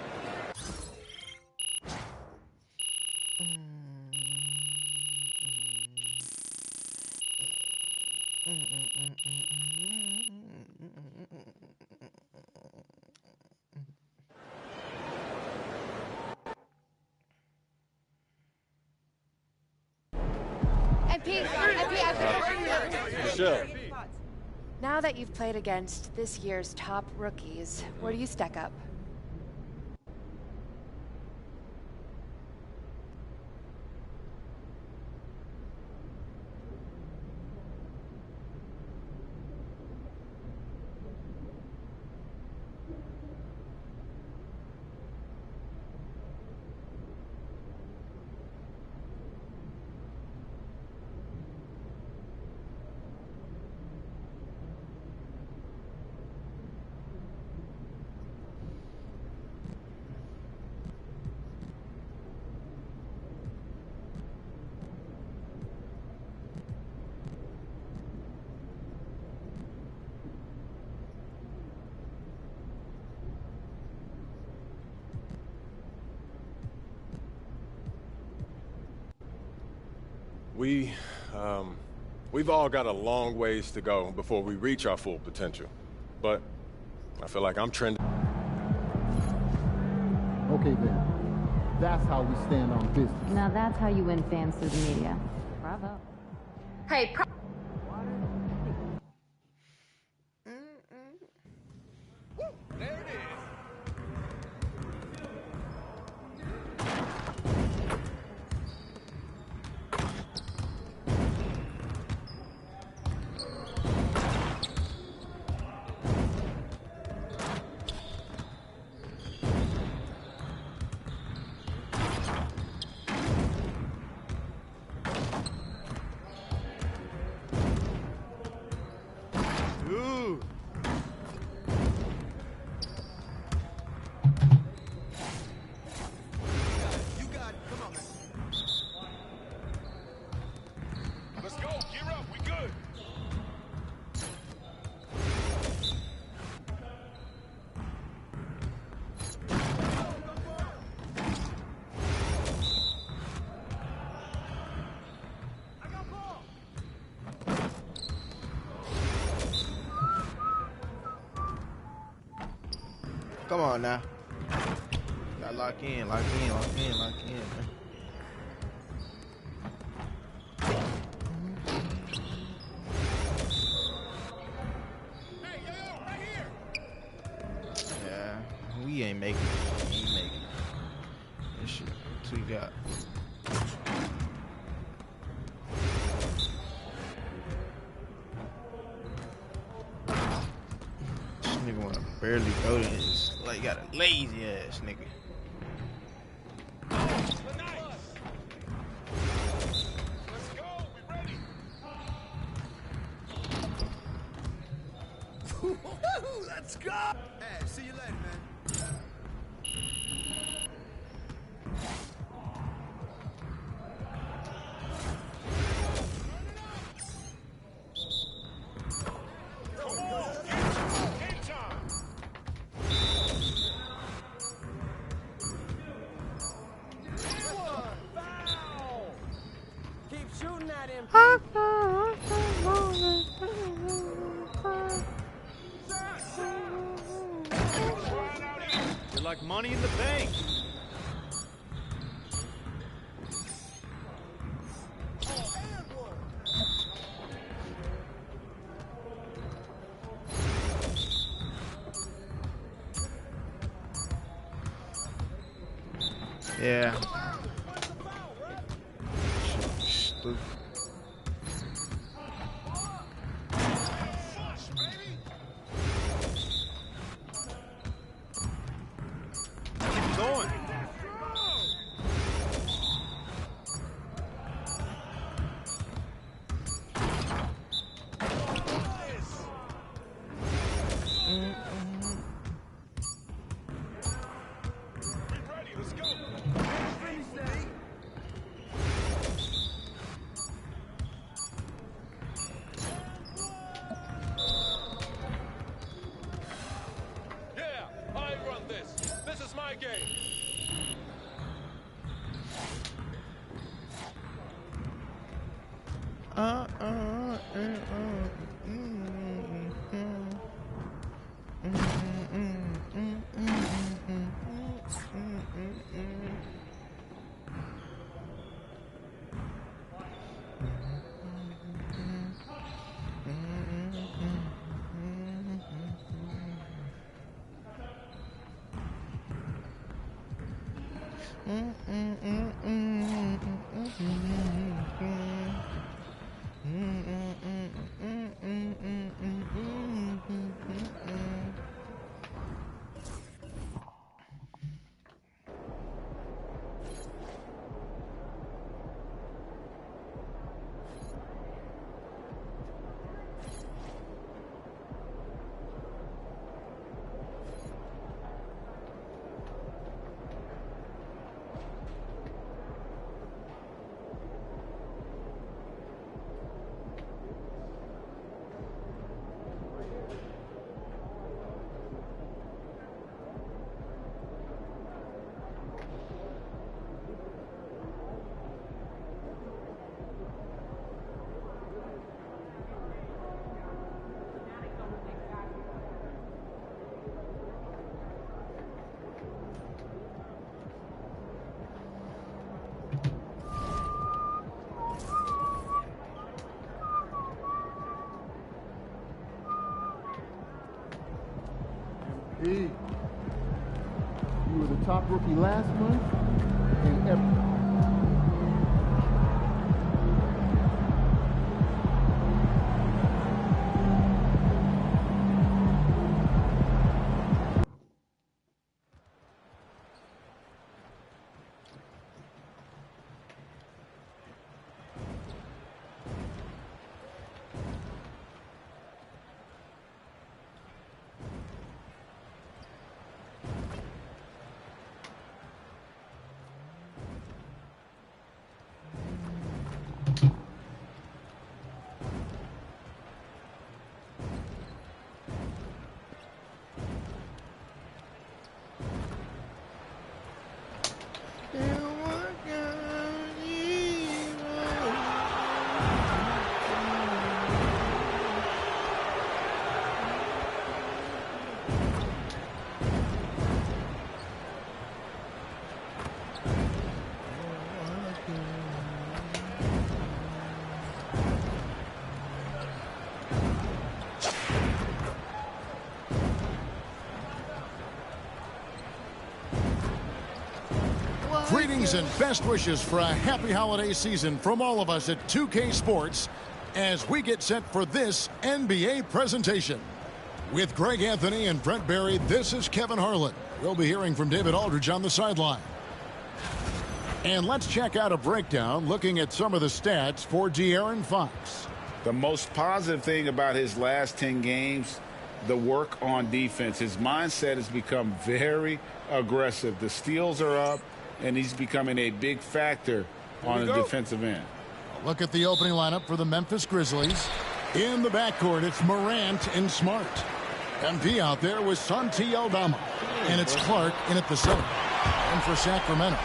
[SPEAKER 17] Now that you've played against this year's top rookies, where do you stack up?
[SPEAKER 22] we've all got a long ways to go before we reach our full potential. But I feel like I'm trending.
[SPEAKER 3] Okay, then. That's how we stand on business.
[SPEAKER 18] Now that's how you win fans through the media. Bravo. Hey,
[SPEAKER 1] Come on now. Gotta lock in, lock in, lock in, lock in, man. Yeah, we ain't making it. We ain't making it. This shit, that's what we got. This nigga wanna barely go to his, like, got a lazy ass nigga.
[SPEAKER 15] Let's go! Hey, see you later, man.
[SPEAKER 19] Keep shooting at him.
[SPEAKER 15] You're like money in the bank.
[SPEAKER 1] Yeah. Stupid.
[SPEAKER 15] Keep going.
[SPEAKER 2] Yeah, I run this. This is my game.
[SPEAKER 3] Big. You were the top rookie last month and ever.
[SPEAKER 4] Greetings and best wishes for a happy holiday season from all of us at 2K Sports as we get set for this NBA presentation. With Greg Anthony and Brent Barry, this is Kevin Harlan. We'll be hearing from David Aldridge on the sideline. And let's check out a breakdown looking at some of the stats for De'Aaron Fox.
[SPEAKER 10] The most positive thing about his last 10 games, the work on defense. His mindset has become very aggressive. The steals are up, and he's becoming a big factor on the defensive end.
[SPEAKER 4] Look at the opening lineup for the Memphis Grizzlies. In the backcourt, it's Morant and Smart. MP out there with Santi Aldama. And it's Clark in at the center. And for Sacramento,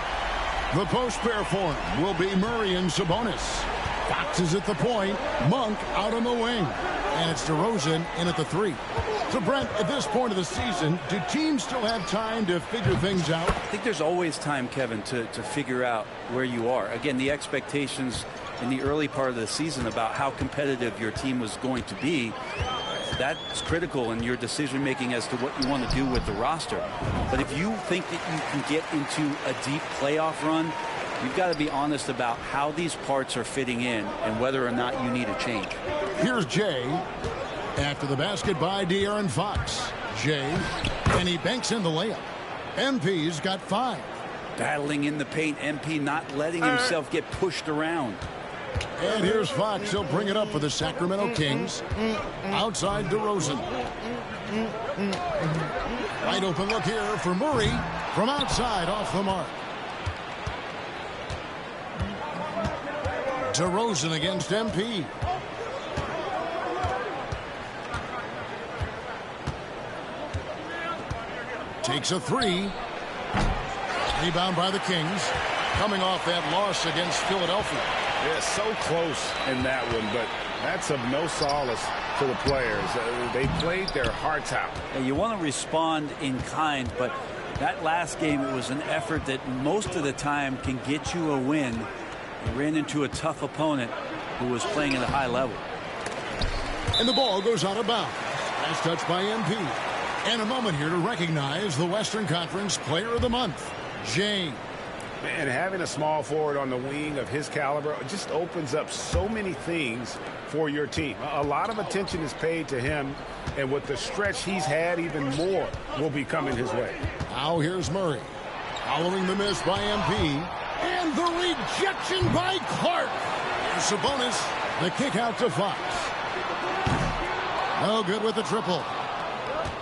[SPEAKER 4] the post pair for him will be Murray and Sabonis. Fox is at the point. Monk out on the wing. And it's DeRozan in at the 3. So, Brent, at this point of the season, do teams still have time to figure things out?
[SPEAKER 5] I think there's always time, Kevin, to figure out where you are. Again, the expectations in the early part of the season about how competitive your team was going to be, that's critical in your decision-making as to what you want to do with the roster. But if you think that you can get into a deep playoff run, you've got to be honest about how these parts are fitting in and whether or not you need a change.
[SPEAKER 4] Here's Jay. After the basket by De'Aaron Fox. Jay, and he banks in the layup. MP's got 5.
[SPEAKER 5] Battling in the paint, MP not letting himself get pushed around.
[SPEAKER 4] And here's Fox. He'll bring it up for the Sacramento Kings. Outside DeRozan. Wide open look here for Murray. From outside off the mark. DeRozan against MP. Takes a 3. Rebound by the Kings. Coming off that loss against Philadelphia.
[SPEAKER 10] Yeah, so close in that one, but that's of no solace to the players. They played their hearts out.
[SPEAKER 5] And you want to respond in kind, but that last game, it was an effort that most of the time can get you a win. You ran into a tough opponent who was playing at a high level.
[SPEAKER 4] And the ball goes out of bounds. Last touch by MP. And a moment here to recognize the Western Conference Player of the Month, James.
[SPEAKER 10] Man, having a small forward on the wing of his caliber just opens up so many things for your team. A lot of attention is paid to him, and with the stretch he's had, even more will be coming his way.
[SPEAKER 4] Now here's Murray. Following the miss by MP. And the rejection by Clark. And Sabonis, the kick out to Fox. No good with the triple.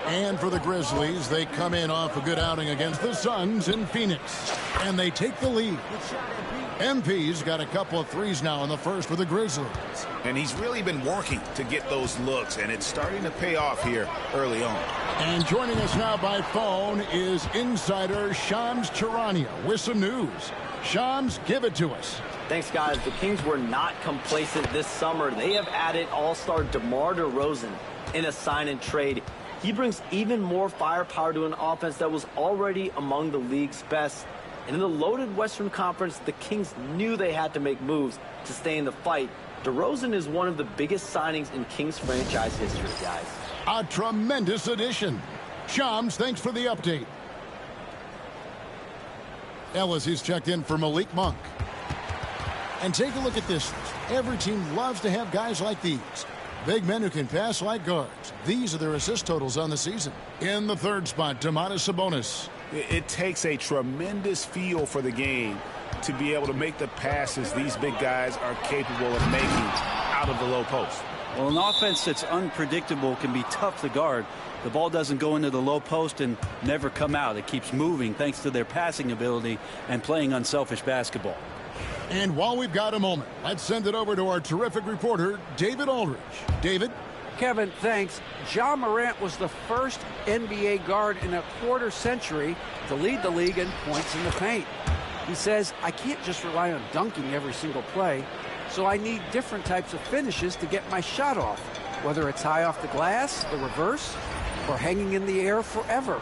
[SPEAKER 4] And for the Grizzlies, they come in off a good outing against the Suns in Phoenix. And they take the lead. MP's got a couple of threes now in the first for the Grizzlies.
[SPEAKER 10] And he's really been working to get those looks, and it's starting to pay off here early on.
[SPEAKER 4] And joining us now by phone is insider Shams Charania with some news. Shams, give it to us.
[SPEAKER 6] Thanks, guys. The Kings were not complacent this summer. They have added all-star DeMar DeRozan in a sign-and-trade. He brings even more firepower to an offense that was already among the league's best. And in the loaded Western Conference, the Kings knew they had to make moves to stay in the fight. DeRozan is one of the biggest signings in Kings franchise history, guys.
[SPEAKER 4] A tremendous addition. Shams, thanks for the update. Ellis is checked in for Malik Monk. And take a look at this. Every team loves to have guys like these. Big men who can pass like guards. These are their assist totals on the season. In the third spot, Domantas Sabonis.
[SPEAKER 10] It takes a tremendous feel for the game to be able to make the passes these big guys are capable of making out of the low post.
[SPEAKER 5] Well, an offense that's unpredictable can be tough to guard. The ball doesn't go into the low post and never come out. It keeps moving thanks to their passing ability and playing unselfish basketball.
[SPEAKER 4] And while we've got a moment, let's send it over to our terrific reporter, David Aldridge. David?
[SPEAKER 24] Kevin, thanks. Ja Morant was the first NBA guard in a quarter century to lead the league in points in the paint. He says, I can't just rely on dunking every single play, so I need different types of finishes to get my shot off, whether it's high off the glass, the reverse, or hanging in the air forever.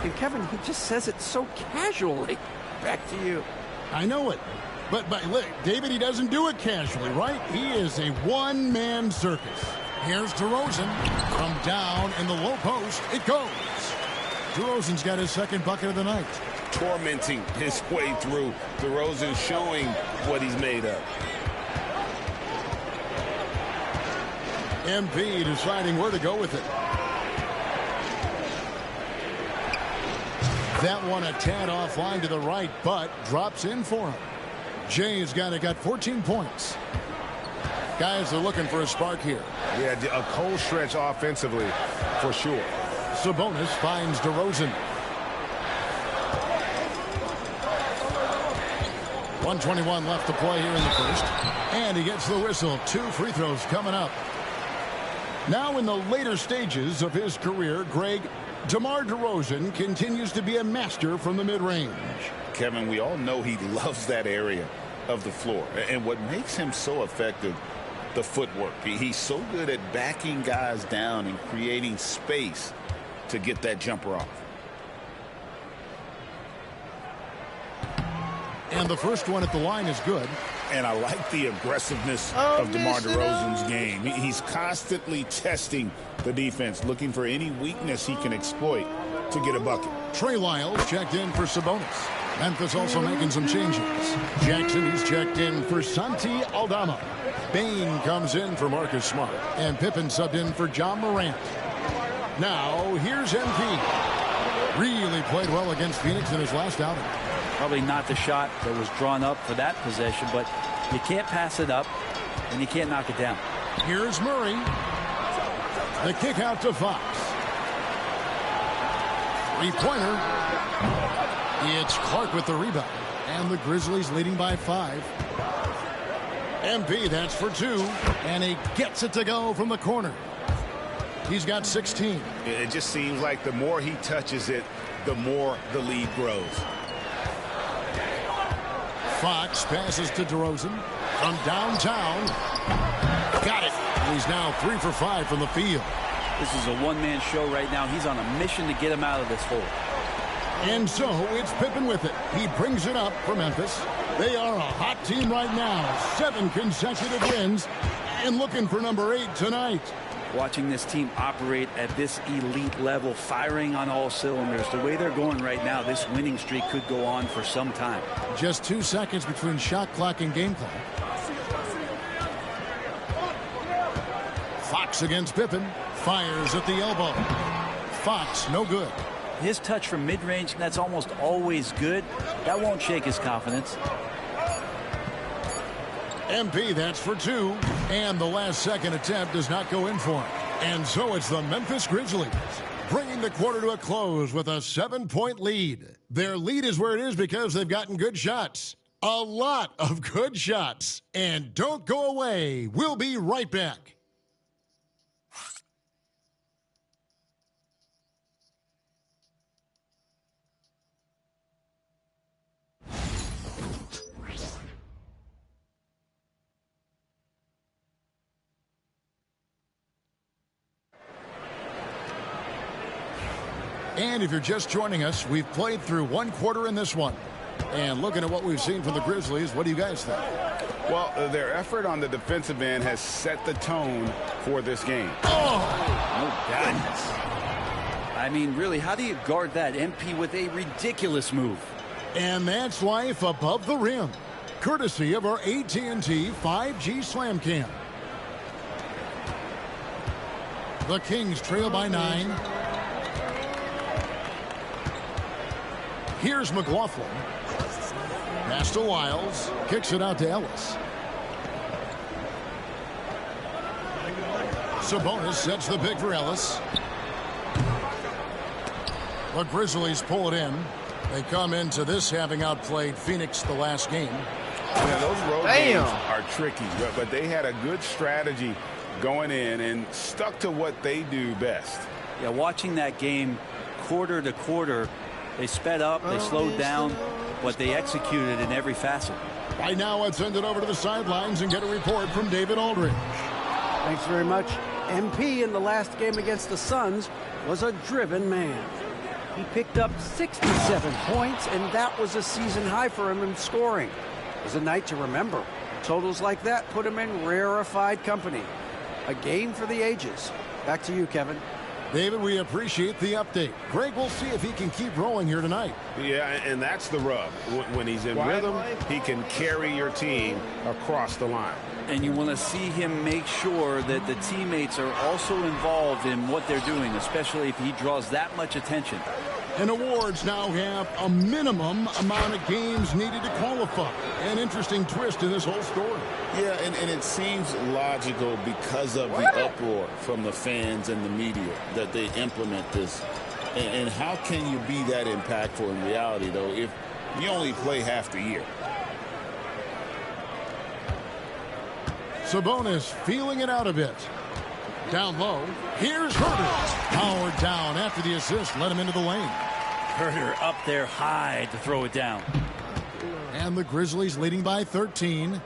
[SPEAKER 24] And Kevin, he just says it so casually. Back to you.
[SPEAKER 4] I know it. But look, David, he doesn't do it casually, right? He is a one-man circus. Here's DeRozan. From down in the low post, it goes. DeRozan's got his second bucket of the night.
[SPEAKER 10] Tormenting his way through. DeRozan showing what he's made of.
[SPEAKER 4] MP deciding where to go with it. That one a tad offline to the right, but drops in for him. Jay's got 14 points. Guys are looking for a spark here.
[SPEAKER 10] Yeah, a cold stretch offensively, for sure.
[SPEAKER 4] Sabonis finds DeRozan. 1:21 left to play here in the first. And he gets the whistle. 2 free throws coming up. Now in the later stages of his career, Greg, DeMar DeRozan continues to be a master from the mid-range.
[SPEAKER 10] Kevin, we all know he loves that area of the floor. And what makes him so effective, the footwork. He's so good at backing guys down and creating space to get that jumper off.
[SPEAKER 4] And the first one at the line is good.
[SPEAKER 10] And I like the aggressiveness of DeMar DeRozan's game. He's constantly testing the defense, looking for any weakness he can exploit to get a bucket.
[SPEAKER 4] Trey Lyles checked in for Sabonis. Memphis also making some changes. Jackson is checked in for Santi Aldama. Bain comes in for Marcus Smart. And Pippen subbed in for Ja Morant. Now, here's MP. Really played well against Phoenix in his last outing.
[SPEAKER 5] Probably not the shot that was drawn up for that possession, but you can't pass it up, and you can't knock it down.
[SPEAKER 4] Here's Murray. The kick out to Fox. Three-pointer. It's Clark with the rebound. And the Grizzlies leading by 5. MP, that's for 2. And he gets it to go from the corner. He's got 16.
[SPEAKER 10] It just seems like the more he touches it, the more the lead grows.
[SPEAKER 4] Fox passes to DeRozan from downtown. Got it. He's now 3 for 5 from the field.
[SPEAKER 5] This is a one-man show right now. He's on a mission to get him out of this hole.
[SPEAKER 4] And so it's Pippen with it. He brings it up for Memphis. They are a hot team right now. 7 consecutive wins and looking for number 8 tonight.
[SPEAKER 5] Watching this team operate at this elite level, firing on all cylinders. The way they're going right now, this winning streak could go on for some time.
[SPEAKER 4] Just 2 seconds between shot clock and game clock. Fox against Pippen. Fires at the elbow. Fox, no good.
[SPEAKER 5] His touch from mid-range, that's almost always good. That won't shake his confidence.
[SPEAKER 4] MP, that's for 2. And the last second attempt does not go in for him. And so it's the Memphis Grizzlies bringing the quarter to a close with a 7-point lead. Their lead is where it is because they've gotten good shots. A lot of good shots. And don't go away. We'll be right back. And if you're just joining us, we've played through 1 quarter in this one. And looking at what we've seen from the Grizzlies, what do you guys think?
[SPEAKER 10] Well, their effort on the defensive end has set the tone for this game.
[SPEAKER 5] Oh, goodness. I mean, really, how do you guard that? MP with a ridiculous move.
[SPEAKER 4] And that's life above the rim, courtesy of our AT&T 5G Slam Cam. The Kings trail by 9. Here's McLaughlin. Pass to Wiles. Kicks it out to Ellis. Sabonis sets the pick for Ellis. The Grizzlies pull it in. They come into this having outplayed Phoenix the last game.
[SPEAKER 10] Yeah, those road games are tricky, but they had a good strategy going in and stuck to what they do best.
[SPEAKER 5] Yeah, watching that game quarter to quarter, they sped up, they slowed down, but they executed in every facet.
[SPEAKER 4] Right now, let's send it over to the sidelines and get a report from David Aldridge.
[SPEAKER 24] Thanks very much. MP in the last game against the Suns was a driven man. He picked up 67 points, and that was a season high for him in scoring. It was a night to remember. Totals like that put him in rarefied company. A game for the ages. Back to you, Kevin.
[SPEAKER 4] David, we appreciate the update. Greg, we'll see if he can keep rolling here tonight.
[SPEAKER 10] Yeah, and that's the rub. When he's in rhythm, he can carry your team across the line.
[SPEAKER 5] And you want to see him make sure that the teammates are also involved in what they're doing, especially if he draws that much attention.
[SPEAKER 4] And awards now have a minimum amount of games needed to qualify. An interesting twist in this whole story.
[SPEAKER 7] Yeah, and it seems logical because of the uproar from the fans and the media that they implement this. And how can you be that impactful in reality, though, if you only play half the year?
[SPEAKER 4] Sabonis feeling it out a bit. Down low. Here's Herter. Powered down after the assist. Let him into the lane.
[SPEAKER 5] Herter up there high to throw it down.
[SPEAKER 4] And the Grizzlies leading by 13.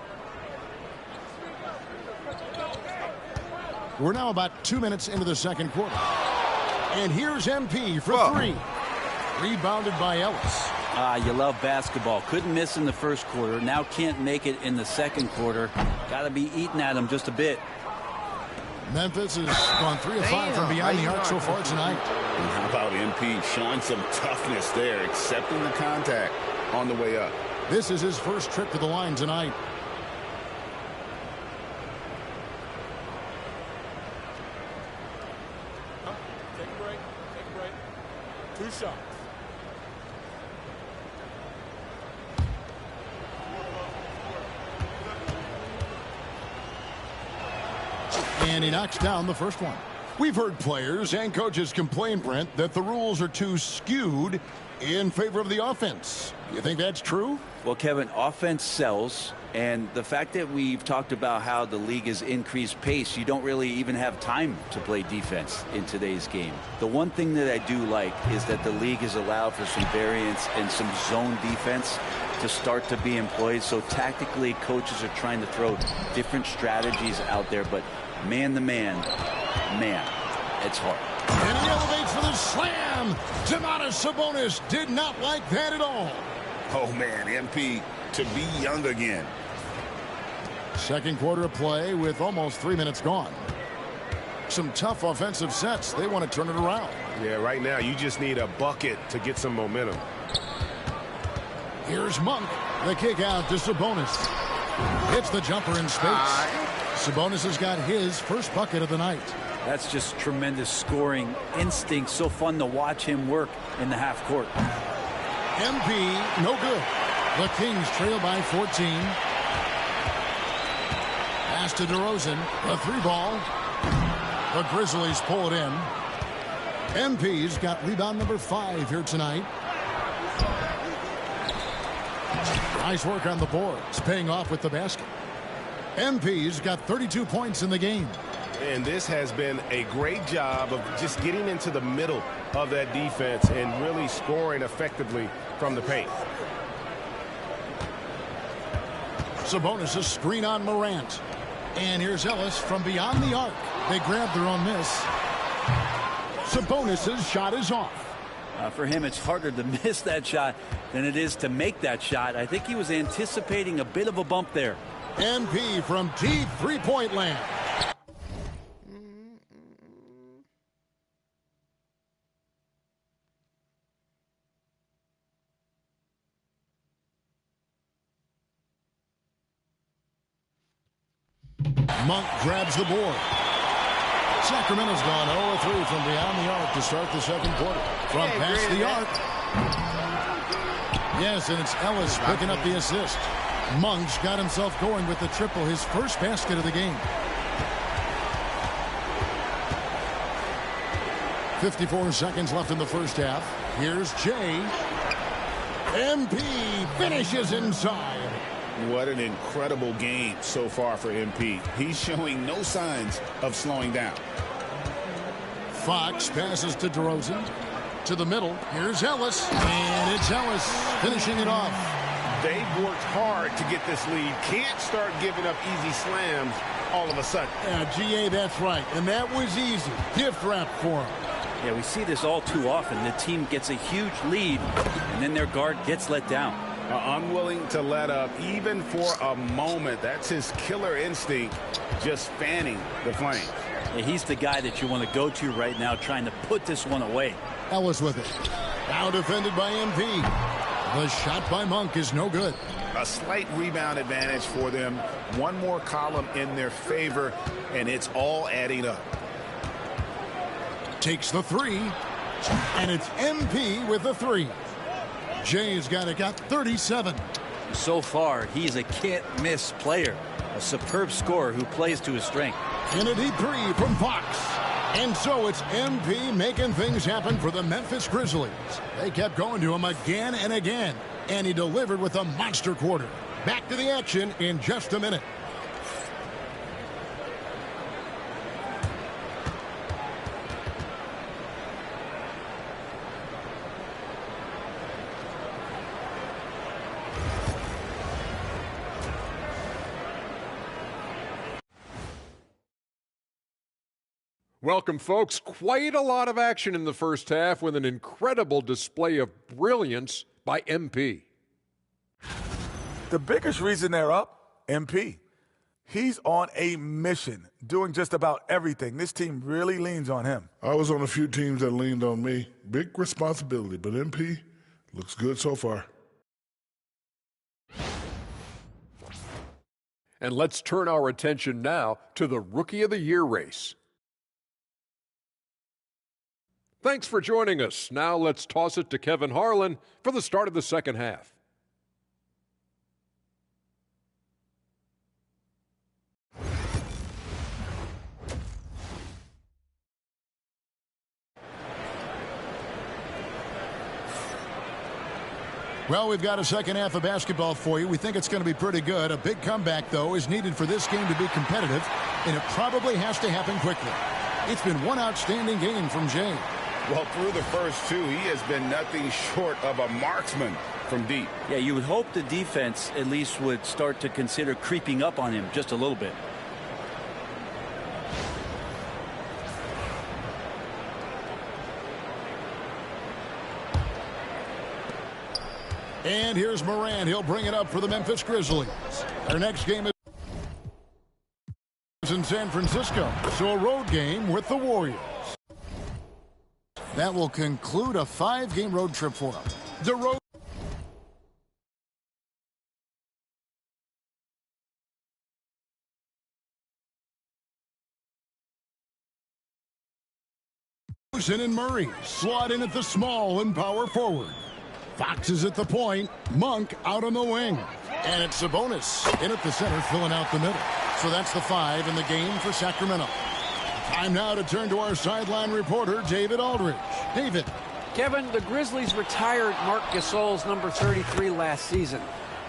[SPEAKER 4] We're now about 2 minutes into the second quarter. And here's MP for 3. Rebounded by Ellis.
[SPEAKER 5] You love basketball. Couldn't miss in the first quarter. Now can't make it in the second quarter. Got to be eating at him just a bit.
[SPEAKER 4] Memphis has gone 3 of 5 from beyond the arc so far tonight.
[SPEAKER 7] And how about MP showing some toughness there, accepting the contact on the way up.
[SPEAKER 4] This is his first trip to the line tonight.
[SPEAKER 22] Take a break. Take a break. 2 shots.
[SPEAKER 4] And he knocks down the first one. We've heard players and coaches complain, Brent, that the rules are too skewed in favor of the offense. You think that's true?
[SPEAKER 5] Well, Kevin, offense sells. And the fact that we've talked about how the league has increased pace, you don't really even have time to play defense in today's game. The one thing that I do like is that the league has allowed for some variance and some zone defense to start to be employed. So tactically, coaches are trying to throw different strategies out there. But man-to-man, man, it's hard.
[SPEAKER 4] And he elevates for the slam. Domantas Sabonis did not like that at all.
[SPEAKER 7] Oh, man, MP to be young again.
[SPEAKER 4] Second quarter of play with almost 3 minutes gone. Some tough offensive sets. They want to turn it around.
[SPEAKER 10] Yeah, right now you just need a bucket to get some momentum.
[SPEAKER 4] Here's Monk. The kick out to Sabonis. Hits the jumper in space. Sabonis has got his first bucket of the night.
[SPEAKER 5] That's just tremendous scoring instinct. So fun to watch him work in the half court.
[SPEAKER 4] MP, no good. The Kings trail by 14. Pass to DeRozan. The 3-ball. The Grizzlies pull it in. MP's got rebound number 5 here tonight. Nice work on the boards, paying off with the basket. MP's got 32 points in the game.
[SPEAKER 10] And this has been a great job of just getting into the middle of that defense and really scoring effectively from the paint.
[SPEAKER 4] Sabonis' a screen on Morant. And here's Ellis from beyond the arc. They grab their own miss. Sabonis' shot is off.
[SPEAKER 5] For him, it's harder to miss that shot than it is to make that shot. I think he was anticipating a bit of a bump there.
[SPEAKER 4] MP from deep three-point land. Monk grabs the board. Sacramento's gone 0-3 from beyond the arc to start the second quarter. From past the arc. Yes, and it's Ellis picking up the assist. Monk's got himself going with the triple, his first basket of the game. 54 seconds left in the first half. Here's Jay. MP finishes inside.
[SPEAKER 10] What an incredible game so far for MP. He's showing no signs of slowing down.
[SPEAKER 4] Fox passes to DeRozan. To the middle. Here's Ellis. And it's Ellis finishing it off.
[SPEAKER 10] They've worked hard to get this lead. Can't start giving up easy slams all of a sudden.
[SPEAKER 4] Yeah, GA, that's right. And that was easy. Gift wrap for him.
[SPEAKER 5] Yeah, we see this all too often. The team gets a huge lead, and then their guard gets let down.
[SPEAKER 10] Unwilling to let up even for a moment. That's his killer instinct, just fanning the flames.
[SPEAKER 5] Yeah, he's the guy that you want to go to right now, trying to put this one away.
[SPEAKER 4] Ellis with it. Now defended by MP. The shot by Monk is no good.
[SPEAKER 10] A slight rebound advantage for them. One more column in their favor, and it's all adding up.
[SPEAKER 4] Takes the three, and it's MP with the three. Jay's got 37.
[SPEAKER 5] So far, he's a can't-miss player. A superb scorer who plays to his strength.
[SPEAKER 4] And a deep three from Fox. And so it's MP making things happen for the Memphis Grizzlies. They kept going to him again and again, and he delivered with a monster quarter. Back to the action in just a minute.
[SPEAKER 2] Welcome, folks. Quite a lot of action in the first half with an incredible display of brilliance by MP.
[SPEAKER 9] The biggest reason they're up, MP. He's on a mission, doing just about everything. This team really leans on him.
[SPEAKER 8] I was on a few teams that leaned on me. Big responsibility, but MP looks good so far.
[SPEAKER 2] And let's turn our attention now to the Rookie of the Year race. Thanks for joining us. Now let's toss it to Kevin Harlan for the start of the second half.
[SPEAKER 4] Well, we've got a second half of basketball for you. We think it's going to be pretty good. A big comeback, though, is needed for this game to be competitive, and it probably has to happen quickly. It's been one outstanding game from Jay.
[SPEAKER 10] Well, through the first two, he has been nothing short of a marksman from deep.
[SPEAKER 5] Yeah, you would hope the defense at least would start to consider creeping up on him just a little bit.
[SPEAKER 4] And here's Morant. He'll bring it up for the Memphis Grizzlies. Their next game is in San Francisco, so a road game with the Warriors. That will conclude a 5-game road trip for them. DeRozan and Murray slot in at the small and power forward. Fox is at the point. Monk out on the wing. And it's Sabonis in at the center, filling out the middle. So that's the 5 in the game for Sacramento. Time now to turn to our sideline reporter, David Aldridge. David.
[SPEAKER 24] Kevin, the Grizzlies retired Marc Gasol's number 33 last season.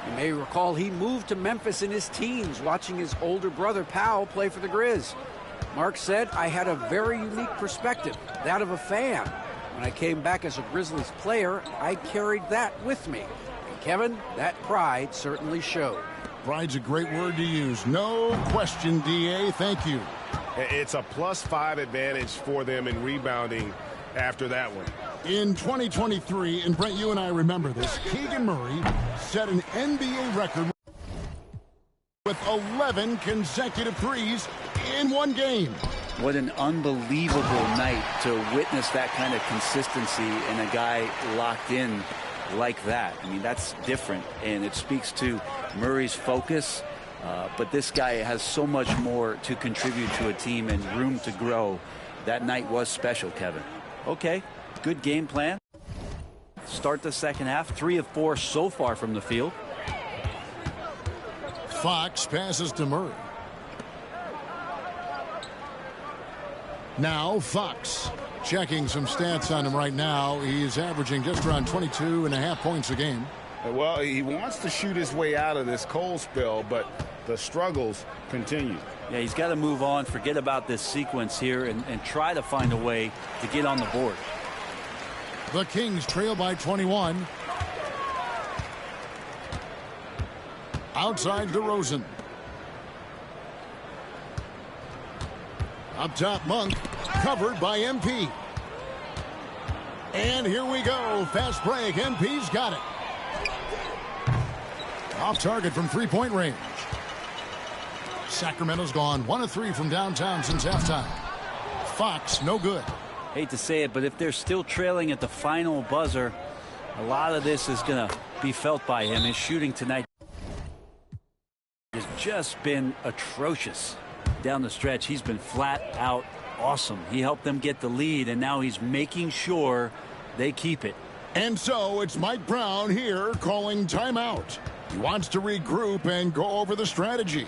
[SPEAKER 24] You may recall he moved to Memphis in his teens, watching his older brother Powell play for the Grizz. Mark said, I had a very unique perspective, that of a fan. When I came back as a Grizzlies player, I carried that with me. And Kevin, that pride certainly showed.
[SPEAKER 4] Pride's a great word to use. No question, D.A. Thank you.
[SPEAKER 10] It's a +5 advantage for them in rebounding after that one.
[SPEAKER 4] In 2023, and Brent, you and I remember this, Keegan Murray set an NBA record with 11 consecutive threes in one game.
[SPEAKER 5] What an unbelievable night to witness that kind of consistency and a guy locked in like that. I mean, that's different, and it speaks to Murray's focus, But this guy has so much more to contribute to a team and room to grow. That night was special, Kevin. Okay, good game plan. Start the second half. 3 of 4 so far from the field.
[SPEAKER 4] Fox passes to Murray. Now Fox. Checking some stats on him right now. He's averaging just around 22.5 points a game.
[SPEAKER 10] Well, he wants to shoot his way out of this cold spell, but the struggles continue.
[SPEAKER 5] Yeah, he's got to move on, forget about this sequence here, and try to find a way to get on the board.
[SPEAKER 4] The Kings trail by 21. Outside DeRozan. Up top, Monk. Covered by MP. And here we go. Fast break. MP's got it. Off target from three-point range. Sacramento's gone 1 of 3 from downtown since halftime. Fox, no good.
[SPEAKER 5] Hate to say it, but if they're still trailing at the final buzzer, a lot of this is going to be felt by him. His shooting tonight has just been atrocious down the stretch. He's been flat out awesome. He helped them get the lead, and now he's making sure they keep it.
[SPEAKER 4] And so it's Mike Brown here calling timeout. He wants to regroup and go over the strategy.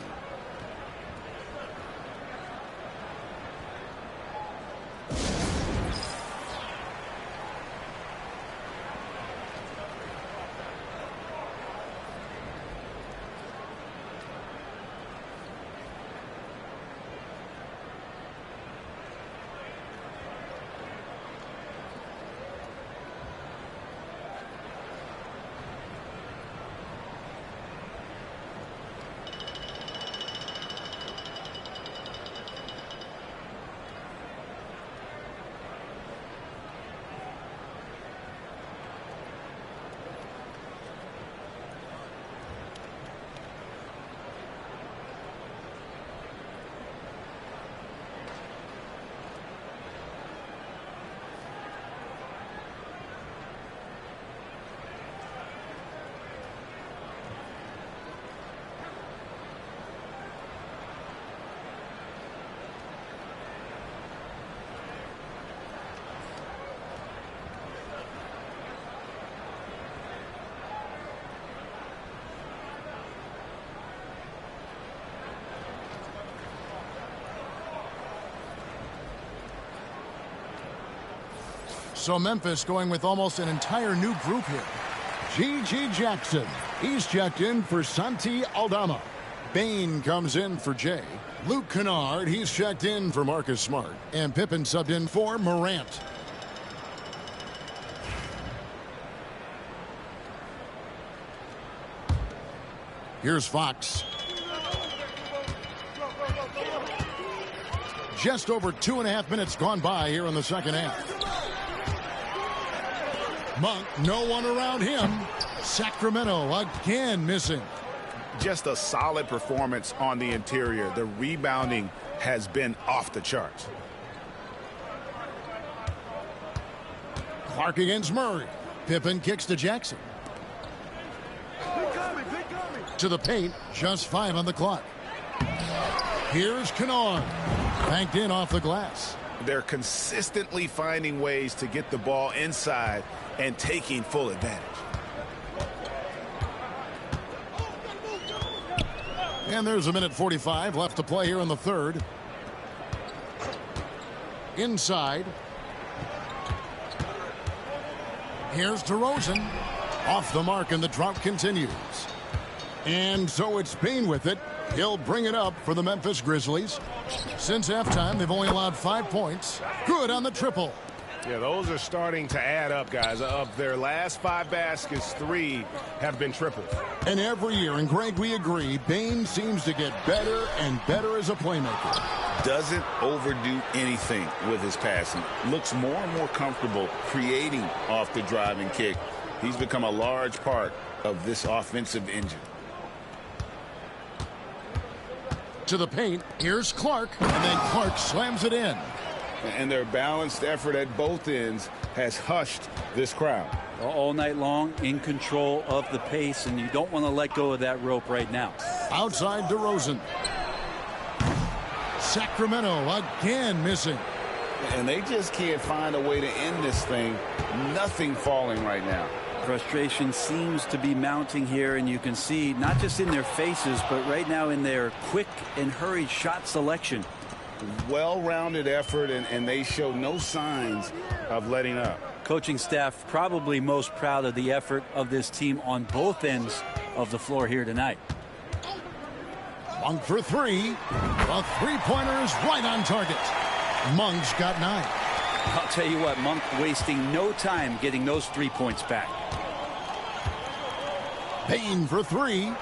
[SPEAKER 4] So Memphis going with almost an entire new group here. G.G. Jackson. He's checked in for Santi Aldama. Bane comes in for Jay. Luke Kennard, he's checked in for Marcus Smart. And Pippen subbed in for Morant. Here's Fox. Just over 2.5 minutes gone by here in the second half. Monk, no one around him. Sacramento again missing.
[SPEAKER 10] Just a solid performance on the interior. The rebounding has been off the charts.
[SPEAKER 4] Clark against Murray. Pippen kicks to Jackson. To the paint, just 5 on the clock. Here's Kennard. Banked in off the glass.
[SPEAKER 10] They're consistently finding ways to get the ball inside and taking full advantage.
[SPEAKER 4] And there's 1:45 left to play here in the third. Inside. Here's DeRozan. Off the mark, and the drought continues. And so it's Bane with it. He'll bring it up for the Memphis Grizzlies. Since halftime, they've only allowed 5 points. Good on the triple.
[SPEAKER 10] Yeah, those are starting to add up, guys. Of their last 5 baskets, 3 have been triples.
[SPEAKER 4] And every year, and Greg, we agree, Bane seems to get better and better as a playmaker.
[SPEAKER 7] Doesn't overdo anything with his passing. Looks more and more comfortable creating off the driving kick. He's become a large part of this offensive engine.
[SPEAKER 4] To the paint, here's Clark, and then Clark slams it in.
[SPEAKER 7] And their balanced effort at both ends has hushed this crowd.
[SPEAKER 5] All night long, in control of the pace, and you don't want to let go of that rope right now.
[SPEAKER 4] Outside DeRozan. Sacramento again missing.
[SPEAKER 7] And they just can't find a way to end this thing. Nothing falling right now.
[SPEAKER 5] Frustration seems to be mounting here, and you can see not just in their faces, but right now in their quick and hurried shot selection.
[SPEAKER 7] Well-rounded effort, and they show no signs of letting up.
[SPEAKER 5] Coaching staff probably most proud of the effort of this team on both ends of the floor here tonight.
[SPEAKER 4] Monk for three. The three-pointer is right on target. Monk's got 9.
[SPEAKER 5] I'll tell you what, Monk wasting no time getting those 3 points back.
[SPEAKER 4] Payne for 3.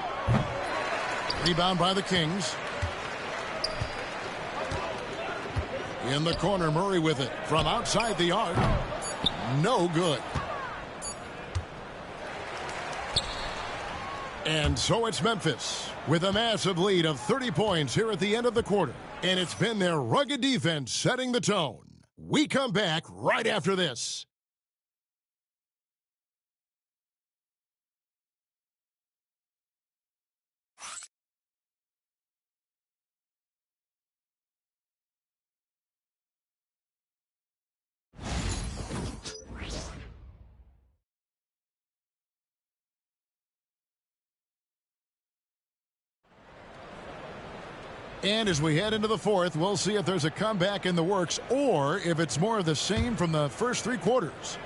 [SPEAKER 4] Rebound by the Kings. In the corner, Murray with it from outside the arc. No good. And so it's Memphis with a massive lead of 30 points here at the end of the quarter. And it's been their rugged defense setting the tone. We come back right after this. And as we head into the fourth, we'll see if there's a comeback in the works or if it's more of the same from the first 3 quarters.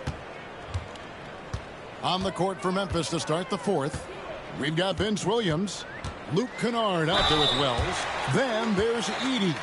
[SPEAKER 4] On the court for Memphis to start the fourth, we've got Vince Williams, Luke Kennard out there with Wells. Then there's Edey,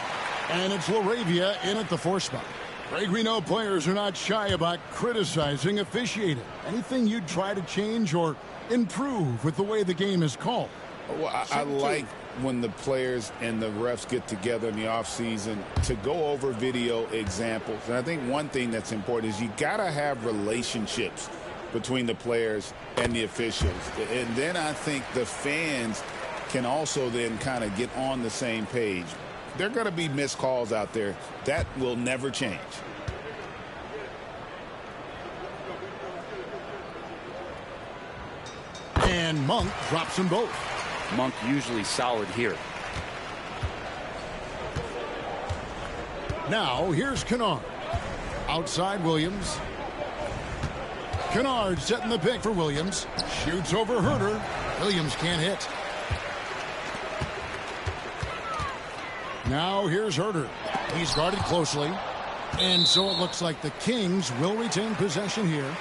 [SPEAKER 4] and it's LaRavia in at the 4 spot. Greg, we know players are not shy about criticizing officiating. Anything you'd try to change or improve with the way the game is called?
[SPEAKER 7] Well, I like when the players and the refs get together in the offseason to go over video examples. And I think one thing that's important is you got to have relationships between the players and the officials. And then I think the fans can also then kind of get on the same page. There are going to be missed calls out there. That will never change.
[SPEAKER 4] And Monk drops them both.
[SPEAKER 5] Monk usually solid here.
[SPEAKER 4] Now here's Kennard. Outside Williams. Kennard setting the pick for Williams. Shoots over Herter. Williams can't hit. Now here's Herter. He's guarded closely. And so it looks like the Kings will retain possession here.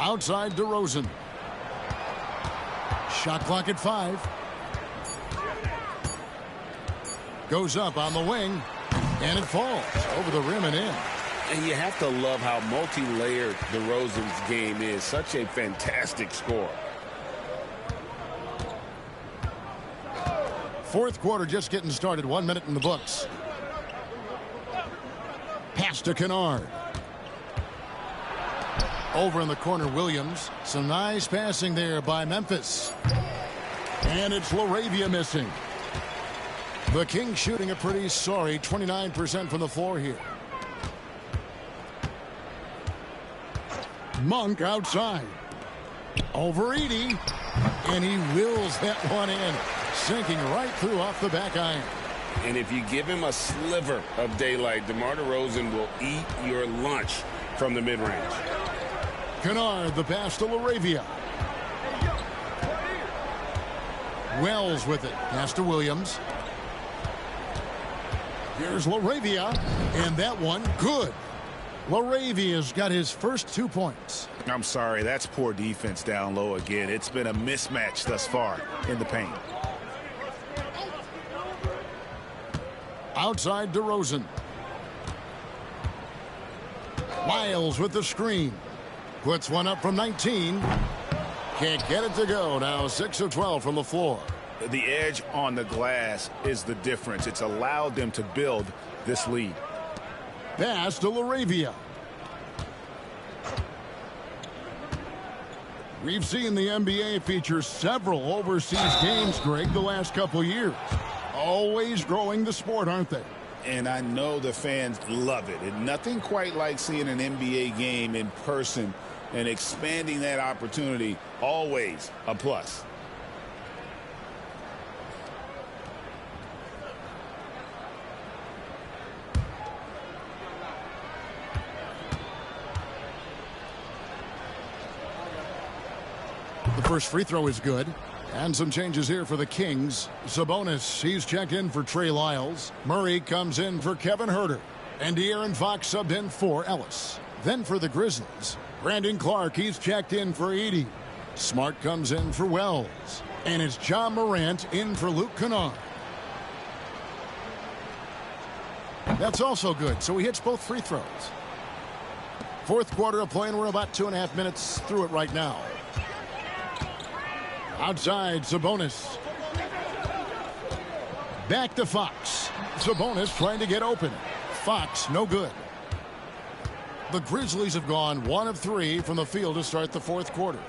[SPEAKER 4] Outside DeRozan. Shot clock at 5. Goes up on the wing. And it falls over the rim and in.
[SPEAKER 7] And you have to love how multi-layered DeRozan's game is. Such a fantastic scorer.
[SPEAKER 4] Fourth quarter just getting started. 1 minute in the books. Pass to Kennard. Over in the corner, Williams. Some nice passing there by Memphis. And it's LaRavia missing. The Kings shooting a pretty sorry 29% from the floor here. Monk outside. Over Edey. And he wills that one in. Sinking right through off the back iron.
[SPEAKER 7] And if you give him a sliver of daylight, DeMar DeRozan will eat your lunch from the mid-range.
[SPEAKER 4] Kennard, the pass to LaRavia. Wells with it. Pass to Williams. Here's LaRavia. And that one, good. LaRavia's got his first 2 points.
[SPEAKER 10] I'm sorry, that's poor defense down low again. It's been a mismatch thus far in the paint.
[SPEAKER 4] Outside DeRozan. Wiles with the screen. Puts one up from 19. Can't get it to go. Now 6 of 12 from the floor.
[SPEAKER 10] The edge on the glass is the difference. It's allowed them to build this lead.
[SPEAKER 4] Pass to LaRavia. We've seen the NBA feature several overseas games, Greg, the last couple years. Always growing the sport, aren't they?
[SPEAKER 10] And I know the fans love it. And nothing quite like seeing an NBA game in person and expanding that opportunity. Always a plus.
[SPEAKER 4] The first free throw is good. And some changes here for the Kings. Sabonis, he's checked in for Trey Lyles. Murray comes in for Kevin Huerter. And De'Aaron Fox subbed in for Ellis. Then for the Grizzlies, Brandon Clark, he's checked in for Edey. Smart comes in for Wells. And it's Ja Morant in for Luke Kennard. That's also good, so he hits both free throws. Fourth quarter of play, and we're about 2.5 minutes through it right now. Outside, Sabonis. Back to Fox. Sabonis trying to get open. Fox, no good. The Grizzlies have gone 1 of 3 from the field to start the fourth quarter.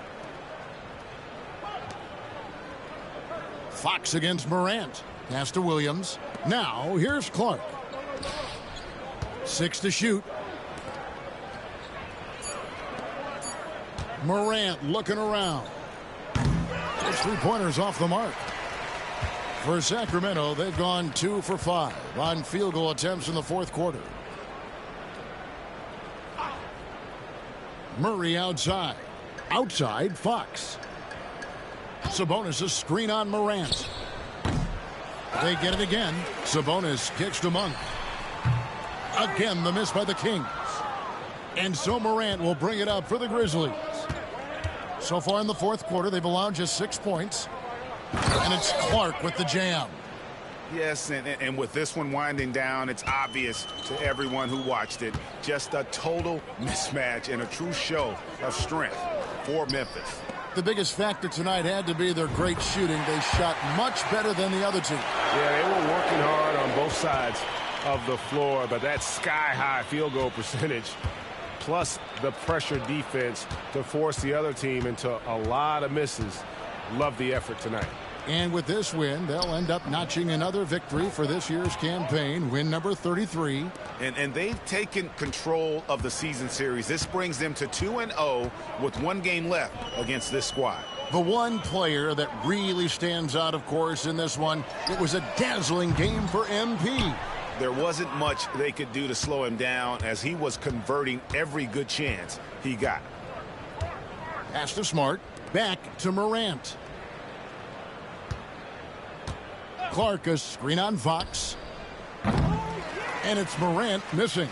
[SPEAKER 4] Fox against Morant. Pass to Williams. Now, here's Clark. 6 to shoot. Morant looking around. Those three-pointers off the mark. For Sacramento, they've gone 2 for 5 on field goal attempts in the fourth quarter. Murray outside. Outside, Fox. Sabonis, a screen on Morant. They get it again. Sabonis kicks to Monk. Again, the miss by the Kings. And so Morant will bring it up for the Grizzlies. So far in the fourth quarter, they've allowed just 6 points. And it's Clark with the jam.
[SPEAKER 10] Yes, and with this one winding down, it's obvious to everyone who watched it. Just a total mismatch and a true show of strength for Memphis.
[SPEAKER 4] The biggest factor tonight had to be their great shooting. They shot much better than the other team.
[SPEAKER 10] Yeah, they were working hard on both sides of the floor, but that sky-high field goal percentage plus the pressure defense to force the other team into a lot of misses. Love the effort tonight.
[SPEAKER 4] And with this win, they'll end up notching another victory for this year's campaign, win number 33.
[SPEAKER 10] And they've taken control of the season series. This brings them to 2-0 with 1 game left against this squad.
[SPEAKER 4] The one player that really stands out, of course, in this one, it was a dazzling game for MP.
[SPEAKER 10] There wasn't much they could do to slow him down as he was converting every good chance he got.
[SPEAKER 4] Pass to Smart. Back to Morant. Clark, a screen on Fox. And it's Morant missing.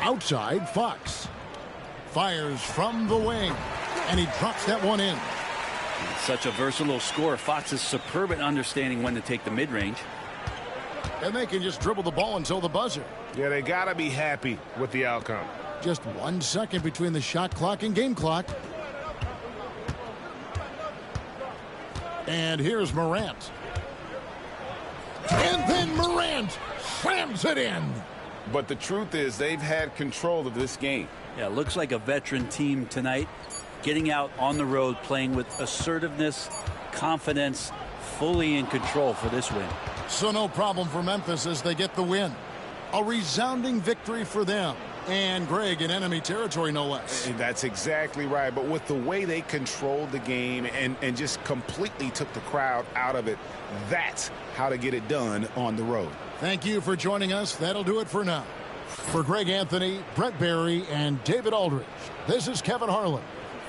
[SPEAKER 4] Outside, Fox. Fires from the wing. And he drops that one in.
[SPEAKER 5] Such a versatile scorer. Fox is superb at understanding when to take the mid-range.
[SPEAKER 4] And they can just dribble the ball until the buzzer.
[SPEAKER 10] Yeah, they got to be happy with the outcome.
[SPEAKER 4] Just 1 second between the shot clock and game clock. And here's Morant. And then Morant slams it in.
[SPEAKER 10] But the truth is they've had control of this game.
[SPEAKER 5] Yeah, looks like a veteran team tonight. Getting out on the road, playing with assertiveness, confidence, fully in control for this win.
[SPEAKER 4] So no problem for Memphis as they get the win. A resounding victory for them. And Greg in enemy territory, no less.
[SPEAKER 10] That's exactly right. But with the way they controlled the game and just completely took the crowd out of it, that's how to get it done on the road.
[SPEAKER 4] Thank you for joining us. That'll do it for now. For Greg Anthony, Brett Barry, and David Aldridge, this is Kevin Harlan.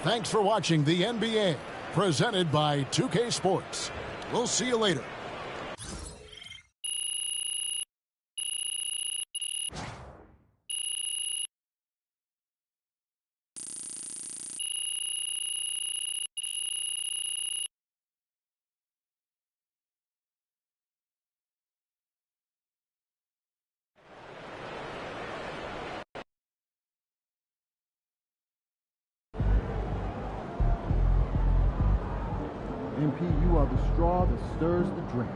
[SPEAKER 4] Thanks for watching the NBA, presented by 2K Sports. We'll see you later.
[SPEAKER 3] MP, you are the straw that stirs the drink.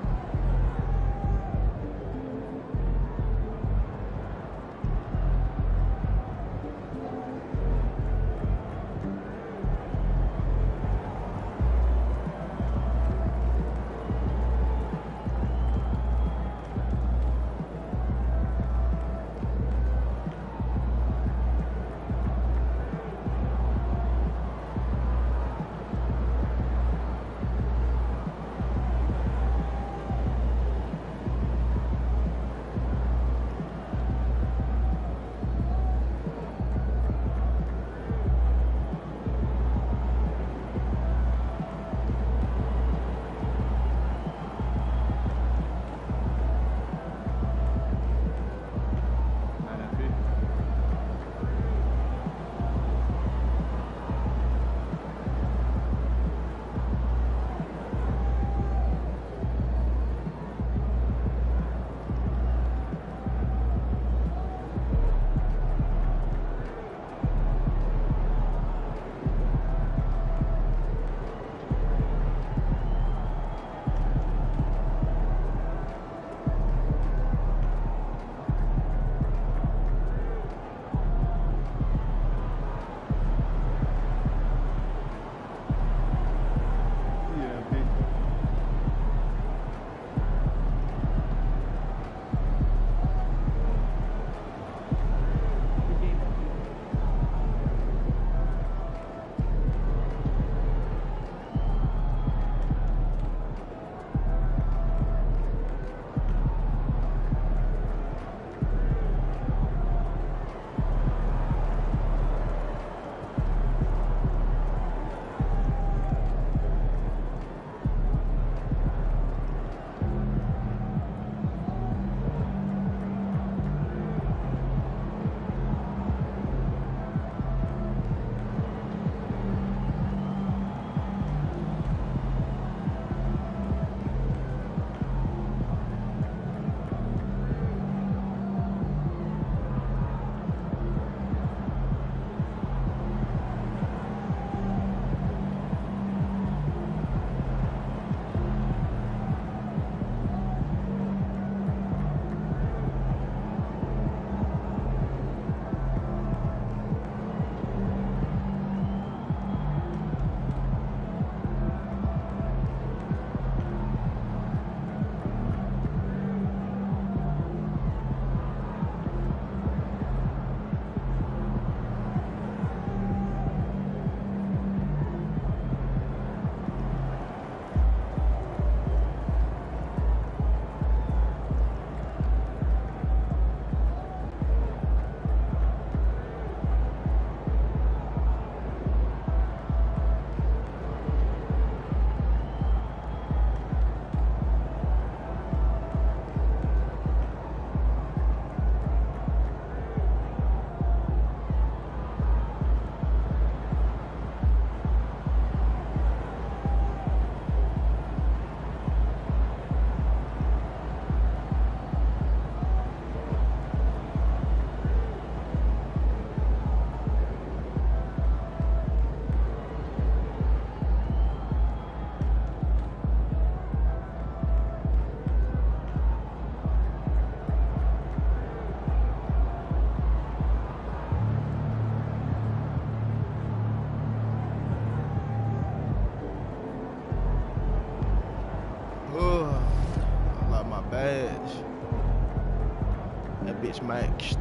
[SPEAKER 1] bitch maxed.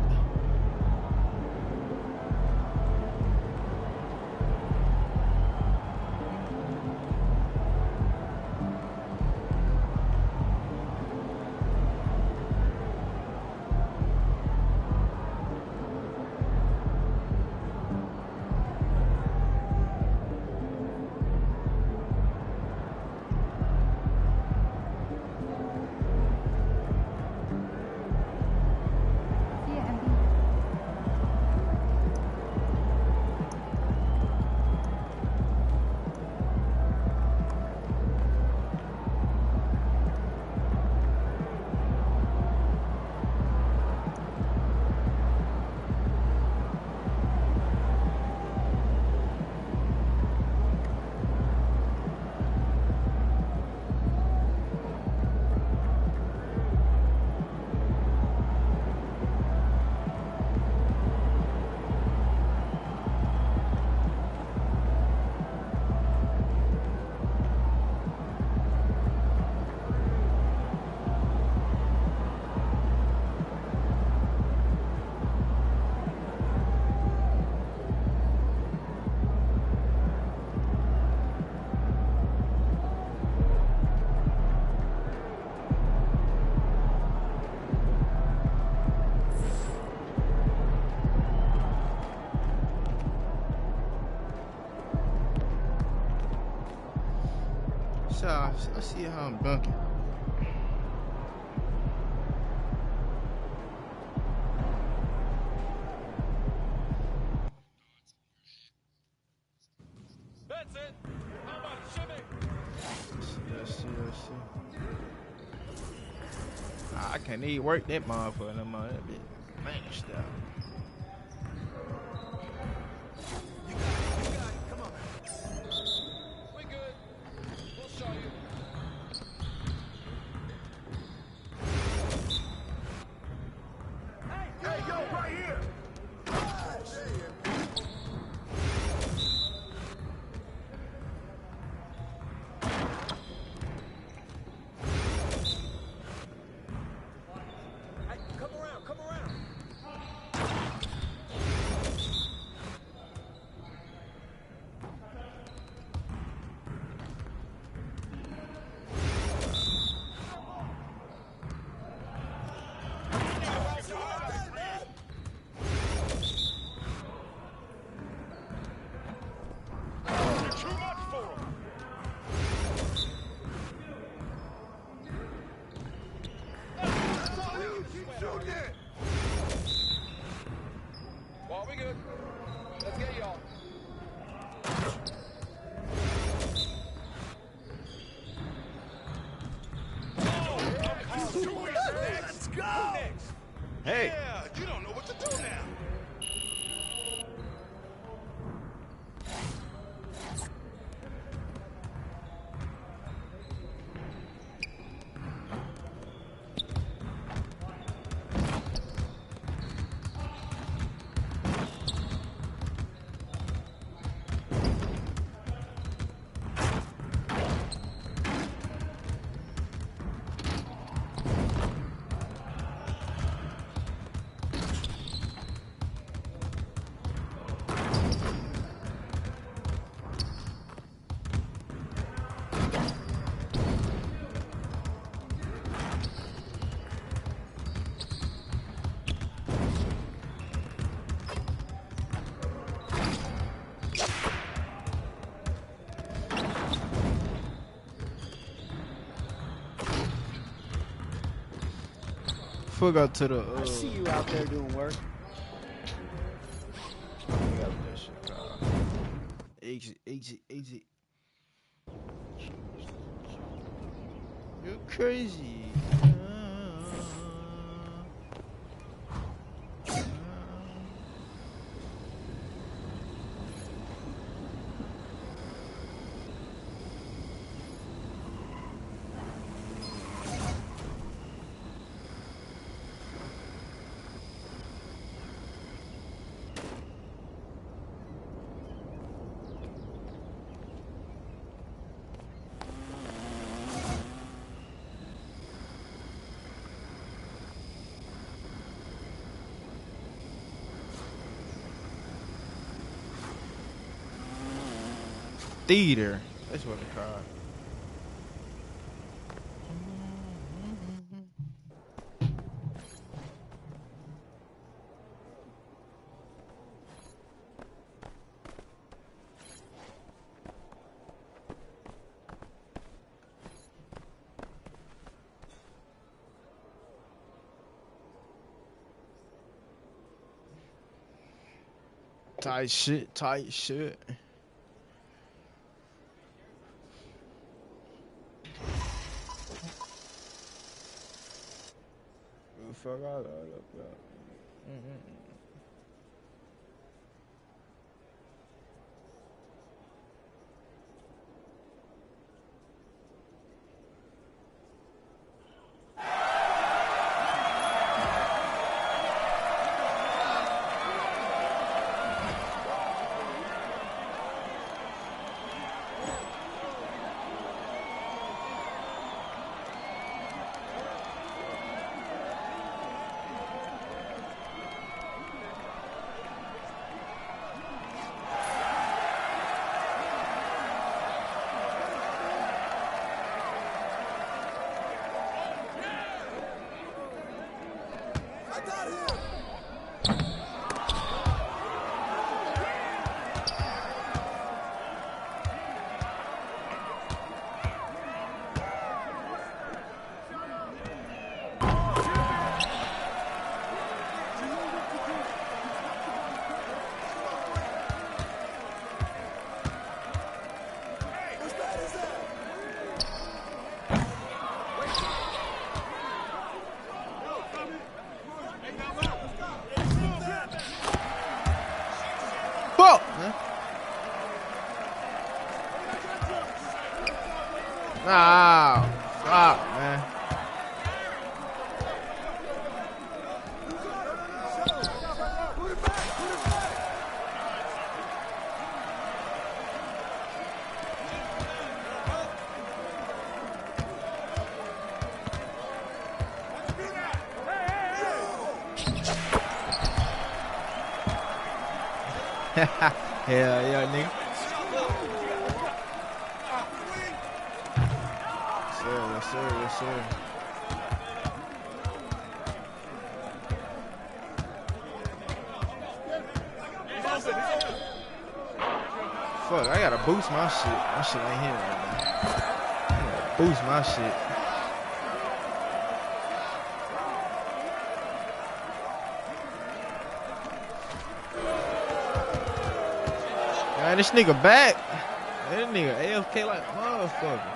[SPEAKER 18] See ya, MP.
[SPEAKER 1] Let's see how I'm dunking.
[SPEAKER 15] That's it. How about a shimmy?
[SPEAKER 1] Let's see. I can't even work that motherfucker no more. That bitch man stuff.
[SPEAKER 15] You got it. Come on. We good. We'll show you. Hey, yo, right here. Come around. Too much for him. Shoot it. Well, we good. Let's get y'all. Let's go. Next.
[SPEAKER 1] Hey.
[SPEAKER 15] Yeah, you don't know what to do now.
[SPEAKER 1] Full go to the.
[SPEAKER 24] I see you out there doing work.
[SPEAKER 1] Exit. You're crazy. Theater. That's what it's called. Tight shit. Fuck all that up, bro. Nah, fuck, man. Hell yeah, nigga. Yes, sir, yes, sir. Fuck, I gotta boost my shit. My shit ain't here right now. I gotta boost my shit. Man, this nigga back. That nigga AFK like a motherfucker.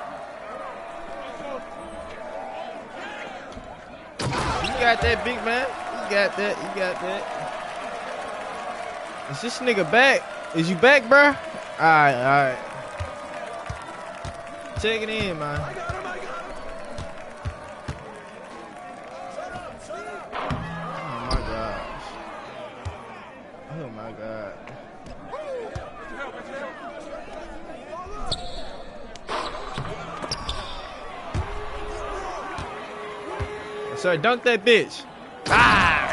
[SPEAKER 1] You got that, big man. You got that. You got that. Is this nigga back? Is you back, bruh? Alright, alright. Check it in, man. Oh my gosh. Oh my god. Sorry, dunk that bitch. Ah!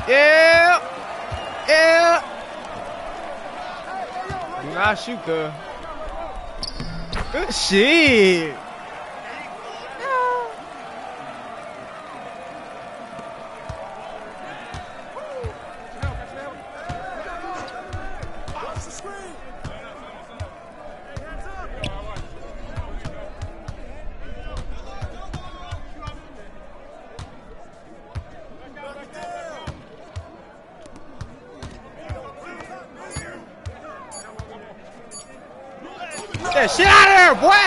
[SPEAKER 1] Yeah! Yeah! Do not shoot, cuz. Good shit. Get that shit out of there, boy!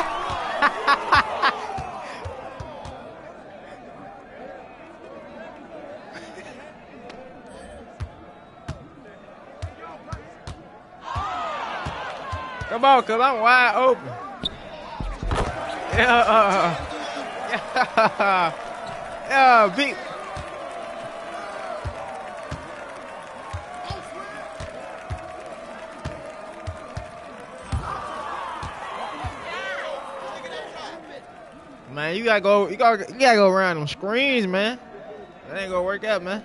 [SPEAKER 1] Come on, cuz I'm wide open. Yeah, yeah, beat. Man, you gotta go around them screens, man. That ain't gonna work out, man.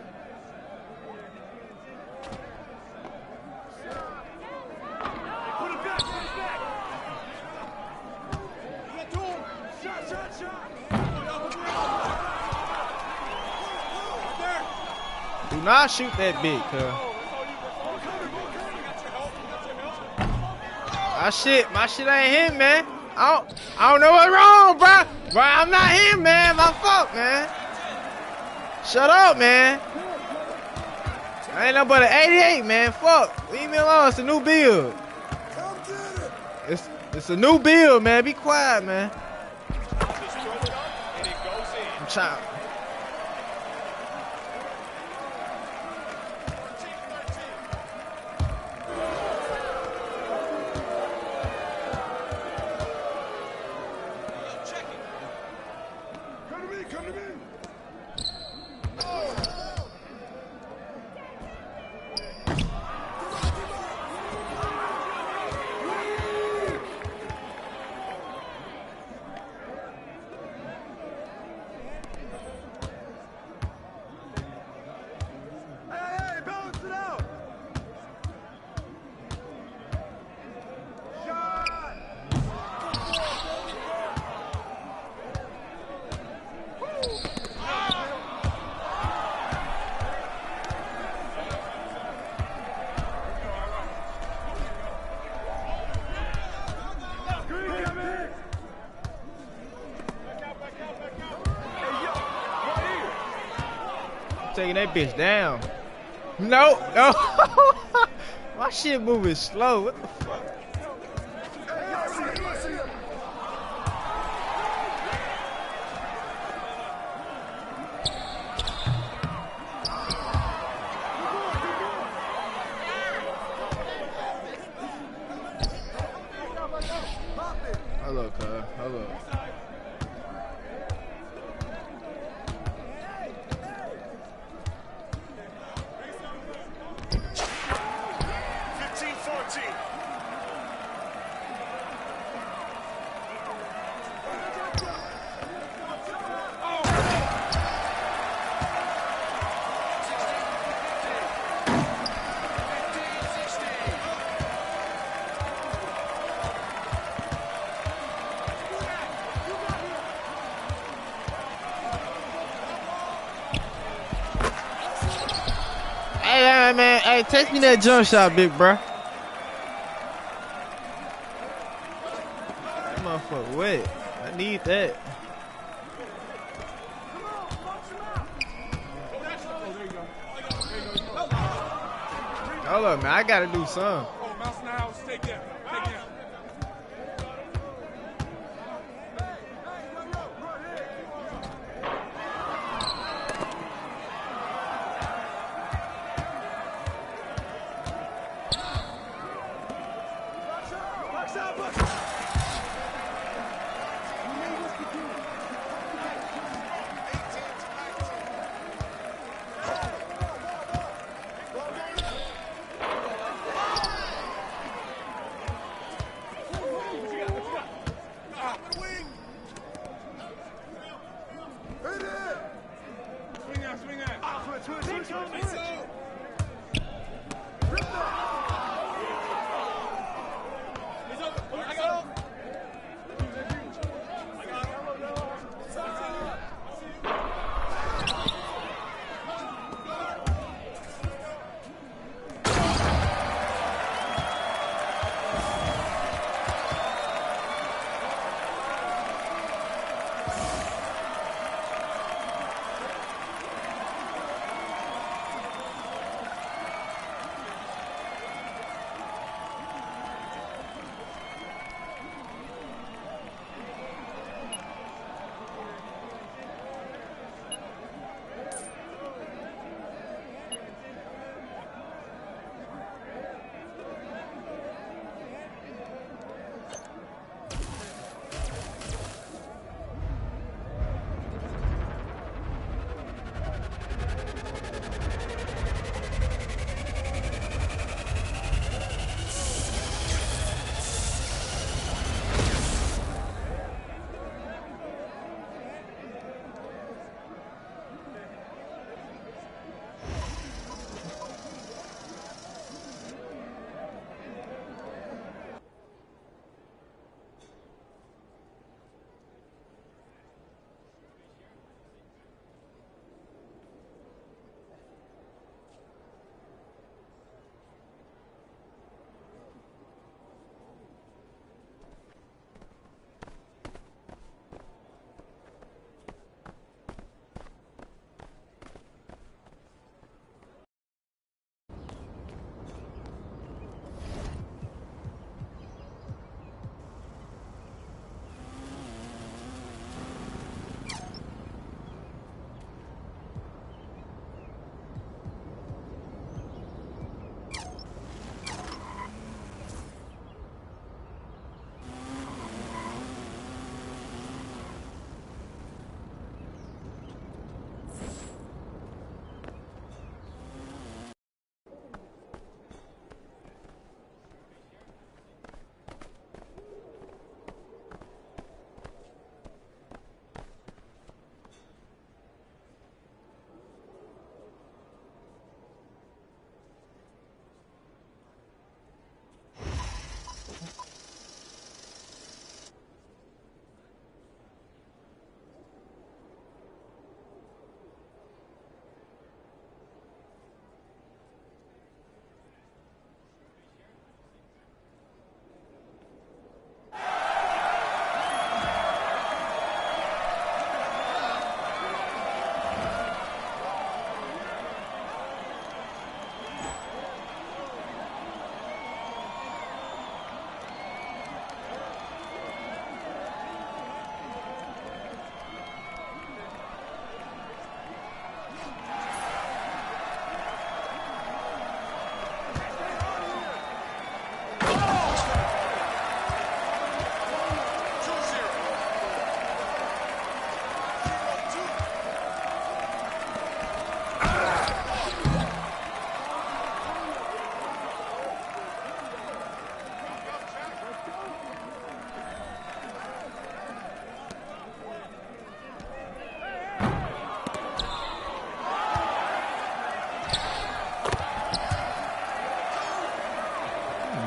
[SPEAKER 1] Do not shoot that big, cuz. My shit ain't him, man. I don't know what's wrong, bro. Bro, I'm not him, man. My fault, man. Shut up, man. I ain't nothing but an 88, man. Fuck. Leave me alone. It's a new build. It's a new build, man. Be quiet, man. I'm trying. Taking that bitch down. No. My shit moving slow. What the fuck? Hey, take me that jump shot, big bro. That motherfucker wet. I need that. Hold up, man. I gotta do something.
[SPEAKER 15] Oh, mouse in the house. Take that. Take that.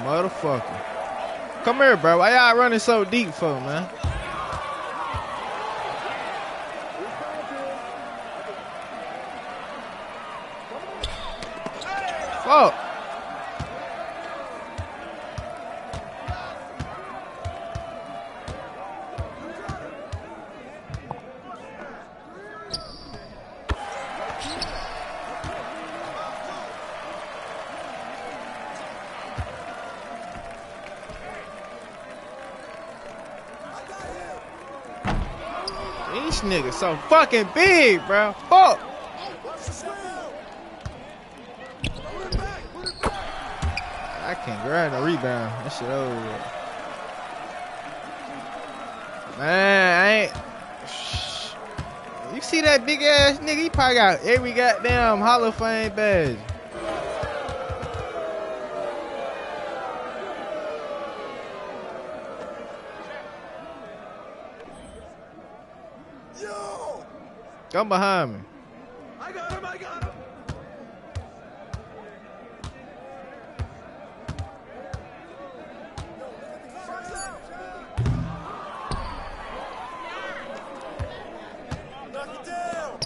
[SPEAKER 1] Motherfucker. Come here, bro. Why y'all running so deep for, man? Fuck. These niggas so fucking big, bro. Fuck. I can't grab no rebound. That shit over with. Man, I ain't. You see that big ass nigga? He probably got every goddamn Hall of Fame badge. Come behind me.
[SPEAKER 15] I got him, I got him. Knock it down.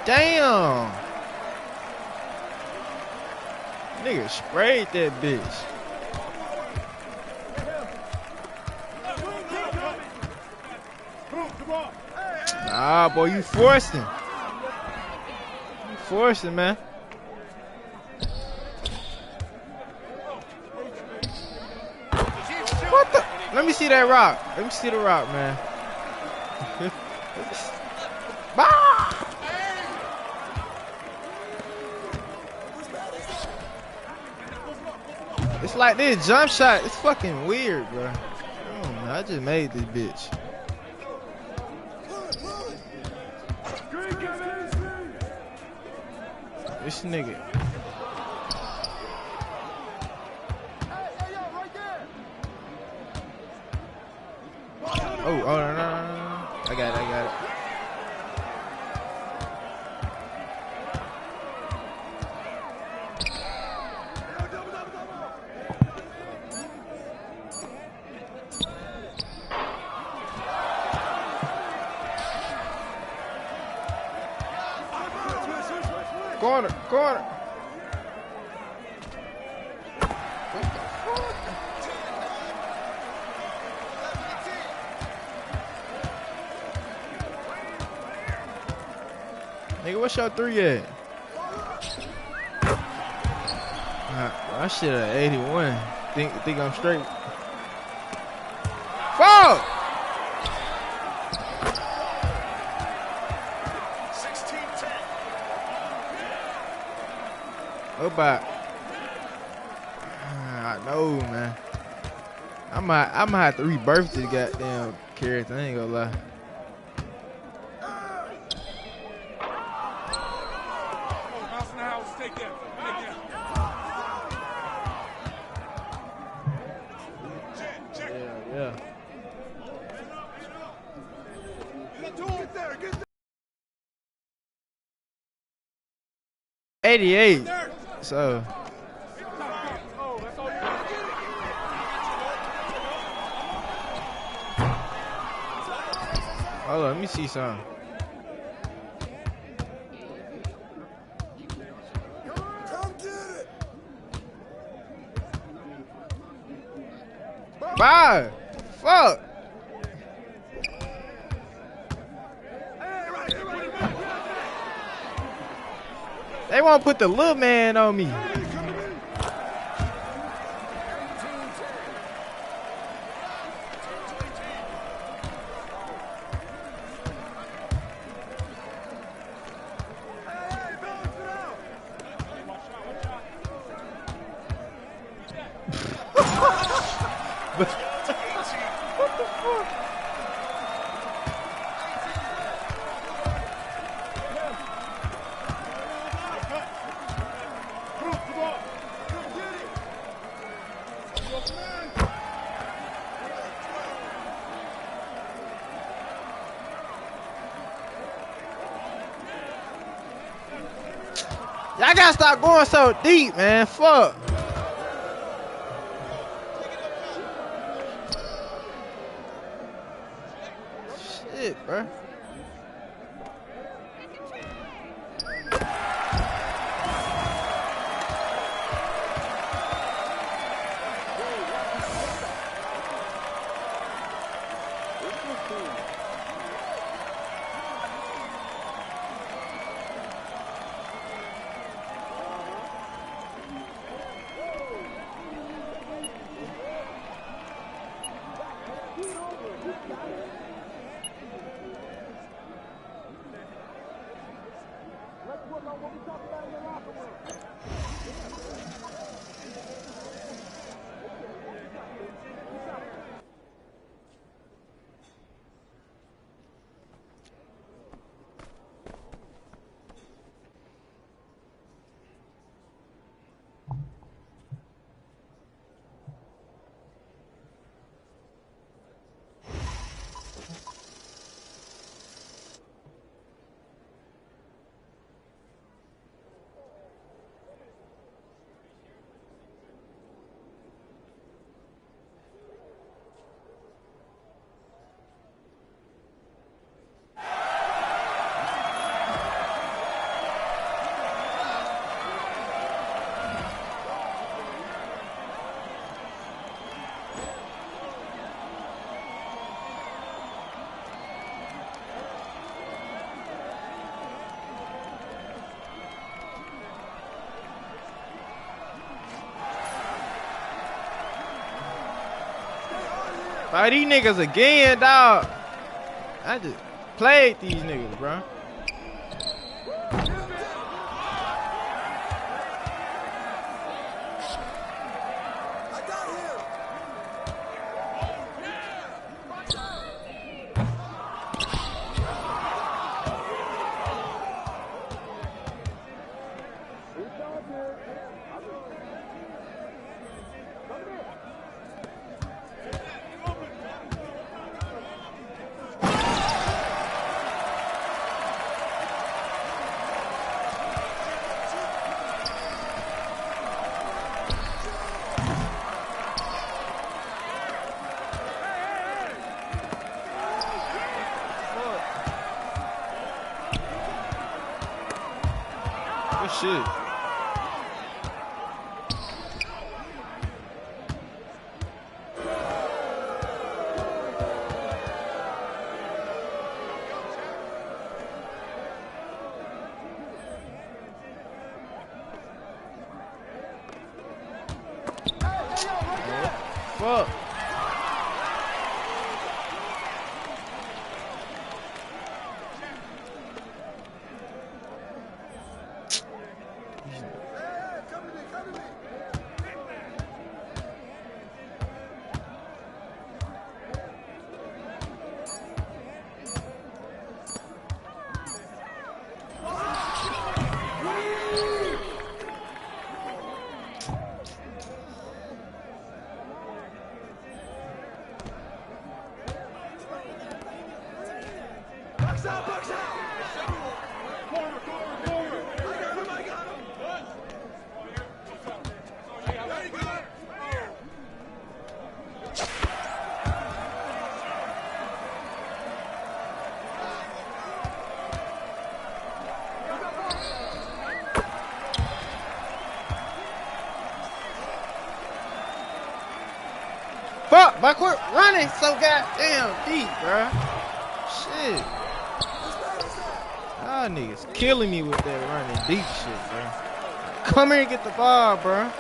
[SPEAKER 1] Damn. Nigga sprayed that bitch. Nah, boy, you forcing. You forcing, man. What the? Let me see that rock. Let me see the rock, man. Bah! It's like this jump shot. It's fucking weird, bro. I don't know. I just made this bitch. This nigga. Oh, no. I got it. Corner. Nigga, what's your 3 at? I shit at 81. Think I'm straight. Fuck!
[SPEAKER 15] 16-10.
[SPEAKER 1] What about? I know, man. I'm gonna have to rebirth this goddamn character. I ain't gonna lie. Yeah. 88. So. Hold on, let me see something. Bye. Fuck. They won't put the little man on me. What the fuck? Y'all gotta stop going so deep, man. Fuck. Shit, bro. Fight these niggas again, dog. I just played these niggas, bro. Good shit. Fuck. Fuck, but quit running so goddamn deep, bruh. Shit. Y'all niggas killing me with that running deep shit, bruh. Come here and get the ball, bruh.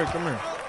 [SPEAKER 1] here, come here.